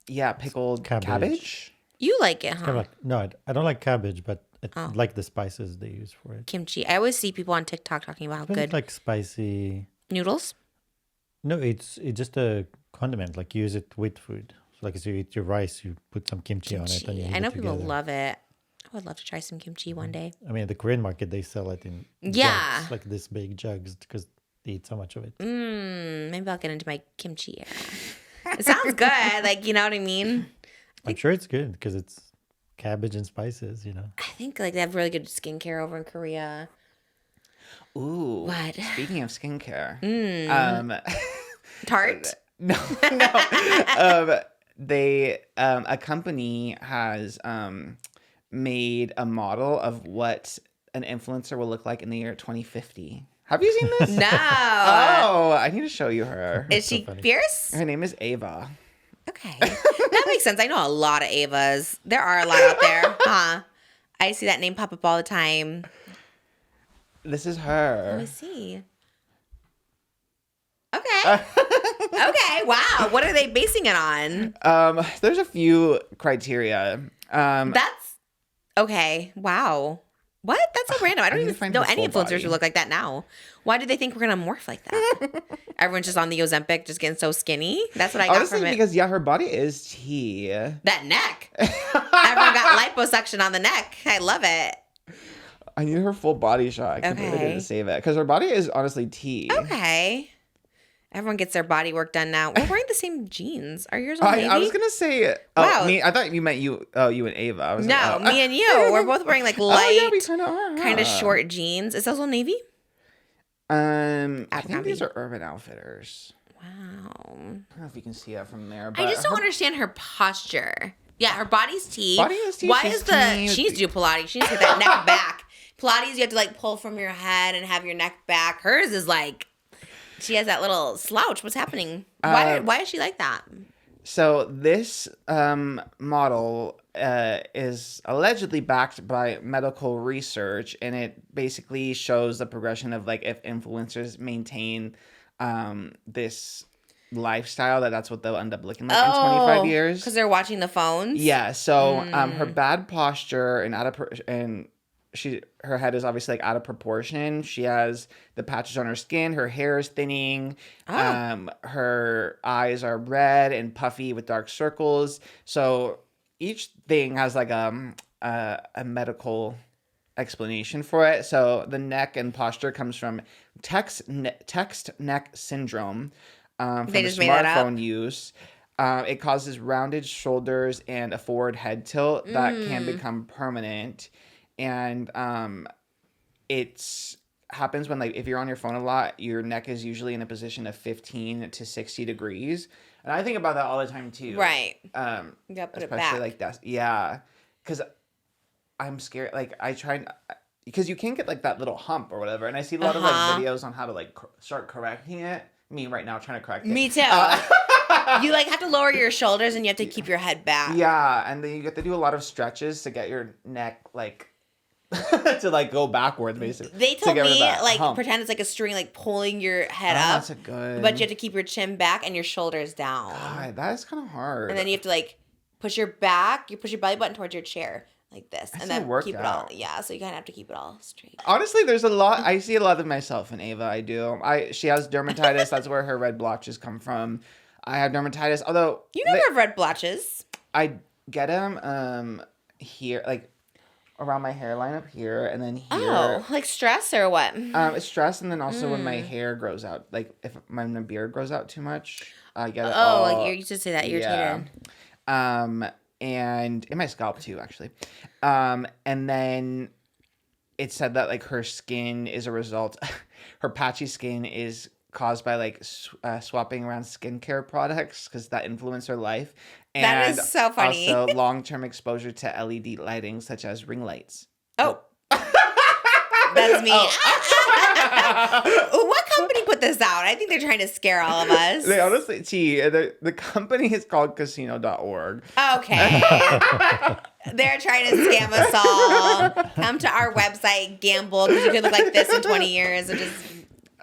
it, yeah, pickled cabbage. You like it, huh? Kind of like, no, I don't like cabbage, but I like the spices they use for it. Kimchi. I always see people on TikTok talking about how It's good. like spicy. Noodles? No, it's just a condiment. Like you use it with food. So like as you eat your rice, you put some kimchi on it. And you eat I know it people together. love it. I would love to try some kimchi one day. I mean, at the Korean market, they sell it in Yeah. jugs, like this big jugs, because they eat so much of it. Maybe I'll get into my kimchi era. It sounds good. Like, you know what I mean? I'm sure it's good because it's cabbage and spices, you know. I think like they have really good skincare over in Korea. Ooh. What? Speaking of skincare. Tarte? No. A company has made a model of what an influencer will look like in the year 2050. Have you seen this? No. Oh, I need to show you her. Is she fierce? Her name is Ava. Okay. That makes sense. I know a lot of Avas. There are a lot out there. Huh? I see that name pop up all the time. This is her. Let me see. Okay. Okay. Wow. What are they basing it on? There's a few criteria. That's okay. Wow. What? That's so random. I don't need to even find know her any full influencers body. who look like that now. Why do they think we're gonna morph like that? Everyone's just on the Ozempic, just getting so skinny. That's what I got Honestly, from it. because her body is tea. That neck. Everyone got liposuction on the neck. I love it. I need her full body shot. I completely Okay. didn't save it because her body is honestly tea. Okay. Everyone gets their body work done now. We're wearing the same jeans. Are yours all navy? I was gonna say, Wow. me. I thought you meant you. Oh, you and Ava. I was No, like, oh. me and you. We're both wearing like light, Oh yeah, we kind of are. kind of huh? short jeans. Is those all navy? I think Abercrombie. these are Urban Outfitters. Wow. I don't know if you can see that from there. But I just don't her- understand her posture. Yeah, her body's T. Body is T. Why She's is the... T. She needs to do Pilates. She needs to get that neck back. Pilates, you have to, like, pull from your head and have your neck back. Hers is, like... She has that little slouch. What's happening? Why is she like that? So this model is allegedly backed by medical research, and it basically shows the progression of like if influencers maintain this lifestyle, that's what they'll end up looking like in 25 years. Because they're watching the phones? Yeah. So her bad posture and her head is obviously like out of proportion. She has the patches on her skin. Her hair is thinning. Her eyes are red and puffy with dark circles. So each thing has like a medical explanation for it. So the neck and posture comes from text neck syndrome from They the just made that up? smartphone use. It causes rounded shoulders and a forward head tilt that can become permanent. And it happens when, like, if you're on your phone a lot, your neck is usually in a position of 15 to 60 degrees. And I think about that all the time, too. Right. You gotta put it back. Especially, like, that. Yeah. Because I'm scared. Like, because you can't get, like, that little hump or whatever. And I see a lot of, like, videos on how to, like, start correcting it. Me right now trying to correct it. Me too. You, like, have to lower your shoulders and you have to keep your head back. Yeah. And then you get to do a lot of stretches to get your neck, like... to like go backwards basically. They told me like hump. pretend it's like a string like pulling your head up. That's a good. But you have to keep your chin back and your shoulders down. God, that is kind of hard. And then you have to like push your belly button towards your chair like this. That's and then a keep it all. workout. Yeah, so you kind of have to keep it all straight. Honestly, there's a lot. I see a lot of myself in Ava. I do. She has dermatitis. That's where her red blotches come from. I have dermatitis. Although you never have red blotches. I get them here, like around my hairline up here, and then here. Oh, like stress or what? It's stress, and then also when my hair grows out, like if my beard grows out too much, I get it. Like you used to say that irritated. Yeah. And in my scalp too, actually. And then it said that like her skin is a result. Her patchy skin is caused by like swapping around skincare products because that influenced her life. And that is so funny. Also, long-term exposure to LED lighting, such as ring lights. Oh, that's me. What company put this out? I think they're trying to scare all of us. They honestly, the company is called casino.org. Okay. They're trying to scam us all. Come to our website, gamble, because you could look like this in 20 years and just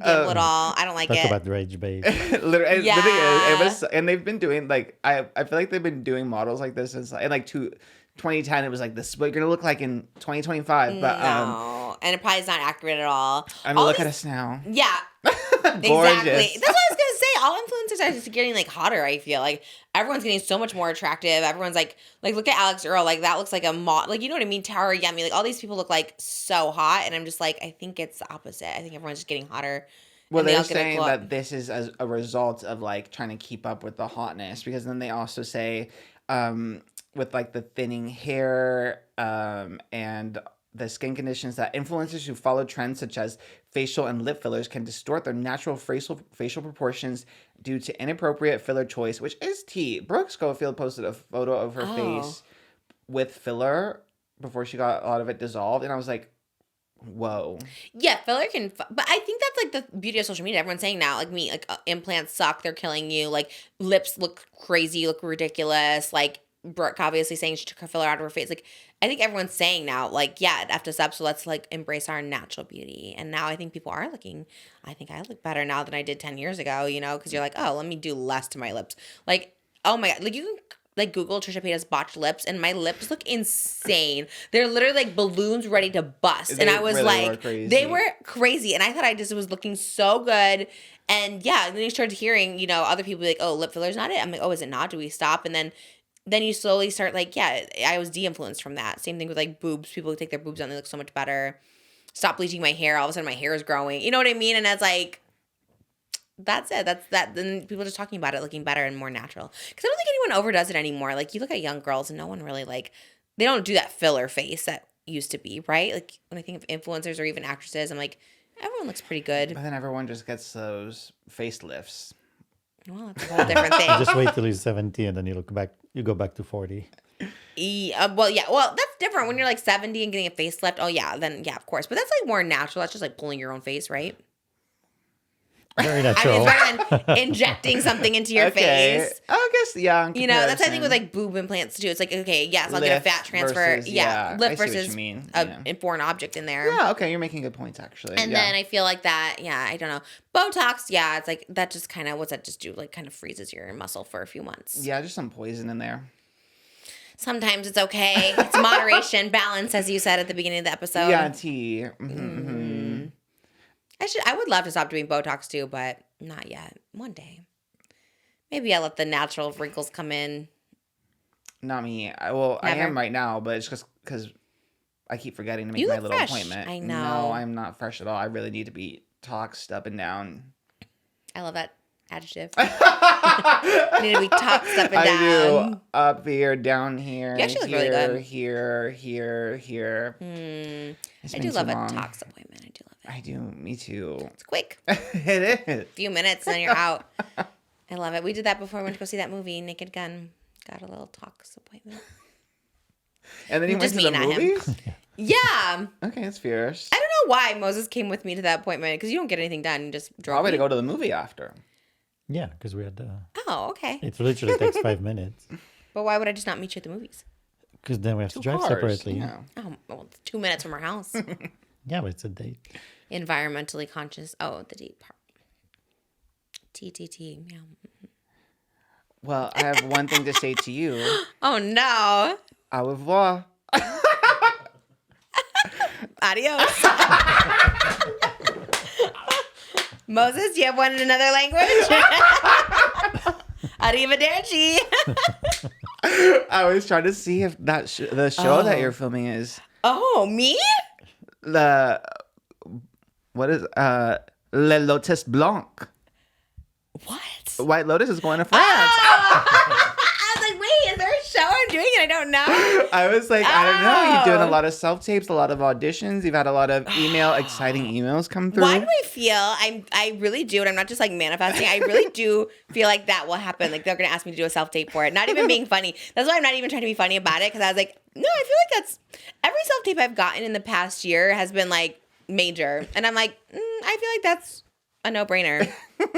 gamble it all. I don't like Talk it. about rage bait. Literally, Yeah. it was, and they've been doing like I feel like they've been doing models like this since in like 2010. It was like this is what you're gonna look like in 2025. But no, and it probably is not accurate at all. I mean, look at us now. Yeah. Exactly. That's what I was gonna say. All influencers are just getting like hotter. I feel like everyone's getting so much more attractive. Everyone's like look at Alex Earl. Like that looks like a like you know what I mean. Tara Yummy. Like all these people look like so hot, and I'm just like I think it's the opposite. I think everyone's just getting hotter. Well, they're saying that this is as a result of like trying to keep up with the hotness, because then they also say with like the thinning hair and the skin conditions that influencers who follow trends such as facial and lip fillers can distort their natural facial proportions due to inappropriate filler choice, which is tea. Brooke Schofield posted a photo of her face with filler before she got a lot of it dissolved, and I was like, whoa. Yeah, filler can, but I think that's like the beauty of social media. Everyone's saying now, like me, like implants suck, they're killing you. Like lips look crazy, look ridiculous. Like Brooke obviously saying she took her filler out of her face. Like I think everyone's saying now, like yeah, it effed us up. So let's like embrace our natural beauty. And now I think people are looking. I think I look better now than I did 10 years ago. You know, because you're like, oh, let me do less to my lips. Like oh my god, like you can. Like Google Trisha Paytas botched lips, and my lips look insane. They're literally like balloons ready to bust. And I was really like, they were crazy. And I thought I just was looking so good. And yeah, and then you started hearing, you know, other people be like, oh, lip filler's not it. I'm like, oh, is it not? Do we stop? And then you slowly start like, yeah, I was de-influenced from that. Same thing with like boobs. People take their boobs out and they look so much better. Stop bleaching my hair. All of a sudden my hair is growing. You know what I mean? And that's like, that's it. That's that. Then people are just talking about it looking better and more natural. Because I don't think anyone overdoes it anymore. Like you look at young girls and no one really like, they don't do that filler face that used to be, right? Like when I think of influencers or even actresses, I'm like, everyone looks pretty good. But then everyone just gets those facelifts. Well, that's a whole different thing. Just wait till you're 70 and then you go back to 40. Well, yeah. Well, that's different when you're like 70 and getting a facelift. Oh, yeah. Then, yeah, of course. But that's like more natural. That's just like pulling your own face, right? Very I natural. mean, it's better than injecting something into your face. I guess, yeah. You know, that's I think with like boob implants too. It's like, okay, yes, I'll get a fat transfer. Versus, Lift I see versus what you mean. a foreign object in there. Yeah, okay, you're making good points actually. And then I feel like that, I don't know. Botox, it's like that just kind of, what's that just do? Like kind of freezes your muscle for a few months. Yeah, just some poison in there. Sometimes it's okay. It's moderation, balance, as you said at the beginning of the episode. Yeah, tea. Mm-hmm. I would love to stop doing Botox too, but not yet. One day. Maybe I'll let the natural wrinkles come in. Not me. I am right now, but it's just because I keep forgetting to make my little appointment. I know. No, I'm not fresh at all. I really need to be toxed up and down. I love that adjective. I need to be toxed up and down. I do. Up here, down here. You actually look really good. Here. I do love a tox appointment. I do love it. I do. Me too. It's quick. It is. A few minutes and then you're out. I love it. We did that before we went to go see that movie, Naked Gun. Got a little tox appointment. And then you went to the movies? Yeah. Okay, that's fierce. I don't know why Moses came with me to that appointment because you don't get anything done. You just drove Probably me. to go to the movie after. Yeah, because we had. Oh, okay. It literally takes 5 minutes. But why would I just not meet you at the movies? Because then we have to drive cars, separately. Yeah. Oh, well, it's 2 minutes from our house. Yeah, but it's a date. Environmentally conscious. Oh, the date part. TTT. Yeah. Well, I have one thing to say to you. Oh, no. Au revoir. Adios. Moses, do you have one in another language? Arrivederci. I was trying to see if that the show that you're filming is Oh, me? what is Le Lotus Blanc. What? White Lotus is going to France. I was like, wait, is there a show I'm doing and I don't know? I was like, I don't know. You're doing a lot of self-tapes, a lot of auditions. You've had a lot of exciting emails come through. Why do I feel I really do, and I'm not just like manifesting, I really do feel like that will happen. Like they're gonna ask me to do a self-tape for it. Not even being funny. That's why I'm not even trying to be funny about it, because I was like, no, I feel like that's every self-tape I've gotten in the past year has been like major. And I'm like, I feel like that's a no-brainer.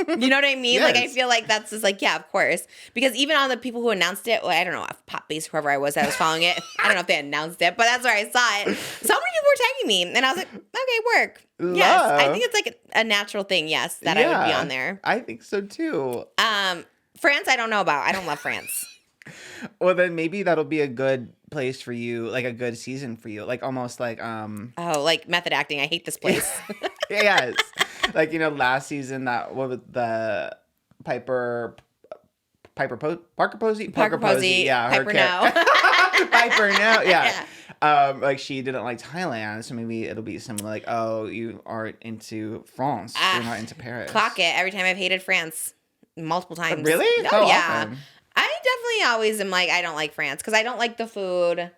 You know what I mean? Yes. Like, I feel like that's just like, yeah, of course. Because even on the people who announced it, well, I don't know, Pop Base, whoever I was that was following it, I don't know if they announced it, but that's where I saw it. So many people were tagging me, and I was like, okay, work. Love. Yes, I think it's like a natural thing, yes, that I would be on there. I think so too. France, I don't know about. I don't love France. Well, then maybe that'll be a good place for you, like a good season for you, like almost like Oh, like method acting. I hate this place. yes, like last season that what was the Parker Posey, yeah, Piper no. Piper no, yeah. Like she didn't like Thailand, so maybe it'll be similar. Like, oh, you are into France, you're not into Paris. Clock it. Every time I've hated France, multiple times. Really? Oh, How yeah. often? I definitely always am like, I don't like France because I don't like the food.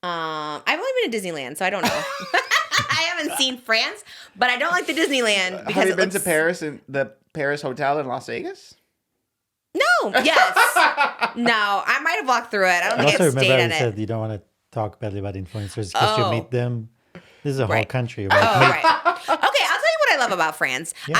I've only been to Disneyland, so I don't know. I haven't seen France, but I don't like the Disneyland because have you been to Paris and the Paris Hotel in Las Vegas? No. Yes. No. I might have walked through it. I don't think Also, I've stayed remember in I it. said you don't want to talk badly about influencers because you meet them. This is a whole Right. country. Oh, Right? right. Okay, I'll tell you what I love about France. Yeah.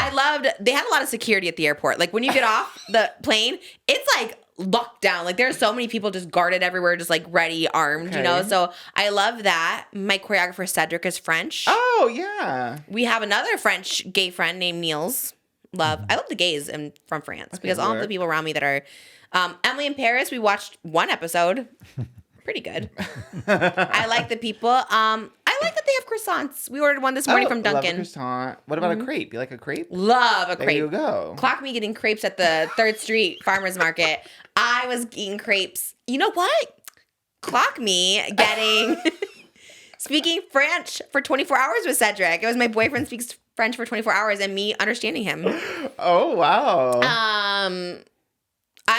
They had a lot of security at the airport. Like when you get off the plane, it's like locked down. Like there's so many people just guarded everywhere, just like ready, armed, Okay. So I love that. My choreographer Cedric is French. Oh yeah. We have another French gay friend named Niels. I love the gays from France because all of the people around me that are Emily in Paris, we watched one episode. Pretty good. I like the people. I like that they have croissants. We ordered one this morning from Love a Dunkin'. croissant. What about a crepe? You like a crepe? Love a crepe. There you go. Clock me getting crepes at the 3rd Street Farmers Market. I was eating crepes. You know what? Clock me getting speaking French for 24 hours with Cedric. It was my boyfriend speaks French for 24 hours and me understanding him. Oh wow. I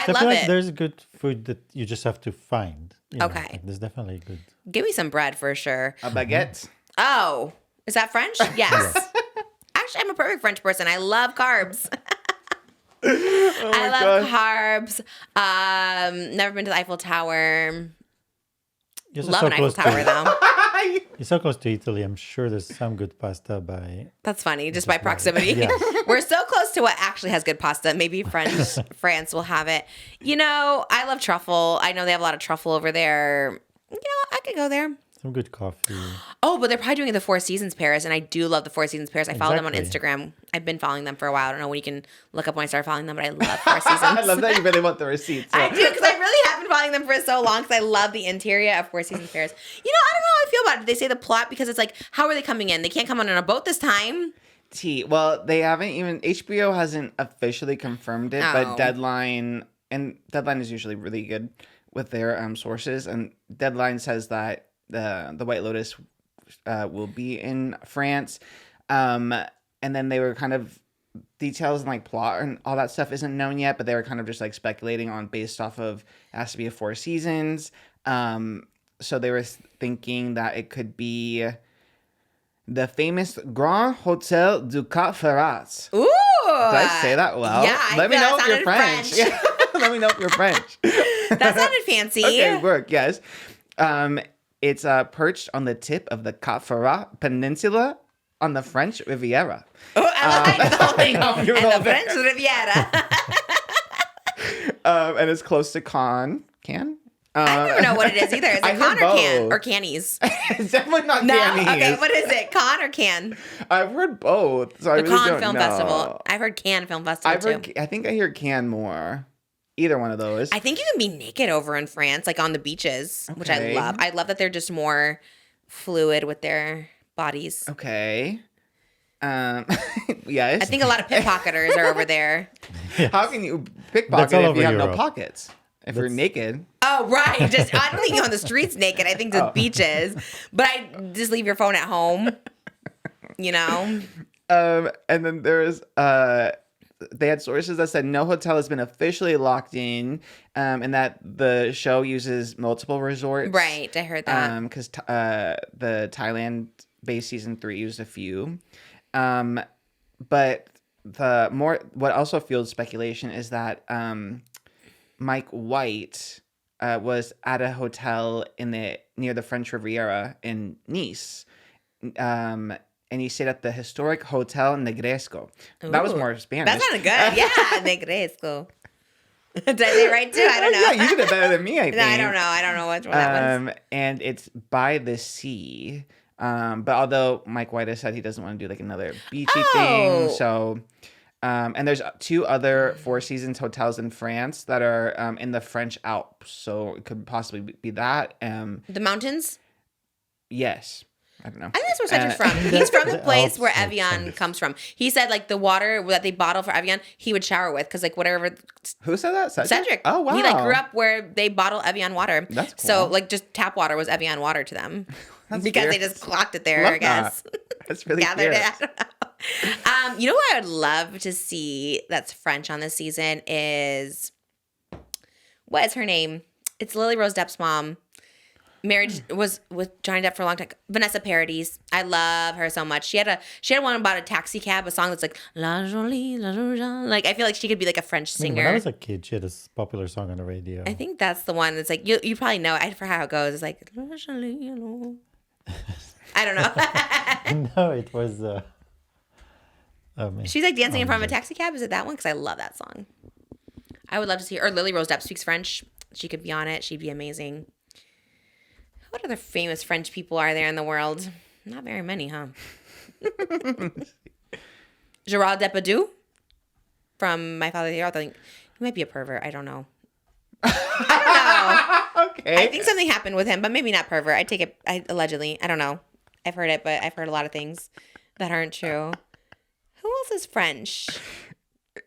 feel love like it. there's good food that you just have to find. Okay. Like, there's definitely good. Give me some bread for sure. A baguette. Oh, is that French? Yes. Actually, I'm a perfect French person. I love carbs. I love carbs. Never been to the Eiffel Tower. You're Love an Eiffel Tower, though. You're so close to Italy. I'm sure there's some good pasta by. That's funny, just by proximity. Yeah. We're so close to what actually has good pasta. Maybe France will have it. You know, I love truffle. I know they have a lot of truffle over there. You know, I could go there. Some good coffee. Oh, but they're probably doing the Four Seasons Paris, and I do love the Four Seasons Paris. I follow them on Exactly. Instagram. I've been following them for a while. I don't know when you can look up when I started following them, but I love Four Seasons. I love that you really want the receipts. I do, because I really have been following them for so long, because I love the interior of Four Seasons Paris. You know, I don't know how I feel about it. They say the plot, because it's like, how are they coming in? They can't come on a boat this time. Well, they haven't even, HBO hasn't officially confirmed it, Oh. but Deadline is usually really good with their sources, and Deadline says that the White Lotus will be in France, and then they were kind of details and like plot and all that stuff isn't known yet, but they were kind of just like speculating on based off of it has to be a Four Seasons, so they were thinking that it could be the famous Grand Hotel du PAPARAZZI. Ooh. Did I say that well? Yeah, I Let me feel know that if you're sounded French. Yeah. Let me know if you're French. That sounded fancy. Okay, work, yes. It's perched on the tip of the Cap-Ferrat Peninsula on the French Riviera. Oh, I like the whole thing. know, And you're the all there. French Riviera. And it's close to Cannes. I never know what it is either. Is I it con heard or can? both. Or cannies? It's definitely not No. Cannes. Okay, what is it? Con or can? I've heard both, so I The really Cannes don't Film know. Festival. I've heard Cannes Film Festival too. I think I hear Cannes more. Either one of those. I think you can be naked over in France, like on the beaches, which I Okay. love. I love that they're just more fluid with their bodies. Okay. Yes. I think a lot of pickpocketers are over there. How can you That's pickpocket all if over you have no Europe. pockets? If you're naked. Oh, right. I don't think you're on the streets naked. I think the beaches. But I just leave your phone at home. You know? And then there's they had sources that said no hotel has been officially locked in, and that the show uses multiple resorts. Right. I heard that. Because the Thailand-based season 3 used a few. But what also fueled speculation is that Mike White was at a hotel near the French Riviera in Nice. And he stayed at the historic Hotel Negresco. That was Ooh. more Spanish. That sounded good. Yeah, Negresco. Did I say it right too? I don't know. Yeah, you did it better than me, I think. No, I don't know. I don't know which one that was. And it's by the sea. But although Mike White has said he doesn't want to do like another beachy thing, so and there's 2 other Four Seasons hotels in France that are in the French Alps, so it could possibly be that. The mountains? Yes, I don't know. I think that's where Cedric's from. He's from the The place Alps where makes Evian sense. comes from. He said like the water that they bottle for Evian, he would shower with, because like whatever. Who said that? Cedric. Oh wow. He like grew up where they bottle Evian water. That's cool. So like just tap water was Evian water to them. Because they fierce. just clocked it there, Love I guess. that. That's really Gathered fierce. it. I don't know. You know what I would love to see that's French on this season is, what is her name? It's Lily Rose Depp's mom. Married was with Johnny Depp for a long time. Vanessa Paradis. I love her so much. She had one about a taxi cab, a song that's like La Jolie, La Jolie. Like I feel like she could be like a French I mean, singer. when I was a kid, she had this popular song on the radio. I think that's the one that's like you probably know. I forgot how it goes. It's like La Jolie, la. I don't know. No, it was. She's like dancing in front of a taxi cab. Is it that one? Because I love that song. I would love to see her. Or Lily Rose Depp speaks French. She could be on it. She'd be amazing. What other famous French people are there in the world? Not very many, huh? Gerard Depardieu from My Father the Hero. I think he might be a pervert. I don't know. Okay. I think something happened with him, but maybe not pervert. I take it allegedly. I don't know. I've heard it, but I've heard a lot of things that aren't true. Who else is French?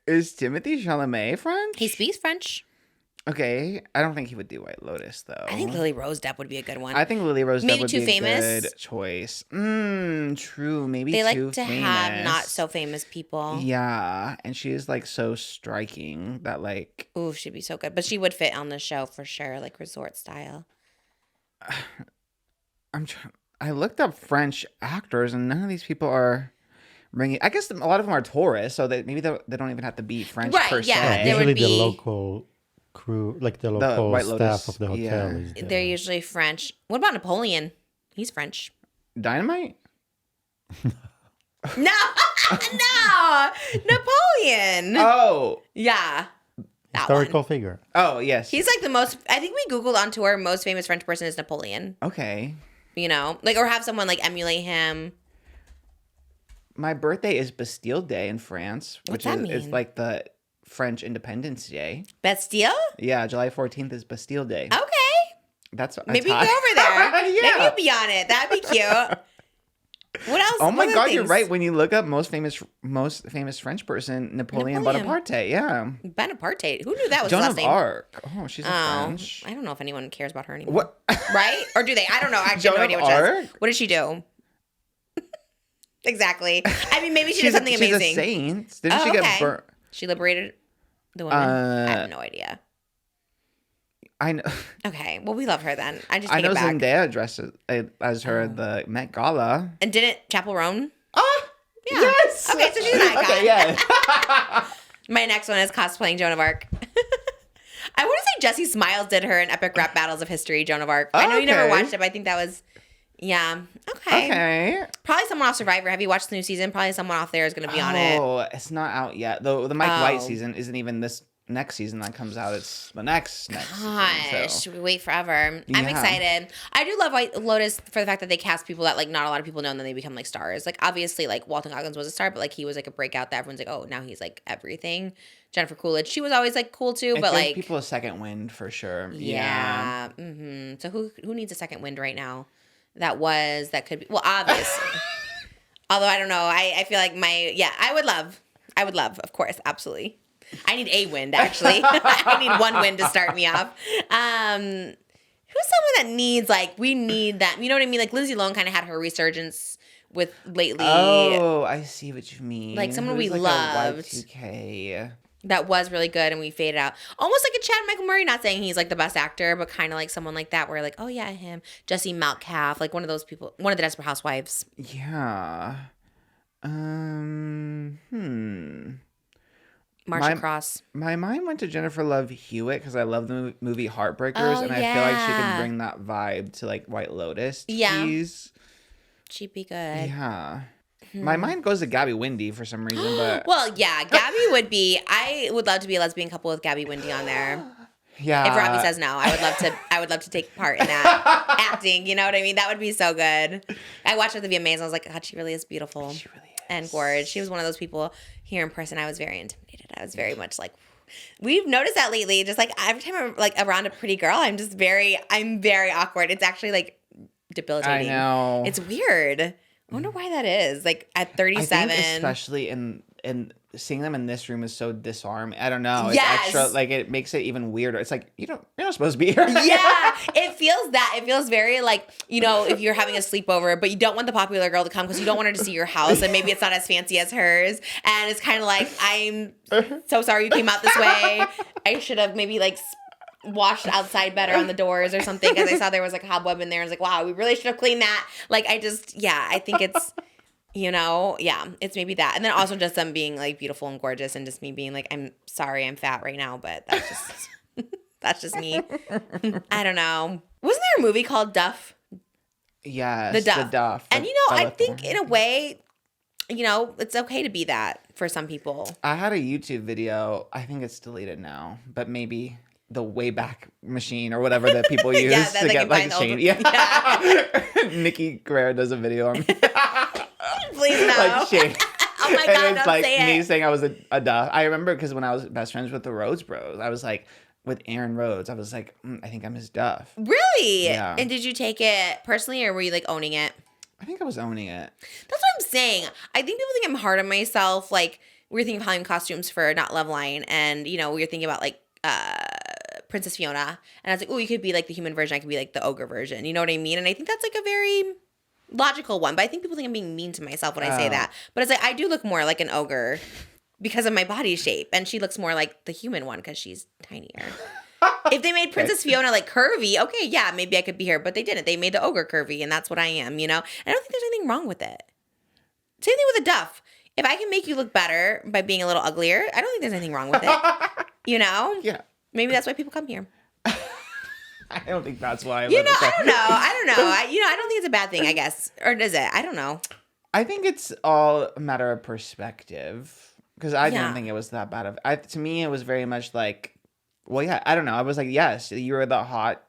Is Timothée Chalamet French? He speaks French. Okay. I don't think he would do White Lotus though. I think Lily Rose Depp would be a good one. I think Lily Rose Depp Maybe would too be famous? a good choice. True. Maybe They too like to famous. have not so famous people. Yeah, and she is like so striking that like Ooh, she'd be so good. But she would fit on the show for sure, like resort style. I looked up French actors and none of these people are bring it. I guess a lot of them are tourists, so maybe they don't even have to be French per se. Yeah, there usually would be the local crew, like the local White staff Lotus, of the hotel. Is there. They're usually French. What about Napoleon? He's French. Dynamite? No, no, Napoleon. Oh, Yeah, that Historical one. figure. oh yes. He's like the most. I think we Googled on tour. Most famous French person is Napoleon. Okay. You know, like or have someone like emulate him. My birthday is Bastille Day in France, What's which that is mean? like the French Independence Day. Bastille. Yeah, July 14th is Bastille Day. Okay, That's what maybe you I go over there. Yeah. Maybe you'll be on it. That'd be cute. What else? Oh my What God, other you're things? right. When you look up most famous French person, Napoleon Bonaparte. Yeah. Bonaparte. Who knew that was Joan his last of name? Arc. Oh, she's a French. I don't know if anyone cares about her anymore. What? Right? Or do they? I don't know. I actually Joan have no idea of what she does. Arc? What did she do? Exactly. I mean, maybe she did She's something amazing. She's a saint. Didn't Oh, she get okay. burnt? She liberated the women. I have no idea. I know. Okay. Well, we love her then. I just I take know it back. Zendaya dressed as her at the Met Gala. And didn't Chapel Roan? Oh, Yeah. yes. Okay, so she's an icon. Okay, yeah. My next one is cosplaying Joan of Arc. I want to say Jessie Smiles did her in Epic Rap Battles of History, Joan of Arc. I know you never Okay. watched it, but I think that was, yeah. Okay. Okay. Probably someone off Survivor. Have you watched the new season? Probably someone off there is going to be on it. Oh, it's not out yet. The Mike White Oh. season isn't even this next season that comes out. It's the next Gosh, season. So. we wait forever. I'm Yeah. excited. I do love White Lotus for the fact that they cast people that like not a lot of people know and then they become like stars. Like obviously like Walton Goggins was a star, but like he was like a breakout that everyone's like, oh, now he's like everything. Jennifer Coolidge, she was always like cool too, It but gives like people a second wind for sure. yeah. So who needs a second wind right now? That could be well obviously. Although I don't know, I feel like I would love, of course, absolutely. I need a wind, actually. I need one wind to start me off. Who's someone that needs, like, we need that? You know what I mean? Like, Lindsay Lohan kind of had her resurgence with lately. Oh, I see what you mean. Like, someone Who's we like loved. A Y2K. That was really good, and we faded out. Almost like a Chad Michael Murray, not saying he's, like, the best actor, but kind of like someone like that where, like, oh, yeah, him. Jesse Maltcalf, like, one of those people. One of the Desperate Housewives. Yeah. Marsha Cross. My mind went to Jennifer Love Hewitt because I love the movie Heartbreakers, and I feel like she yeah. could bring that vibe to like White Lotus. Yeah. Tease. She'd be good. Yeah. My mind goes to Gabby Windy for some reason, but Well, yeah, Gabby would be. I would love to be a lesbian couple with Gabby Windy on there. yeah. If Robbie says no, I would love to. I would love to take part in that acting. You know what I mean? That would be so good. I watched her at the VMAs. And I was like, God, she really is beautiful. She really is. And gorgeous. She was one of those people here in person. I was very intimidated. I was very much like. We've noticed that lately. Just like every time I'm like around a pretty girl, I'm very awkward. It's actually like debilitating. I know. It's weird. I wonder why that is. Like at 37. I think especially in seeing them in this room is so disarming. I don't know. Yes. It's extra, like it makes it even weirder. It's like you're not supposed to be here. Yeah, it feels that. It feels very like, you know, if you're having a sleepover, but you don't want the popular girl to come because you don't want her to see your house and maybe it's not as fancy as hers. And it's kind of like, I'm so sorry you came out this way. I should have maybe like washed outside better on the doors or something because I saw there was like a cobweb in there. I was like, wow, we really should have cleaned that. Like, I think it's, you know, yeah, it's maybe that. And then also just them being like beautiful and gorgeous and just me being like, I'm sorry I'm fat right now, but that's just me. I don't know. Wasn't there a movie called Duff? Yes. The Duff. The Duff. And you know, I think in a way, you know, it's okay to be that for some people. I had a YouTube video. I think it's deleted now, but maybe the Wayback Machine or whatever that people use Yeah, that to they get can like find a the old- chain. Yeah. Nikki Guerrero does a video on Please no. like shade. Oh my God, and it's don't like say me it. saying I was a Duff. I remember because when I was best friends with the Rhodes Bros, I was like with Aaron Rhodes. I was like, I think I'm his Duff. Really? Yeah. And did you take it personally or were you like owning it? I think I was owning it. That's what I'm saying. I think people think I'm hard on myself. Like, we were thinking of Halloween costumes for Not Loveline, and, you know, we were thinking about, like, Princess Fiona. And I was like, oh, you could be, like, the human version. I could be, like, the ogre version. You know what I mean? And I think that's, like, a very logical one. But I think people think I'm being mean to myself when I say that. But it's like, I do look more like an ogre because of my body shape. And she looks more like the human one because she's tinier. If they made Princess Fiona like curvy, okay, yeah, maybe I could be her, but they didn't. They made the ogre curvy, and that's what I am, you know? And I don't think there's anything wrong with it. Same thing with a Duff. if I can make you look better by being a little uglier, I don't think there's anything wrong with it. You know? Yeah. Maybe that's why people come here. I don't think that's why. I don't know. I don't think it's a bad thing, I guess. Or is it? I don't know. I think it's all a matter of perspective. Because I didn't think it was that bad. To me, it was very much like, well, yeah, I don't know. I was like, yes, you're the hot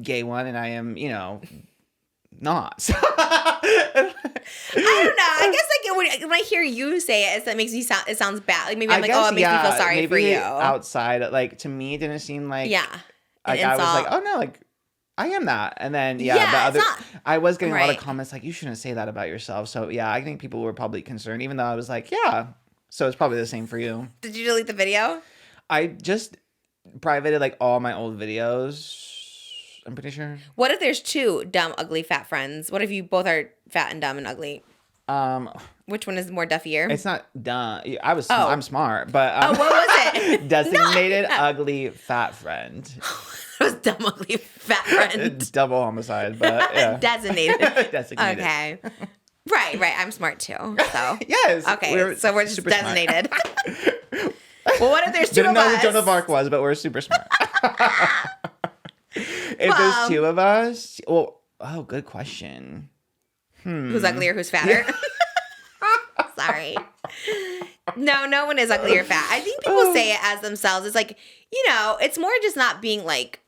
gay one, and I am, not. I don't know. I guess like when I hear you say it, that makes me sound. It sounds bad. Like maybe I'm like, oh, it makes me feel sorry for you. Outside, like to me, it didn't seem like like I was like, oh no, like I am that. And then I was getting a lot of comments like, you shouldn't say that about yourself. So yeah, I think people were probably concerned, even though I was like, yeah. So it's probably the same for you. Did you delete the video? I just privated like all my old videos. I'm pretty sure. What if there's two dumb, ugly, fat friends? What if you both are fat and dumb and ugly? Which one is more duffier? It's not dumb. I'm smart, but what was it? Designated ugly fat friend. It was dumb, ugly, fat friend. Double homicide, but yeah. Designated. Designated. Okay. Right. I'm smart too. So yes. Okay. So we're just designated. Well, what if there's two of us? Didn't know who Joan of Arc was, but we're super smart. If there's two of us, good question. Who's uglier? Who's fatter? Sorry. No one is ugly or fat. I think people say it as themselves. It's like, it's more just not being like,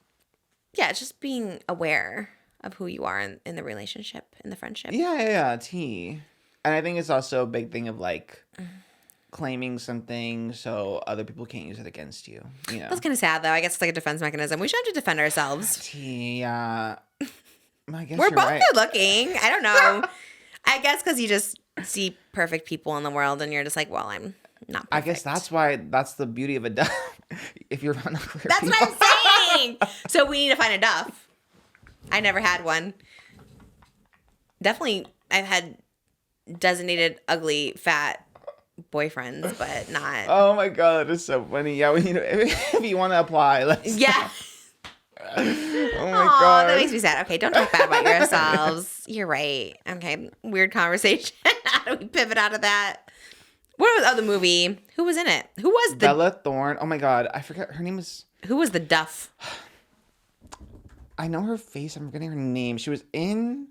it's just being aware of who you are in the relationship, in the friendship. Yeah. And I think it's also a big thing of like claiming something so other people can't use it against you. That's kind of sad, though. I guess it's like a defense mechanism. We should have to defend ourselves. Yeah. I guess we're both right. good looking. I don't know. I guess because you just see perfect people in the world and you're just like, well, I'm not perfect. I guess that's the beauty of a duff. If you're around uglier That's people. what I'm saying. So we need to find a duff. I never had one. Definitely, I've had designated ugly, fat boyfriends, but not. Oh my god, that is so funny. Yeah, if you want to apply, let's. Yeah. Oh my god, that makes me sad. Okay, don't talk bad about yourselves. You're right. Okay, weird conversation. How do we pivot out of that? What was the movie? Who was in it? Who was the Bella Thorne? Oh my god, I forget her name is. Who was the Duff? I know her face. I'm forgetting her name. She was in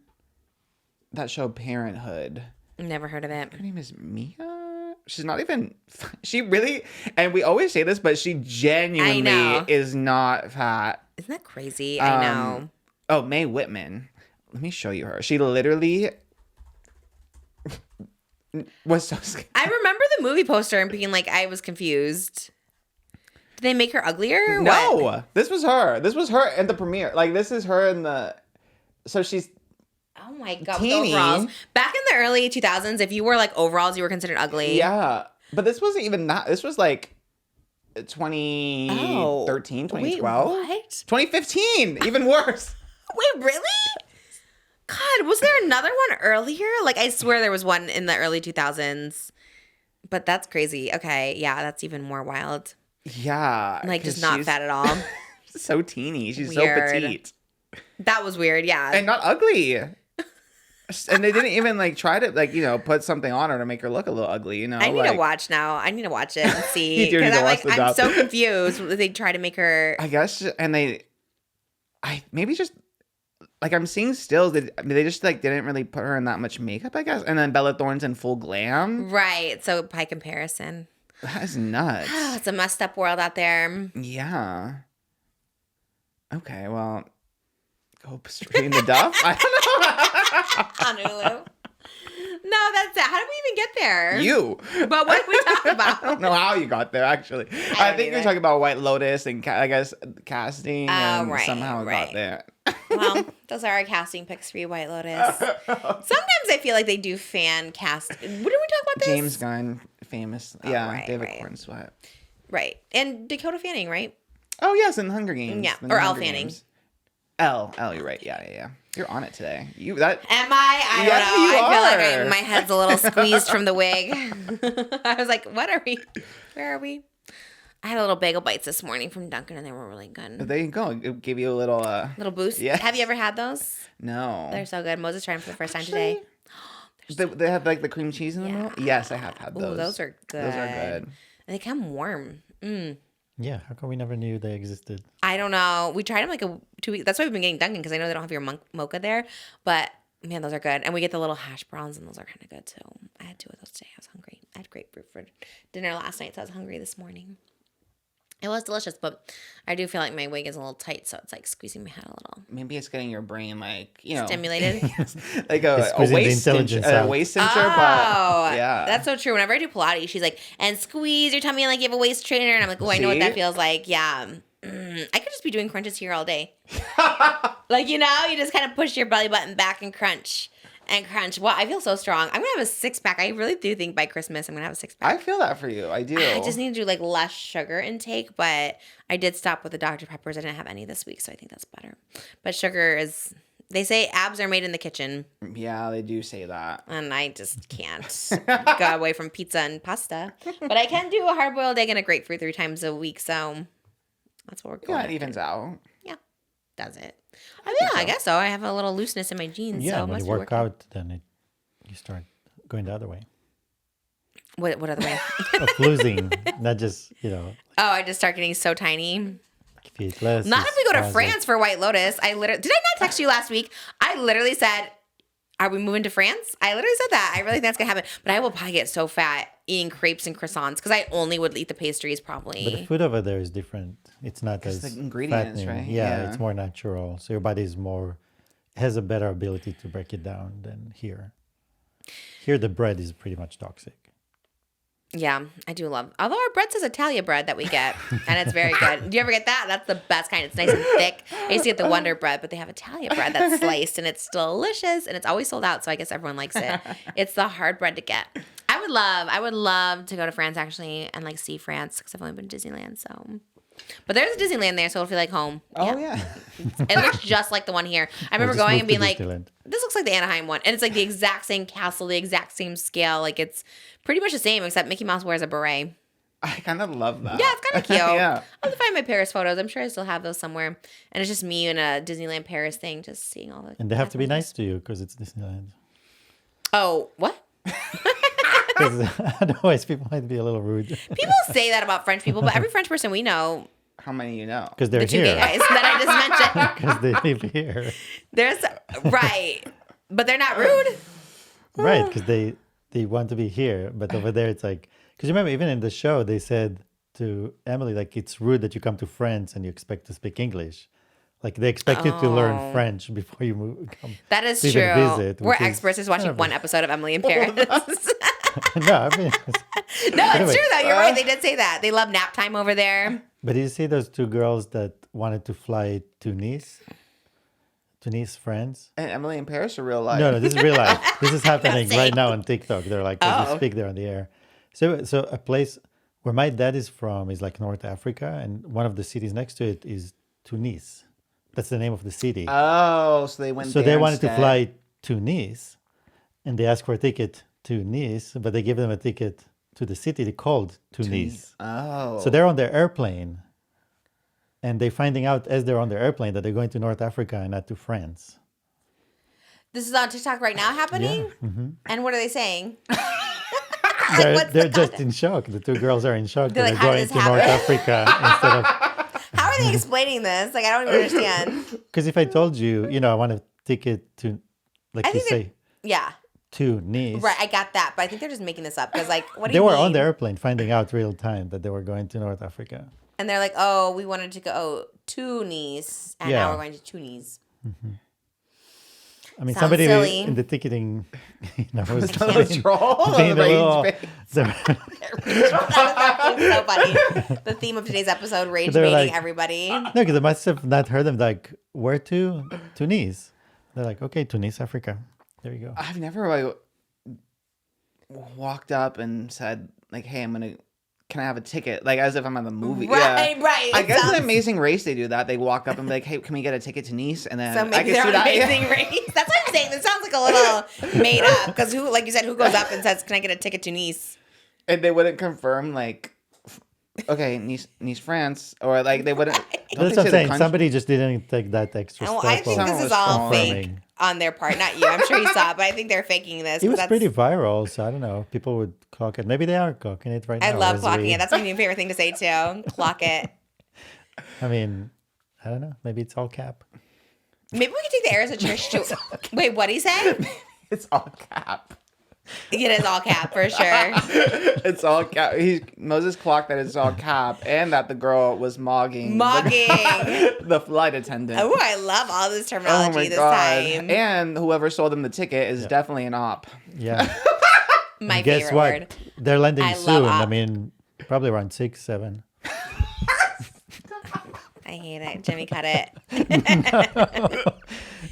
that show Parenthood. Never heard of it. Her name is Mia. She's not even. She really, and we always say this, but she genuinely is not fat. Isn't that crazy? I know. Oh, Mae Whitman. Let me show you her. She literally was so scary. I remember the movie poster and being like, I was confused. Did they make her uglier? No, what? This was her. This was her in the premiere. Like, this is her in the. So she's. Oh my god, teeny. with overalls. Back in the early 2000s, if you wore like overalls, you were considered ugly. Yeah, but this wasn't even that. This was like 2013, 2012. Wait, what? 2015, even worse. Wait, really? God, was there another one earlier? Like, I swear there was one in the early 2000s. But that's crazy. Okay, yeah, that's even more wild. Yeah. Like, just not fat at all. So teeny. She's weird. so petite. That was weird, yeah. And not ugly. And they didn't even like try to like, put something on her to make her look a little ugly, I need to watch now. I need to watch it and see. You do need to watch the I'm doc. so confused. They try to make her. I guess, and maybe just like I'm seeing stills. They just like didn't really put her in that much makeup, I guess. And then Bella Thorne's in full glam. Right. So by comparison. That is nuts. It's a messed up world out there. Yeah. Okay, well, go straight in the Duff. I don't know. On Hulu. No, that's it. How did we even get there? You. But what did we talk about? I don't know how you got there, actually. I think you're talking about White Lotus and, I guess, casting. And somehow got there. Well, those are our casting picks for you, White Lotus. Sometimes I feel like they do fan cast. What did we talk about this? James Gunn, famous. Yeah, right, David right. Cornsweet. Right. And Dakota Fanning, right? Oh, yes, in the Hunger Games. Yeah, or Elle Fanning. Elle, you're right. Yeah. You're on it today. Am I? I don't know. I feel like my head's a little squeezed from the wig. I was like, what are we? Where are we? I had a little bagel bites this morning from Dunkin' and they were really good. There you go. It gave you a little boost. Yeah. Have you ever had those? No. They're so good. Moses tried them for the first time today. They have like the cream cheese in the middle. Yes, I have had those. Ooh, those are good. Those are good. And they come warm. Yeah, how come we never knew they existed? I don't know. We tried them like 2 weeks. That's why we've been getting Dunkin' because I know they don't have your mocha there. But man, those are good. And we get the little hash browns, and those are kind of good too. I had 2 of those today. I was hungry. I had grapefruit for dinner last night, so I was hungry this morning. It was delicious, but I do feel like my wig is a little tight, so it's like squeezing my head a little. Maybe it's getting your brain like, stimulated. like a waist cincher, but yeah. That's so true. Whenever I do Pilates, she's like, and squeeze your tummy like you have a waist trainer. And I'm like, oh, I know what that feels like. Yeah. I could just be doing crunches here all day. Like, you just kind of push your belly button back and crunch. And crunch. Well, I feel so strong. I'm going to have a 6-pack. I really do think by Christmas I'm going to have a 6-pack. I feel that for you. I do. I just need to do like less sugar intake, but I did stop with the Dr. Peppers. I didn't have any this week, so I think that's better. But sugar is, they say abs are made in the kitchen. Yeah, they do say that. And I just can't go away from pizza and pasta. But I can do a hard-boiled egg and a grapefruit 3 times a week, so that's what we're going Yeah, it evens out. Yeah, does it. I guess so. I have a little looseness in my jeans. Yeah, so when you work out, then you start going the other way. What other way? Of losing, not just, Oh, I just start getting so tiny. If you eat less. Not if we go to France for White Lotus. Did I not text you last week? I literally said, are we moving to France? I literally said that. I really think that's going to happen. But I will probably get so fat eating crepes and croissants because I only would eat the pastries probably. But the food over there is different. It's not as the ingredients, fattening. right? Yeah, it's more natural. So your body has a better ability to break it down than here. Here the bread is pretty much toxic. Yeah, I do love. Although our bread says Italia bread that we get, and it's very good. Do you ever get that? That's the best kind. It's nice and thick. I used to get the Wonder bread, but they have Italia bread that's sliced, and it's delicious, and it's always sold out. So I guess everyone likes it. It's the hard bread to get. I would love to go to France actually and like see France because I've only been to Disneyland. So, but there's a Disneyland there, so it'll feel like home. Oh yeah. It looks just like the one here. I remember going and being like, Disneyland. this looks like the Anaheim one. And it's like the exact same castle, the exact same scale. Like it's pretty much the same, except Mickey Mouse wears a beret. I kind of love that. Yeah, it's kind of cute. Yeah. I'll have to find my Paris photos. I'm sure I still have those somewhere. And it's just me in a Disneyland Paris thing, just seeing all the. And they have to be nice to you because it's Disneyland. Oh, what? Because otherwise people might be a little rude. People say that about French people, but every French person we know. How many you know? Because they're The 2 here. gay guys that I just mentioned. Because they live here. Right. But they're not rude. Right, because they want to be here. But over there it's like, because remember, even in the show, they said to Emily, like, it's rude that you come to France and you expect to speak English. Like, they expect you to learn French before you come. That is to true. even visit, We're which is experts just watching kind of one episode of Emily in Paris. No, I mean, No, it's true though. You're right. They did say that. They love nap time over there. but did you see those 2 girls that wanted to fly to Nice? To Nice, France? And Emily in Paris or real life? No, this is real life. This is happening Same. right now on TikTok. They're like, as we speak, they're on the air. So a place where my dad is from is like North Africa, and one of the cities next to it is Tunis. That's the name of the city. Oh, so they went. So there they wanted to instead. fly to Nice, and they asked for a ticket to Nice, but they gave them a ticket to the city called Tunis. Oh. So they're on their airplane, and they're finding out as they're on their airplane that they're going to North Africa and not to France. This is on TikTok right now happening? And what are they saying? They're what's the just context? in shock. The 2 girls are in shock They're that like, they're how going did to this North happen? Africa instead of... How are they explaining this? Like, I don't even understand. Because if I told you, I want a ticket to, like I you think say, Yeah. to Nice. Right, I got that. But I think they're just making this up. Because, like, what do They you were mean? on the airplane finding out real time that they were going to North Africa. And they're like, oh, we wanted to go to Nice. And Yeah. now we're going to Tunis. I mean, Sounds somebody silly. in the ticketing, was Let's being roll on the a little- range. That was so funny. The theme of today's episode, rage They're baiting like- everybody. No, because I must have not heard them like, where to? Tunis. They're like, okay, Tunis, Africa. There you go. I've never like walked up and said like, "Hey, can I have a ticket?" Like as if I'm at the movie. Right, Yeah. right. I It guess sounds- in Amazing Race they do that. They walk up and be like, "Hey, can we get a ticket to Nice?" And then So I maybe can they're see on that. Amazing Yeah. Race. That's what I'm saying. This sounds like a little made up. Because who, like you said, who goes up and says, "Can I get a ticket to Nice?" And they wouldn't confirm like, okay, Nice, France, or like they wouldn't. Don't That's they what I'm say the saying. country? Somebody just didn't take that extra Oh, step. I think of this is Someone was all fake. confirming. on their part. Not you. I'm sure you saw it, but I think they're faking this. It was pretty viral, so I don't know. People would clock it. Maybe they are clocking it right now. I love clocking it. That's my new favorite thing to say too. Clock it. I mean, I don't know. Maybe it's all cap. Maybe we could take the airs of Trish too. Wait, what'd he say? It's all cap. It is all cap for sure. It's all cap. Moses clocked that it's all cap, and that the girl was mogging the flight attendant. Oh, I love all this terminology time. And whoever sold him the ticket is definitely an op. Yeah. My guess favorite what? word. They're landing I soon. love op. I mean, probably around 6, 7. I hate it. Jimmy, cut it.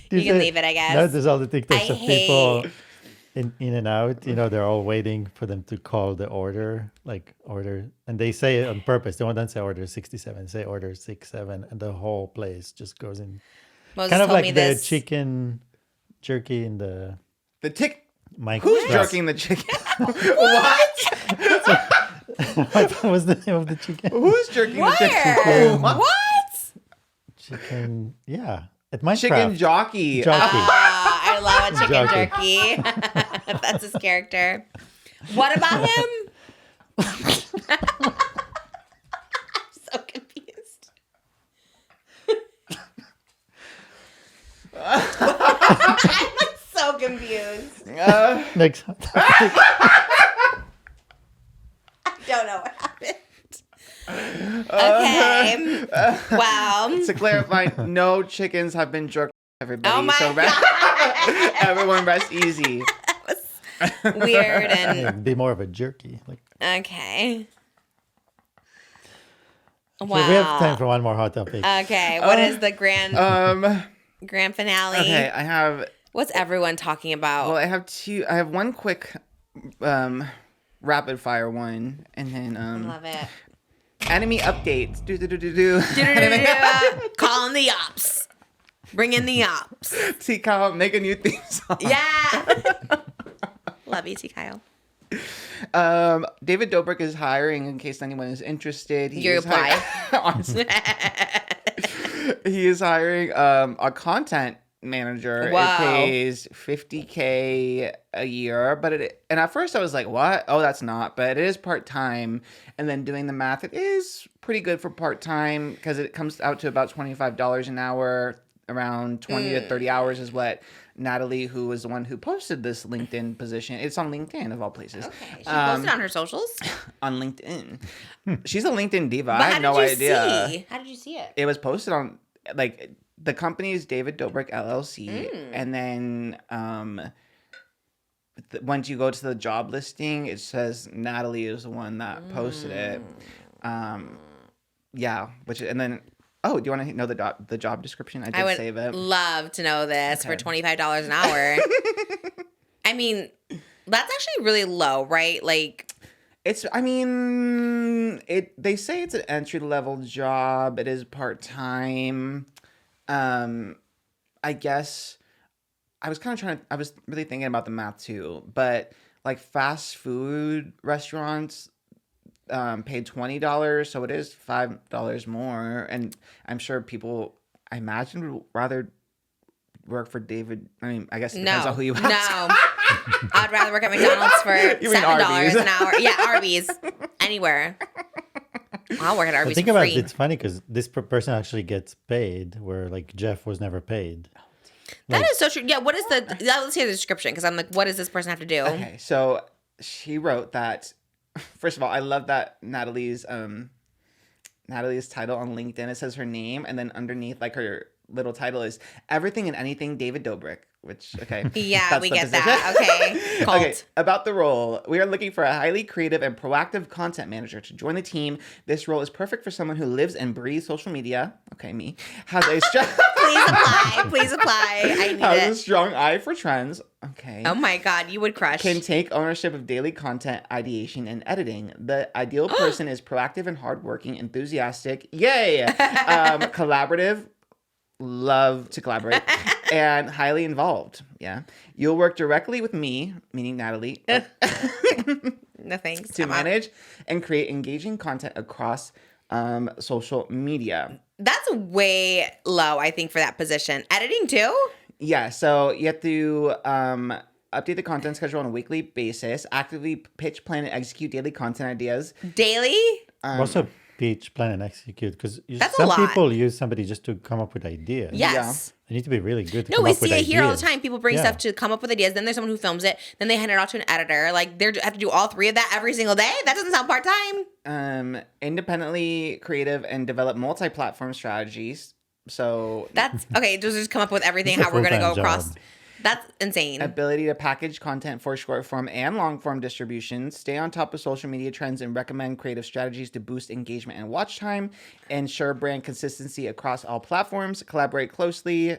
You can leave it, I guess. Notice all the TikToks I of people in and out. You know, they're all waiting for them to call the order, and they say it on purpose. They don't say order 67, say order 67, and the whole place just goes in. Moses kind of told like me the this. chicken jerky in the Mike. Who's Strauss. jerking the chicken? What? What was the name of the chicken? Who's jerking the chicken? Where? What? Chicken, yeah. At Minecraft. Chicken jockey. I love a chicken jerky. That's his character. What about him? I'm so confused. I'm so confused. Next. I don't know what happened. Okay. Wow. To clarify, no chickens have been jerked, everybody. Oh my God. Everyone rest easy. Weird and be more of a jerky. okay. Wow. Okay, we have time for one more hot topic. Okay, what is the grand finale? Okay, I have. What's everyone talking about? Well, I have two. I have one quick, rapid fire one, and then love it. Enemy updates. Calling the ops. Bring in the ops. T. Kyle, make a new theme song. Yeah. Love you, T. Kyle. David Dobrik is hiring, in case anyone is interested. You apply. He is hiring a content manager. Wow. It pays $50K a year, and at first I was like, what? Oh, that's not, but it is part-time. And then doing the math, it is pretty good for part-time because it comes out to about $25 an hour. Around 20 to 30 hours is what Natalie, who was the one who posted this LinkedIn position. It's on LinkedIn of all places. Okay. She posted on her socials? On LinkedIn. She's a LinkedIn diva. But I had no idea. See? How did you see it? It was posted on, like, the company is David Dobrik LLC. And then once you go to the job listing, it says Natalie is the one that posted it. Yeah. And then... Oh, do you want to know the job description? I did save it. I would love to know this for $25 an hour. I mean, that's actually really low, right? Like, they say it's an entry-level job. It is part-time. I guess I was I was really thinking about the math too, but like fast food restaurants, paid $20, so it is $5 more, and I'm sure people, I imagine, would rather work for David. I mean, I guess it depends on who you ask. No, I'd rather work at McDonald's for $7 an hour. Yeah, Arby's, anywhere. I'll work at Arby's. Think for about free. it. It's funny because this person actually gets paid, where like Jeff was never paid. That is so true. Yeah, what is let's hear the description, because I'm like, what does this person have to do? Okay, so she wrote that. First of all, I love that Natalie's title on LinkedIn. It says her name, and then underneath, like, her little title is Everything and Anything David Dobrik. Which, okay. Yeah, we get position. that. Okay. Cult. Okay, about the role. We are looking for a highly creative and proactive content manager to join the team. This role is perfect for someone who lives and breathes social media. Okay, me. Has a Please apply. I need has it. a strong eye for trends. Okay. Oh my God, you would crush. Can take ownership of daily content ideation and editing. The ideal person is proactive and hardworking, enthusiastic. Yay! Collaborative. Love to collaborate. And highly involved. Yeah. You'll work directly with me, meaning Natalie. No thanks. To manage and create engaging content across social media. That's way low, I think, for that position. Editing too? Yeah, so you have to update the content schedule on a weekly basis, actively pitch, plan, and execute daily content ideas. Daily? Also, pitch, plan, and execute. Because That's a some lot. people use somebody just to come up with ideas. Yes. You need to be really good to No, come we up with see it here all the ideas. time. People bring stuff to come up with ideas. Then there's someone who films it. Then they hand it off to an editor. Like, they have to do all three of that every single day? That doesn't sound part-time. Independently creative and develop multi-platform strategies. So That's okay. Just come up with everything, It's a how we're going to go full-time across. job. That's insane. ability to package content for short form and long form distribution, stay on top of social media trends and recommend creative strategies to boost engagement and watch time, ensure brand consistency across all platforms, collaborate closely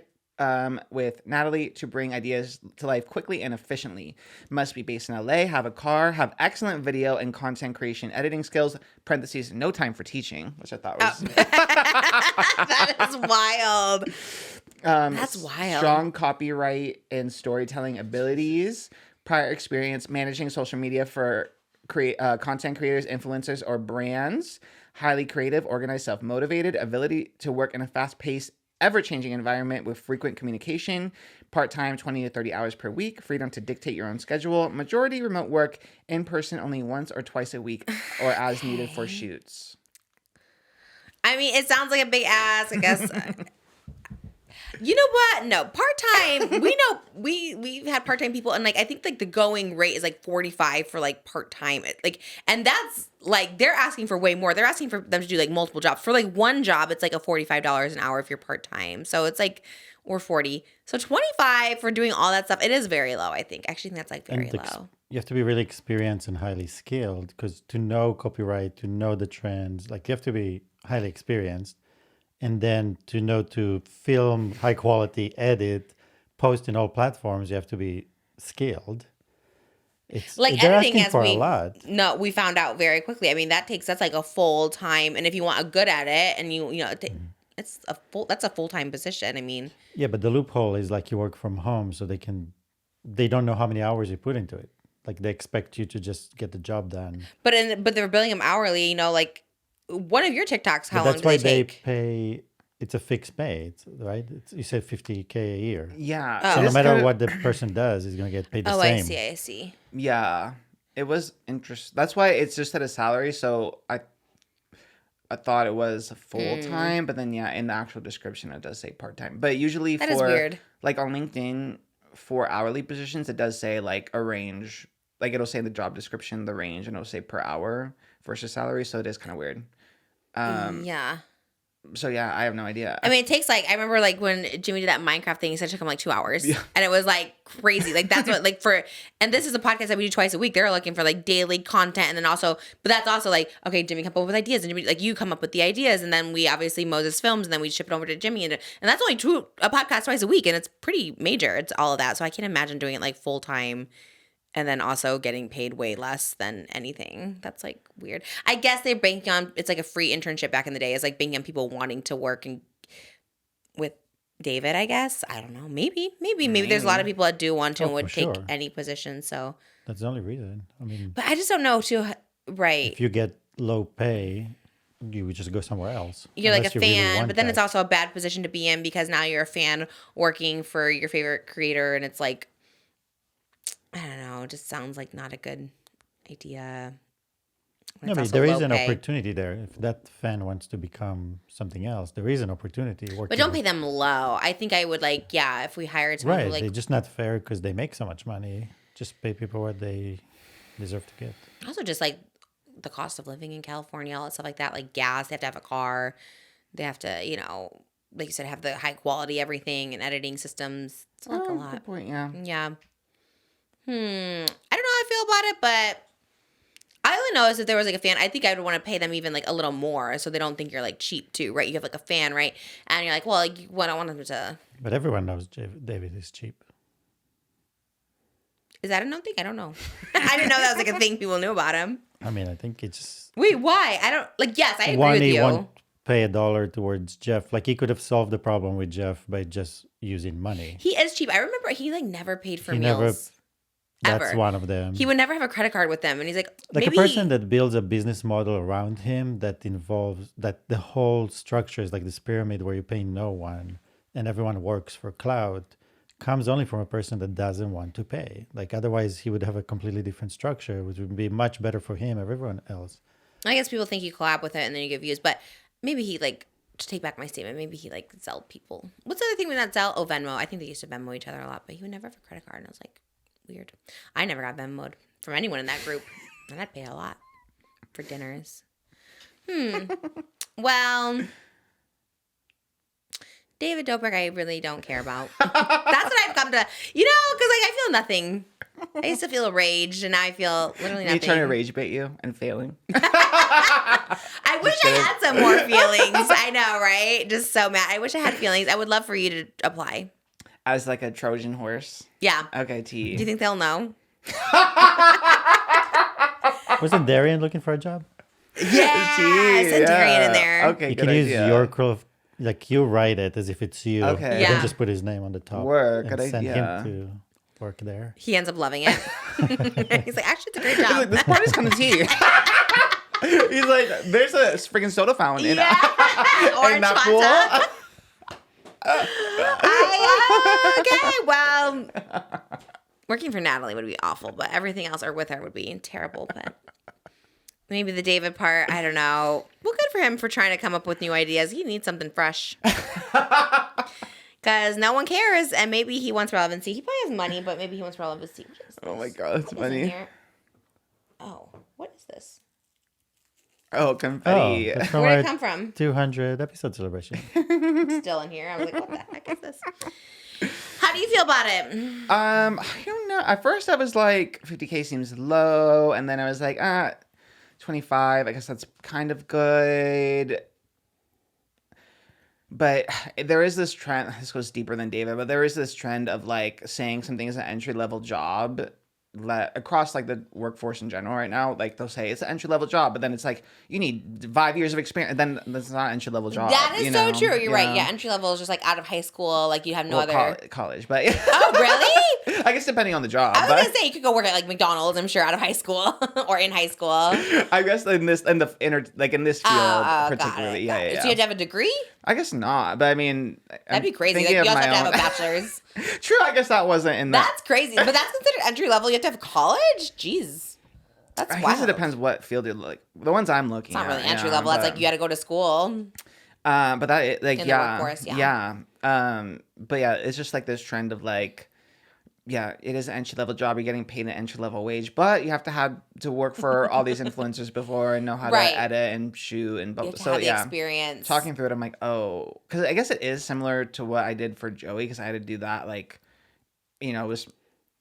with Natalie to bring ideas to life quickly and efficiently. Must be based in LA, have a car, have excellent video and content creation editing skills, parentheses, no time for teaching, which I thought was... That is wild. That's wild. Strong copyright and storytelling abilities, prior experience managing social media for content creators, influencers, or brands, highly creative, organized, self-motivated, ability to work in a fast-paced, ever-changing environment with frequent communication, part-time 20 to 30 hours per week, freedom to dictate your own schedule, majority remote work, in person only once or twice a week or as needed for shoots. I mean, it sounds like a big ass, I guess. You know what? No, part-time, we know, we've had part-time people, and, like, I think, like, the going rate is, like, 45 for, like, part-time. Like, and that's, like, they're asking for way more. They're asking for them to do, like, multiple jobs. For, like, one job, it's, like, a $45 an hour if you're part-time. So it's, like, or 40. So 25 for doing all that stuff. It is very low, I think. I actually think that's, like, very low. You have to be really experienced and highly skilled, because to know copyright, to know the trends, like, you have to be highly experienced. And then to know to film, high quality, edit, post in all platforms, you have to be skilled. It's Like they're editing, asking as for a lot. No, we found out very quickly. I mean, that's like a full time, and if you want a good at it, and you know, that's a full time position. I mean, Yeah, but the loophole is like you work from home, so they don't know how many hours you put into it. Like they expect you to just get the job done. but they're billing them hourly. You know, like one of your TikToks, how But long that's do why they they take? pay. It's a fixed pay, right? You said $50K a year. Yeah. So no This matter kinda- what the person does, he's gonna get paid the Oh, same. I see. Yeah. It was interesting. That's why it's just at a salary. So I thought it was full time, but then in the actual description it does say part time. But usually That is weird. Like on LinkedIn for hourly positions, it does say like a range. Like it'll say in the job description the range, and it'll say per hour versus salary. So it is kind of weird. Yeah. So yeah, I have no idea. I mean, it takes like, I remember like when Jimmy did that Minecraft thing, he said it took him like 2 hours. Yeah. And it was like crazy. Like that's what, like and this is a podcast that we do twice a week. They're looking for like daily content. And then also, but that's also like, okay, Jimmy come up with ideas. And Jimmy, like you come up with the ideas. And then we obviously Moses films and then we ship it over to Jimmy. And that's only a podcast twice a week. And it's pretty major. It's all of that. So I can't imagine doing it like full time. And then also getting paid way less than anything. That's like weird. I guess they're banking on, it's like a free internship back in the day. It's like banking on people wanting to work and with David, I guess. I don't know. Maybe there's a lot of people that do want to and would take any position. So That's the only reason. I mean, but I just don't know too. Right. if you get low pay, you would just go somewhere else. You're like a unless you really fan, want but then it's that. also a bad position to be in because now you're a fan working for your favorite creator. And it's like, I don't know. It just sounds like not a good idea. No, but there is an opportunity there. If that fan wants to become something else, there is an opportunity. But don't pay them low. I think I would like, if we hired someone Right, who like, they're just not fair because they make so much money. Just pay people what they deserve to get. also just like the cost of living in California, all that stuff like that, like gas, they have to have a car. They have to, you know, like you said, have the high quality everything and editing systems. It's like a lot. Good point, yeah. Yeah. I don't know how I feel about it, but I only know is if there was like a fan, I think I would want to pay them even like a little more so they don't think you're like cheap too, right? You have like a fan, right? And you're like, well, like, I don't want them to. But everyone knows David is cheap. Is that a known thing? I don't know. I didn't know that was like a thing people knew about him. I mean, I think it's Wait, why? I don't like. Yes, I agree one, with he you. won't pay $1 towards Jeff. Like he could have solved the problem with Jeff by just using money. He is cheap. I remember he like never paid for He meals. never. That's ever. one of them. He would never have a credit card with them, and he's like Like maybe a person that builds a business model around him that involves that the whole structure is like this pyramid where you pay no one and everyone works for clout comes only from a person that doesn't want to pay. Like otherwise he would have a completely different structure, which would be much better for him and everyone else. I guess people think you collab with it and then you get views, but maybe he like, to take back my statement, maybe he like Zelle people. What's the other thing we not Zelle? Oh, Venmo. I think they used to Venmo each other a lot, but he would never have a credit card. And I was like, weird. I never got Venmo'd from anyone in that group. And I'd pay a lot for dinners. Well, David Dobrik, I really don't care about. That's what I've come to, because like I feel nothing. I used to feel rage, and now I feel literally nothing. Me trying to rage bait you and failing. I wish I had some more feelings. I know, right? Just so mad. I wish I had feelings. I would love for you to apply. As like a Trojan horse? Yeah. Okay, T. Do you think they'll know? Wasn't Darian looking for a job? Yeah, send Darian in there. Okay, You good can use idea. your like you write it as if it's you. Okay. Yeah. Don't just put his name on the top. Work, and good send idea. him to work there. He ends up loving it. He's like, actually, it's a great He's job. like, this party's kind of tea. He's like, there's a freaking soda fountain in Orange that Fanta. pool. Okay, well, working for Natalie would be awful, but everything else or with her would be terrible. But maybe the David part, I don't know. Well, good for him for trying to come up with new ideas. He needs something fresh. Because no one cares, and maybe he wants relevancy. He probably has money, but maybe he wants relevancy. Oh my God, that's funny. Oh, what is this? Oh, confetti. that's from Where did our it come from? 200 episode celebration. Still in here. I was like, what the heck is this? How do you feel about it? I don't know. At first I was like, 50K seems low. And then I was like, 25. I guess that's kind of good. But there is this trend, this goes deeper than David, but there is this trend of like saying something is an entry-level job across like the workforce in general right now. Like they'll say it's an entry-level job, but then it's like you need 5 years of experience. And then that's not an entry-level job. That is so true. You're right. know? Yeah, entry level is just like out of high school. Like you have no other. College, but Oh, really? I guess depending on the job. I was but gonna say you could go work at like McDonald's. I'm sure out of high school or in high school. I guess in this field particularly, Got it. yeah. So you have to have a degree? I guess not, but I mean, That'd be crazy. Like, you also have to have a bachelor's. True, I guess that wasn't in that. That's crazy, but that's considered entry level. You have to have college. Jeez, that's I wild. guess it depends what field you're like. The ones I'm looking It's at. not really entry level. That's like you got to go to school. But that like In the workforce, yeah. But yeah, it's just like this trend of like, yeah, it is an entry level job. You're getting paid an entry level wage, but you have to have to work for all these influencers before and know how Right. to edit and shoot and blah. You have to So have the yeah, experience. talking through it, I'm like, oh, because I guess it is similar to what I did for Joey because I had to do that. Like, was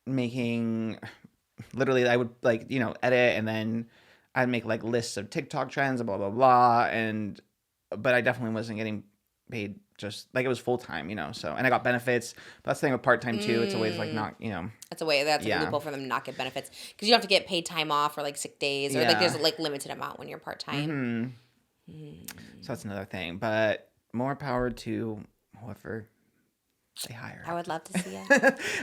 making literally I would like edit and then I'd make like lists of TikTok trends and blah blah blah but I definitely wasn't getting paid just like it was full time, so and I got benefits. But that's the thing with part time too. It's always like not That's a way. That's a Yeah. loophole for them to not get benefits because you have to get paid time off or like sick days or like Yeah. there's like limited amount when you're part time. So that's another thing. But more power to whoever they hire. I would love to see it. I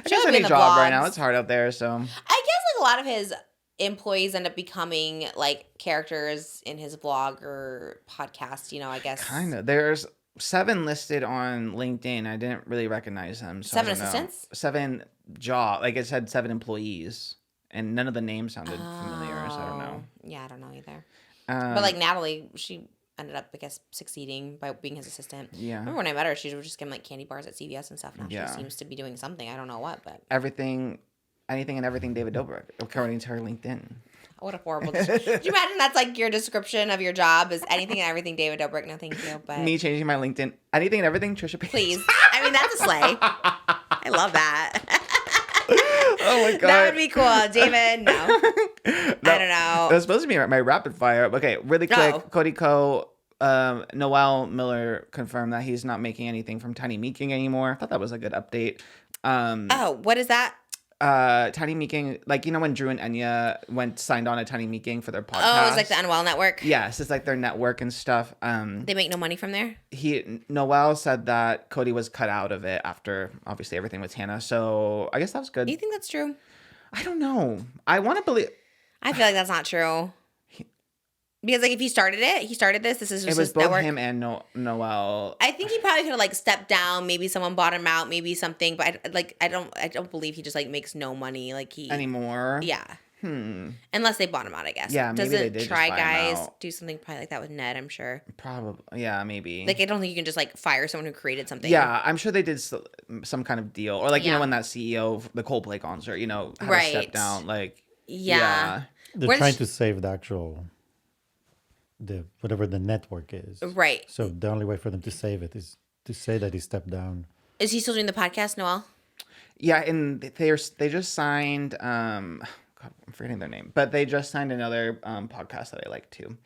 guess be any in the job right now, vlogs. it's hard out there. So I guess like a lot of his employees end up becoming like characters in his vlog or podcast. I guess kind of. There's 7 listed on LinkedIn. I didn't really recognize them. So I 7 don't know. assistants? 7 job. Like it said 7 employees. And none of the names sounded familiar. So I don't know. Yeah, I don't know either. Um, But like Natalie, she ended up, I guess, succeeding by being his assistant. Yeah. Remember when I met her, she was just getting like candy bars at CVS and stuff. Now Yeah. she seems to be doing something. I don't know what, but anything and everything David Dobrik, according to her LinkedIn. what a horrible. Could you imagine that's like your description of your job is anything and everything David Dobrik? No, thank you. But Me changing my LinkedIn. Anything and everything Trisha Paytas. please, I mean that's a slay. I love that. Oh my God. That would be cool, David. No, I don't know. That was supposed to be my rapid fire. Okay, really quick. Oh. Cody Noel Miller confirmed that he's not making anything from Tiny Meeking anymore. I thought that was a good update. Oh, what is that? Tiny Meeking, like when Drew and Enya signed on to Tiny Meeking for their podcast. Oh, it's like the Unwell Network. Yes, it's like their network and stuff. They make no money from there. Noel said that Cody was cut out of it after obviously everything with Hannah. So I guess that was good. Do you think that's true? I don't know. I want to believe. I feel like that's not true. Because like if he started this. This is just It was his both network. him and Noel. I think he probably could have like stepped down. Maybe someone bought him out. Maybe something. But I don't believe he just like makes no money like he Anymore. Yeah. Unless they bought him out, I guess. Yeah, maybe they did just Try buy him Guys out. do something probably like that with Ned? I'm sure. Probably. Yeah, maybe. Like I don't think you can just like fire someone who created something. Yeah, I'm sure they did some kind of deal, or like you Yeah. know when that CEO of the Coldplay concert, you know, had to Right. step down. Like Yeah. They're Where's- trying to save the whatever the network is. Right. So the only way for them to save it is to say that he stepped down. Is he still doing the podcast, Noel? Yeah, and they just signed. God, I'm forgetting their name, but they just signed another podcast that I like too.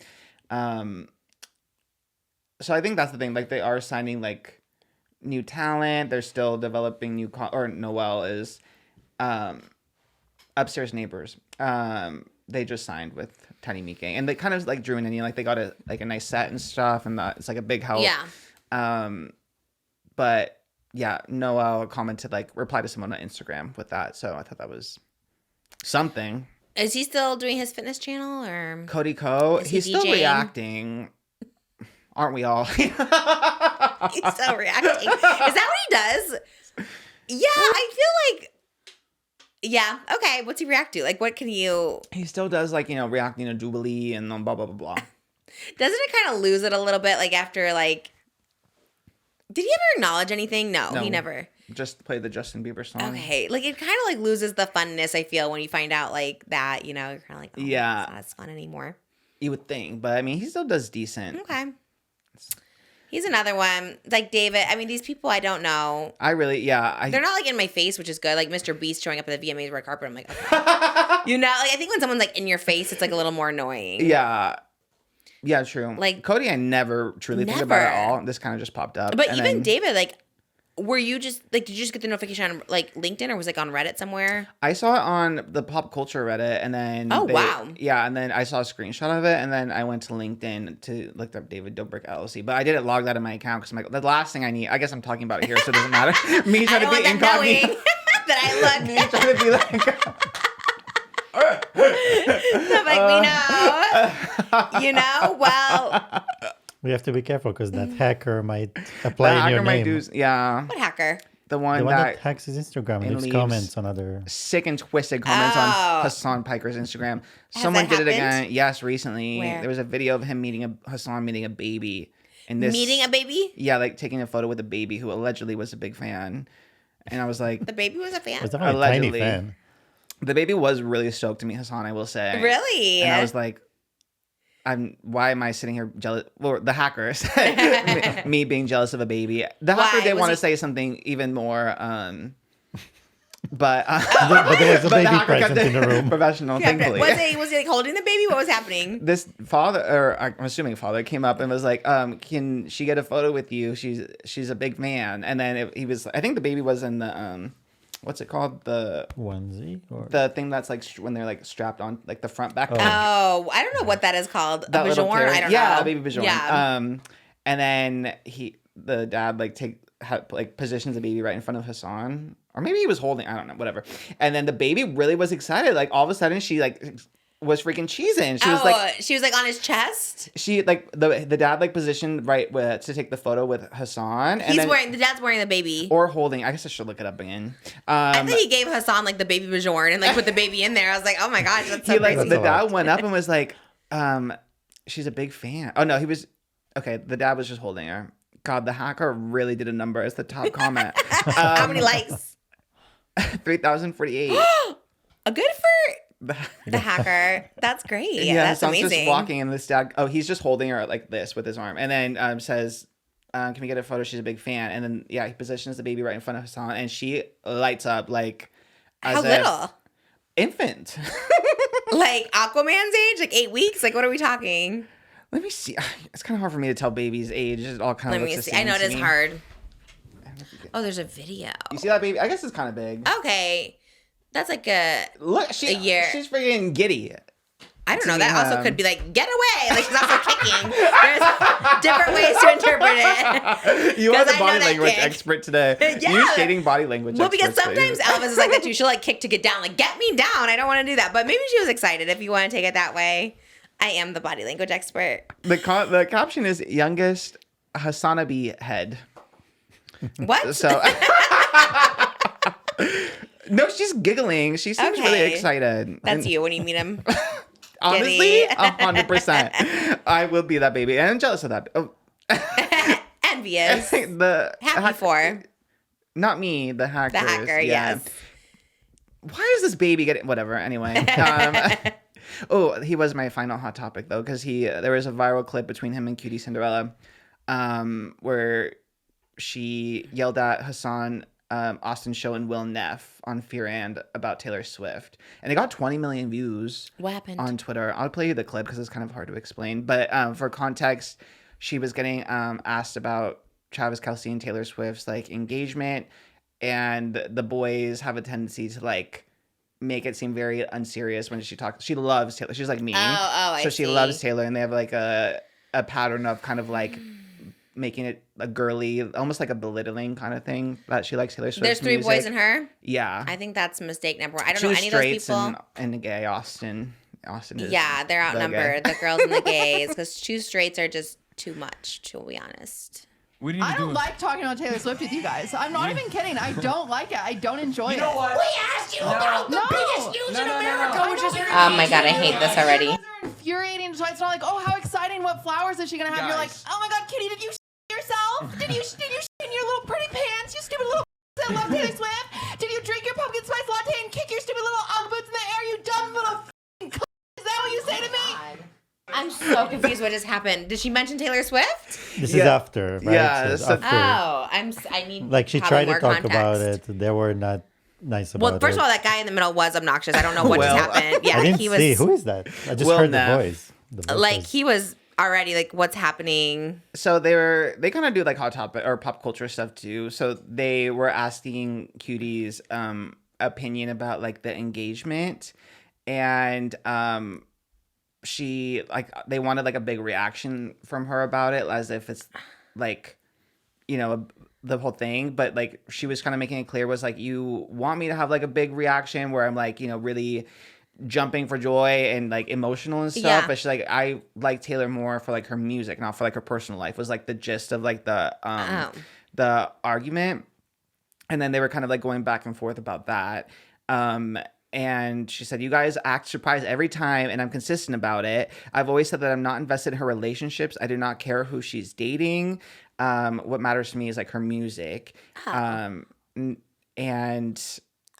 So I think that's the thing. Like they are signing like new talent. They're still developing new. Or Noel is, Upstairs Neighbors. They just signed with Tiny Mike, and they kind of like drew in any like they got a nice set and stuff, and it's like a big help. Yeah. But yeah, Noel commented replied to someone on Instagram with that, so I thought that was something. Is he still doing his fitness channel or Cody Co, Is he he's still DJing? reacting, aren't we all? he's still reacting? Is that what he does? Yeah, I feel like. Yeah. Okay. What's he react to? Like, what can you? He still does reacting to Jubilee and blah blah blah blah. Doesn't it kind of lose it a little bit? Like after like. Did he ever acknowledge anything? No, he never. Just play the Justin Bieber song. Okay, like it kind of like loses the funness. I feel when you find out like that, you're kind of like, oh, Yeah. it's not as fun anymore. You would think, but I mean, he still does decent. Okay, he's another one like David. I mean, these people I don't know. They're They're not like in my face, which is good. Like Mr. Beast showing up at the VMAs red carpet. I'm like, okay. Like I think when someone's like in your face, it's like a little more annoying. Yeah, true. Like- Cody, I never truly think about Never. at all. This kind of just popped up. But and even then David, like, were you just like, did you just get the notification on like LinkedIn or was it like on Reddit somewhere? I saw it on the pop culture Reddit, and then Wow. Yeah, and then I saw a screenshot of it, and then I went to LinkedIn to look up David Dobrik LLC. But I didn't log that in my account because I'm like, the last thing I need. I guess I'm talking about it here, so it doesn't matter. Me I trying don't to want be them knowing incognito. that I Me look. trying to be like. I'm like, we know. Well, We have to be careful because that hacker might The apply in your hacker might name. do. Yeah, what hacker? the one The one that that hacks his Instagram and leaves leaves comments on other. sick and twisted comments Oh. on Hasan Piker's Instagram. Someone that did it happened? again. Yes, recently. Where? There was a video of him Hasan meeting a baby. And this, Meeting a baby? Yeah, like taking a photo with a baby who allegedly was a big fan. And I was like, The baby was a fan? Was definitely a tiny Allegedly. fan. the baby was really stoked to meet Hasan, I will say. Really? And I was like, why am I sitting here jealous? Well, the hacker said me being jealous of a baby. The hacker Why? did Was want he- to say something even more, but But there was a but the baby hacker kept present in the it room. professional, thankfully. Was he like holding the baby? What was happening? This father, or I'm assuming father, came up and was like, "Can she get a photo with you? She's a big fan." And then he was, I think the baby was in the what's it called, the Onesie? Or... thing that's like when they're like strapped on like the front back. Oh, I don't know what that is called. That A little Bajorn? carrot. I don't Yeah, know. a baby Bajorn. Yeah. And then the dad positions the baby right in front of Hasan, or maybe he was holding, I don't know, whatever. And then the baby really was excited. Like all of a sudden she was freaking cheesing. She was like on his chest. She the dad positioned right to take the photo with Hasan. And The dad's wearing the baby. or holding. I guess I should look it up again. I think he gave Hasan like the baby Bajorn and like put the baby in there. I was like, oh my gosh, that's so He crazy. the dad went up and was like, she's a big fan. Oh no, he was okay. The dad was just holding her. God, the hacker really did a number as the top comment. How many likes? 3,048. Good for the hacker. That's great. Yeah, that's Hasan's amazing. just walking and this dad, he's just holding her like this with his arm, and then says, "Can we get a photo? She's a big fan." And then he positions the baby right in front of Hasan, and she lights up like How as a little? infant. Like Aquaman's age? Like 8 weeks? Like what are we talking? Let me see. It's kind of hard for me to tell baby's age. It all kind of Let looks me the see. same I know it to is me. hard. Oh, there's a video. You see that baby? I guess it's kind of big. Okay. That's like a Look, a year. She's freaking giddy. I don't know. me, That also um, could be like, get away. Like she's also kicking. There's different ways to interpret it. You are 'Cause the I know body that language kick. expert today. Yeah. You're shading body language. Well, because experts today. sometimes Elvis is like that too. She'll like kick to get down. Like, get me down. I don't want to do that. But maybe she was excited if you want to take it that way. I am the body language expert. The caption is youngest Hasanabi head. What? So no, she's giggling. She seems really excited. That's you when you meet him. Honestly, 100%. I will be that baby. And I'm jealous of that. Oh. Envious. Happy for. Not me, the hackers. The hacker, yes. Why is this baby getting... Whatever, anyway. He was my final hot topic, though, because there was a viral clip between him and QTCinderella where she yelled at Hassan Austin's show and Will Neff on Fear and about Taylor Swift, and it got 20 million views. What happened on Twitter? I'll play you the clip because it's kind of hard to explain, but for context, she was getting asked about Travis Kelce and Taylor Swift's like engagement, and the boys have a tendency to like make it seem very unserious when she talks. She loves Taylor. She's like me. So she loves Taylor, and they have like a pattern of kind of like making it a girly, almost like a belittling kind of thing that she likes Taylor Swift's There's three music. boys in her? Yeah. I think that's mistake number one. I don't know any of those people. And the gay Austin is they're outnumbered. The girls and the gays, because two straights are just too much, to be honest. I don't like talking about Taylor Swift with you guys. I'm not even kidding. I don't like it. I don't enjoy it. You know what? We asked you about the biggest news in America, which is Oh my god, I hate this already. Infuriating. So it's not like, oh, how exciting! What flowers is she gonna have? You're like, oh my god, Kitty, did you yourself? Did you in your little pretty pants? You stupid little that love Taylor Swift. Did you drink your pumpkin spice latte and kick your stupid little Ugg boots in the air? You dumb little. Is that what you say to me? I'm so confused. What just happened? Did she mention Taylor Swift? This is after, right? Yeah. So after. I need like she probably tried to more talk context. about it. They were not nice about it. Well, first of all, that guy in the middle was obnoxious. I don't know what just happened. Yeah, I didn't he was. see. Who is that? I just Will heard Neff. the voice. Like he was already like, what's happening? So they kind of do like hot topic or pop culture stuff too. So they were asking Cutie's opinion about like the engagement, and she like they wanted like a big reaction from her about it, as if it's like, you know, the whole thing. But like she was kind of making it clear was like, you want me to have like a big reaction where I'm like, you know, really jumping for joy and like emotional and stuff. Yeah. But she's like, I like Taylor more for like her music, not for like her personal life, was like the gist of like the argument. And then they were kind of like going back and forth about that. And she said, you guys act surprised every time, and I'm consistent about it. I've always said that I'm not invested in her relationships. I do not care who she's dating. What matters to me is like her music. And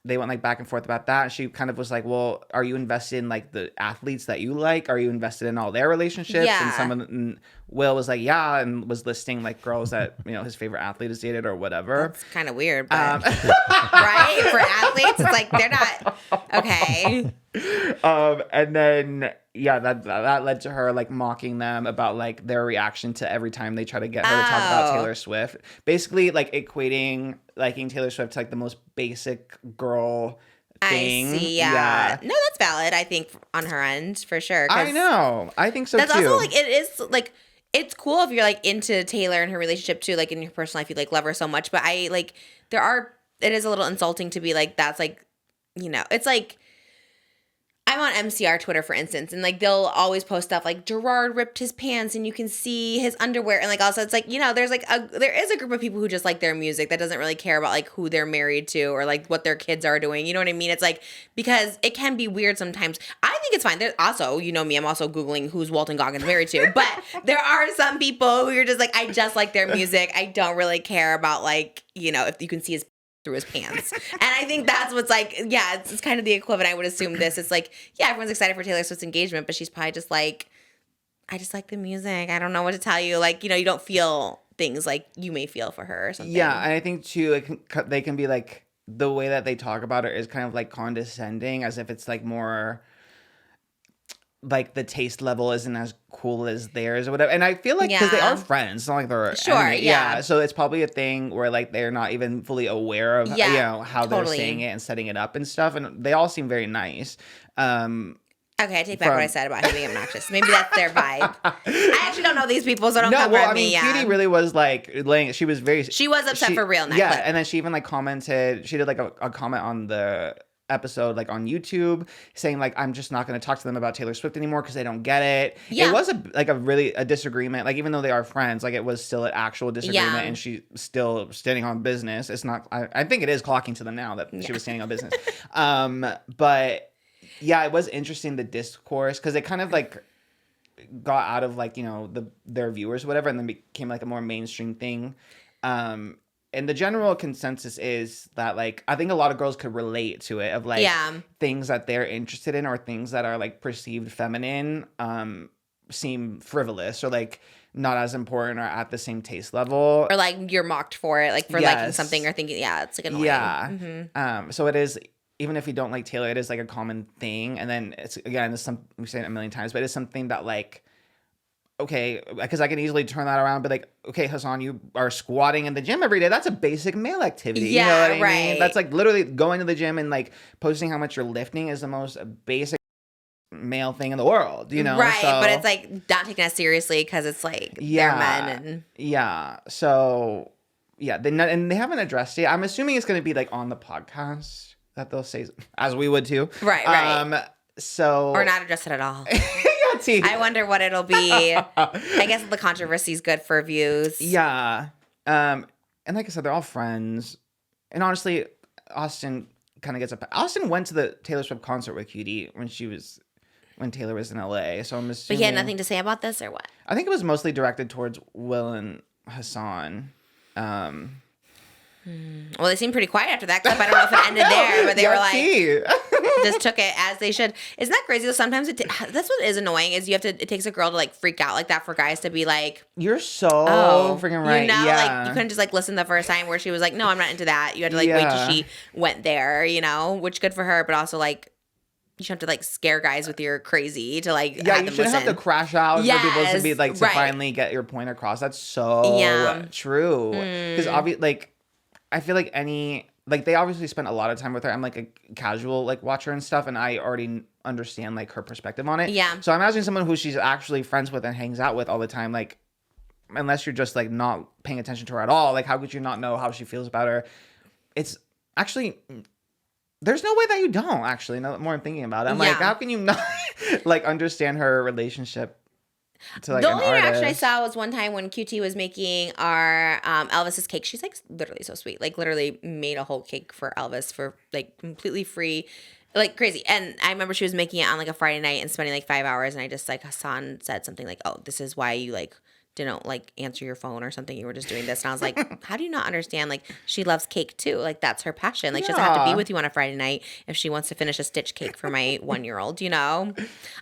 they went like back and forth about that. And she kind of was like, well, are you invested in like the athletes that you like? Are you invested in all their relationships? Yeah. And Will was like, yeah, and was listing like girls that, you know, his favorite athlete has dated or whatever. It's kind of weird, but right? For athletes, it's like they're not okay. And then that led to her like mocking them about like their reaction to every time they try to get her to talk about Taylor Swift. Basically like equating liking Taylor Swift to like the most basic girl thing. I see, yeah. No, that's valid, I think, on her end, for sure. I know. I think so that's too. That's also like, it is like, it's cool if you're like into Taylor and her relationship too, like in your personal life, you like love her so much. But I like, it is a little insulting to be like, that's like, you know, it's like, I'm on MCR Twitter, for instance, and like they'll always post stuff like Gerard ripped his pants and you can see his underwear, and like also it's like, you know, there is a group of people who just like their music that doesn't really care about like who they're married to or like what their kids are doing. You know what I mean? It's like, because it can be weird sometimes. I think it's fine. There's also, you know me, I'm also Googling who's Walton Goggins married to, but there are some people who are just like, I just like their music. I don't really care about like, you know, if you can see his through his pants. And I think that's what's like, yeah, it's kind of the equivalent. I would assume this. It's like, yeah, everyone's excited for Taylor Swift's engagement, but she's probably just like, I just like the music. I don't know what to tell you. Like, you know, you don't feel things like you may feel for her or something. Yeah, and I think too, they can be like, the way that they talk about it is kind of like condescending, as if it's like more like the taste level isn't as cool as theirs or whatever. And I feel like because they are friends, it's not like they're yeah. So it's probably a thing where like they're not even fully aware of you know how they're saying it and setting it up and stuff. And they all seem very nice. Okay, I take back what I said about him being obnoxious. Maybe that's their vibe. I actually don't know these people, so don't come for me. Yeah, Cutie really was like laying. She was upset for real in that clip. clip. And then she even like commented. She did like a comment on the episode like on YouTube saying like I'm just not going to talk to them about Taylor Swift anymore because they don't get it. Yeah. It was a disagreement. Like even though they are friends, like it was still an actual disagreement, and she's still standing on business. It's not. I think it is clocking to them now that she was standing on business. But yeah, it was interesting the discourse because it kind of like got out of like their viewers or whatever, and then became like a more mainstream thing. And the general consensus is that, like, I think a lot of girls could relate to it of, like, things that they're interested in or things that are, like, perceived feminine seem frivolous or, like, not as important or at the same taste level. Or, like, you're mocked for it, like, for liking something or thinking, it's, like, annoying. Yeah. Mm-hmm. So it is, even if you don't like Taylor, it is, like, a common thing. And then, it's we say it a million times, but it's something that, like, okay, because I can easily turn that around and be like, okay, Hasan, you are squatting in the gym every day. That's a basic male activity. Yeah, you know what I right. mean? That's like literally going to the gym and like posting how much you're lifting is the most basic male thing in the world, you know? Right, so, but it's like not taken as seriously because it's like they're men. And yeah, so yeah, they haven't addressed it. I'm assuming it's going to be like on the podcast that they'll say, as we would too. Right. So or not address it at all. tea. I wonder what it'll be. I guess the controversy is good for views. Yeah. And like I said, they're all friends. And honestly, Austin kind of gets up. Austin went to the Taylor Swift concert with QT when Taylor was in LA. So I'm assuming. But he had nothing to say about this or what? I think it was mostly directed towards Will and Hasan. Well, they seemed pretty quiet after that clip. I don't know if it ended there, but they were like, just took it as they should. Isn't that crazy? Sometimes that's what is annoying is it takes a girl to like freak out like that for guys to be like, you're so freaking right. You know, like you couldn't just like listen the first time where she was like, no, I'm not into that. You had to like wait till she went there, you know, which good for her, but also like you should have to like scare guys with your crazy to like have them you shouldn't have to crash out for people to be like to finally get your point across. That's so true. Because obviously, like. I feel like they obviously spent a lot of time with her. I'm like a casual like watcher and stuff, and I already understand like her perspective on it. Yeah. So I imagine someone who she's actually friends with and hangs out with all the time, like unless you're just like not paying attention to her at all, like how could you not know how she feels about her? It's actually there's no way that you don't actually. Now the more I'm thinking about it, I'm like, how can you not like understand her relationship? Like the only reaction I saw was one time when QT was making our Elvis's cake. She's like literally so sweet. Like literally made a whole cake for Elvis for like completely free, like crazy. And I remember she was making it on like a Friday night and spending like 5 hours. And I just like Hasan said something like, "Oh, this is why you like didn't like answer your phone or something. You were just doing this." And I was like, how do you not understand? Like she loves cake too. Like that's her passion. Like she doesn't have to be with you on a Friday night if she wants to finish a stitch cake for my 1-year-old, you know?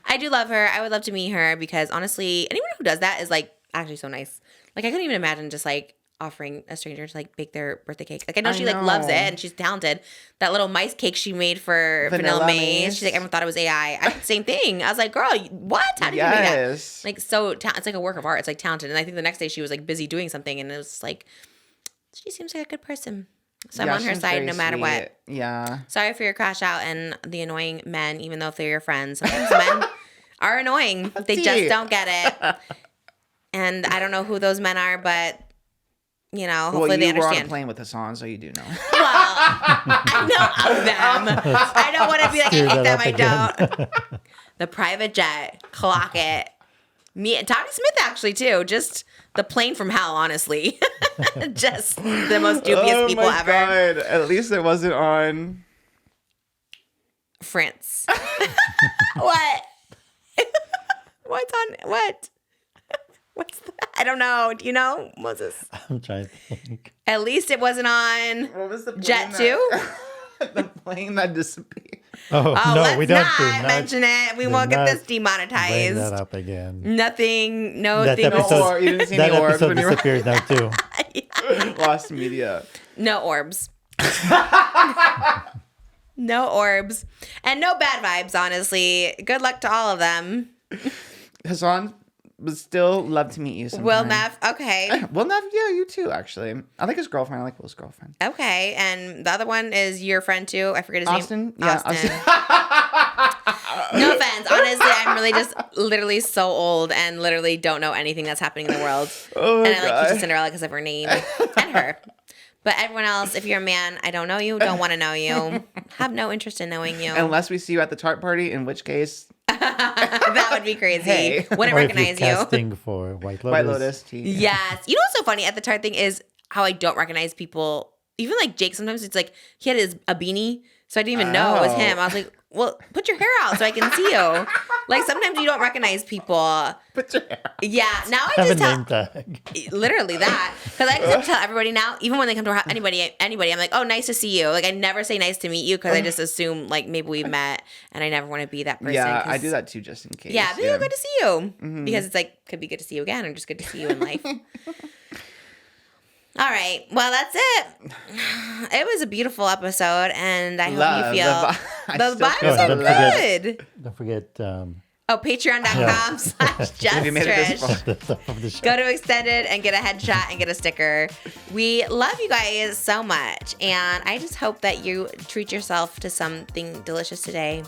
I do love her. I would love to meet her because honestly, anyone who does that is like actually so nice. Like I couldn't even imagine just like offering a stranger to like bake their birthday cake. Like I know she like loves it and she's talented. That little mice cake she made for Vanilla Maze. She's like, everyone thought it was AI. I did the same thing. I was like, girl, what? How did you make that? Like so, it's like a work of art. It's like talented. And I think the next day she was like busy doing something, and it was like, she seems like a good person. So I'm on her side no matter what. Yeah. Sorry for your crash out and the annoying men, even though if they're your friends. Sometimes men are annoying. They just don't get it. And I don't know who those men are, but you know, hopefully they understand. Well, you were on a plane with Hasan, so you do know. Well, I know of them. I don't want to be like, I hate them, I don't. The private jet, clock it. Me and Tommy Smith actually too. Just the plane from hell, honestly. Just the most dubious people ever. Oh my God. At least it wasn't on France. What? What's on what? What's that? I don't know. Do you know, Moses? I'm trying to think. At least it wasn't on what was the Jet 2? The plane that disappeared. Oh, no, let's we don't not mention it. We won't get this demonetized. Bring that up again. Nothing. No that thing. Episode, you didn't see that any orbs episode when you were disappeared now too. Lost media. No orbs. No orbs. And no bad vibes, honestly. Good luck to all of them. Hasan would still love to meet you sometime. Will Neff, okay. Will Neff, yeah, you too, actually. I like his girlfriend. I like Will's girlfriend. Okay, and the other one is your friend too. I forget his Austin? name. Yeah, Austin. No offense. Honestly, I'm really just literally so old and literally don't know anything that's happening in the world. Oh my God. God. I like QTCinderella because of her name and her. But everyone else, if you're a man, I don't know you, don't want to know you, have no interest in knowing you. Unless we see you at the Tarte party, in which case... that would be crazy. Hey. Wouldn't Or recognize if you're you. casting for White Lotus. White Lotus tea. Yes. You know what's so funny at the Tarte thing is how I don't recognize people. Even like Jake, sometimes it's like he had a beanie, so I didn't even know it was him. I was like, well, put your hair out so I can see you. Like sometimes you don't recognize people. Put your hair out. Yeah. Now I Have a just name tag. literally that, because I just have to tell everybody now, even when they come to our house, anybody, I'm like, oh, nice to see you. Like I never say nice to meet you because I just assume like maybe we met, and I never want to be that person. Yeah, I do that too, just in case. Yeah, but good to see you, because it's like could be good to see you again, or just good to see you in life. All right. Well, that's it. It was a beautiful episode, and I hope you feel the vibes are good. Don't forget. patreon.com/JustTrish. Go to Extended and get a headshot and get a sticker. We love you guys so much, and I just hope that you treat yourself to something delicious today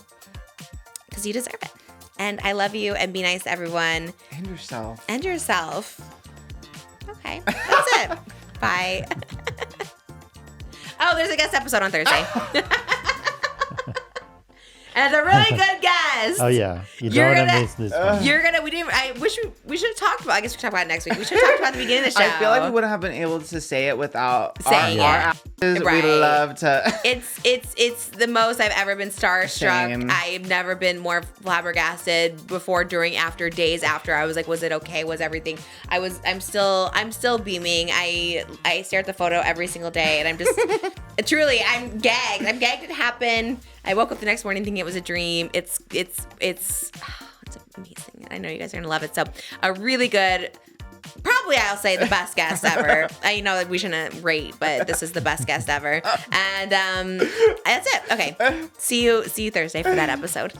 because you deserve it. And I love you, and be nice to everyone. And yourself. And yourself. Okay. That's it. Bye. Oh, there's a guest episode on Thursday. And it's a really good guest. Oh yeah, you don't want to miss this one. You're gonna. We should have talked about. I guess we should talk about it next week. We should have talked about the beginning of the show. I feel like we wouldn't have been able to say it without saying our asses. Right. We love to. It's the most I've ever been starstruck. Same. I've never been more flabbergasted before, during, after, days after. I was like, was it okay? Was everything? I'm still beaming. I stare at the photo every single day, and I'm just truly, I'm gagged. I'm gagged it happened. I woke up the next morning thinking it was a dream. It's amazing. I know you guys are gonna love it. So a really good, probably I'll say the best guest ever. I know that we shouldn't rate, but this is the best guest ever. And that's it. Okay. See you Thursday for that episode.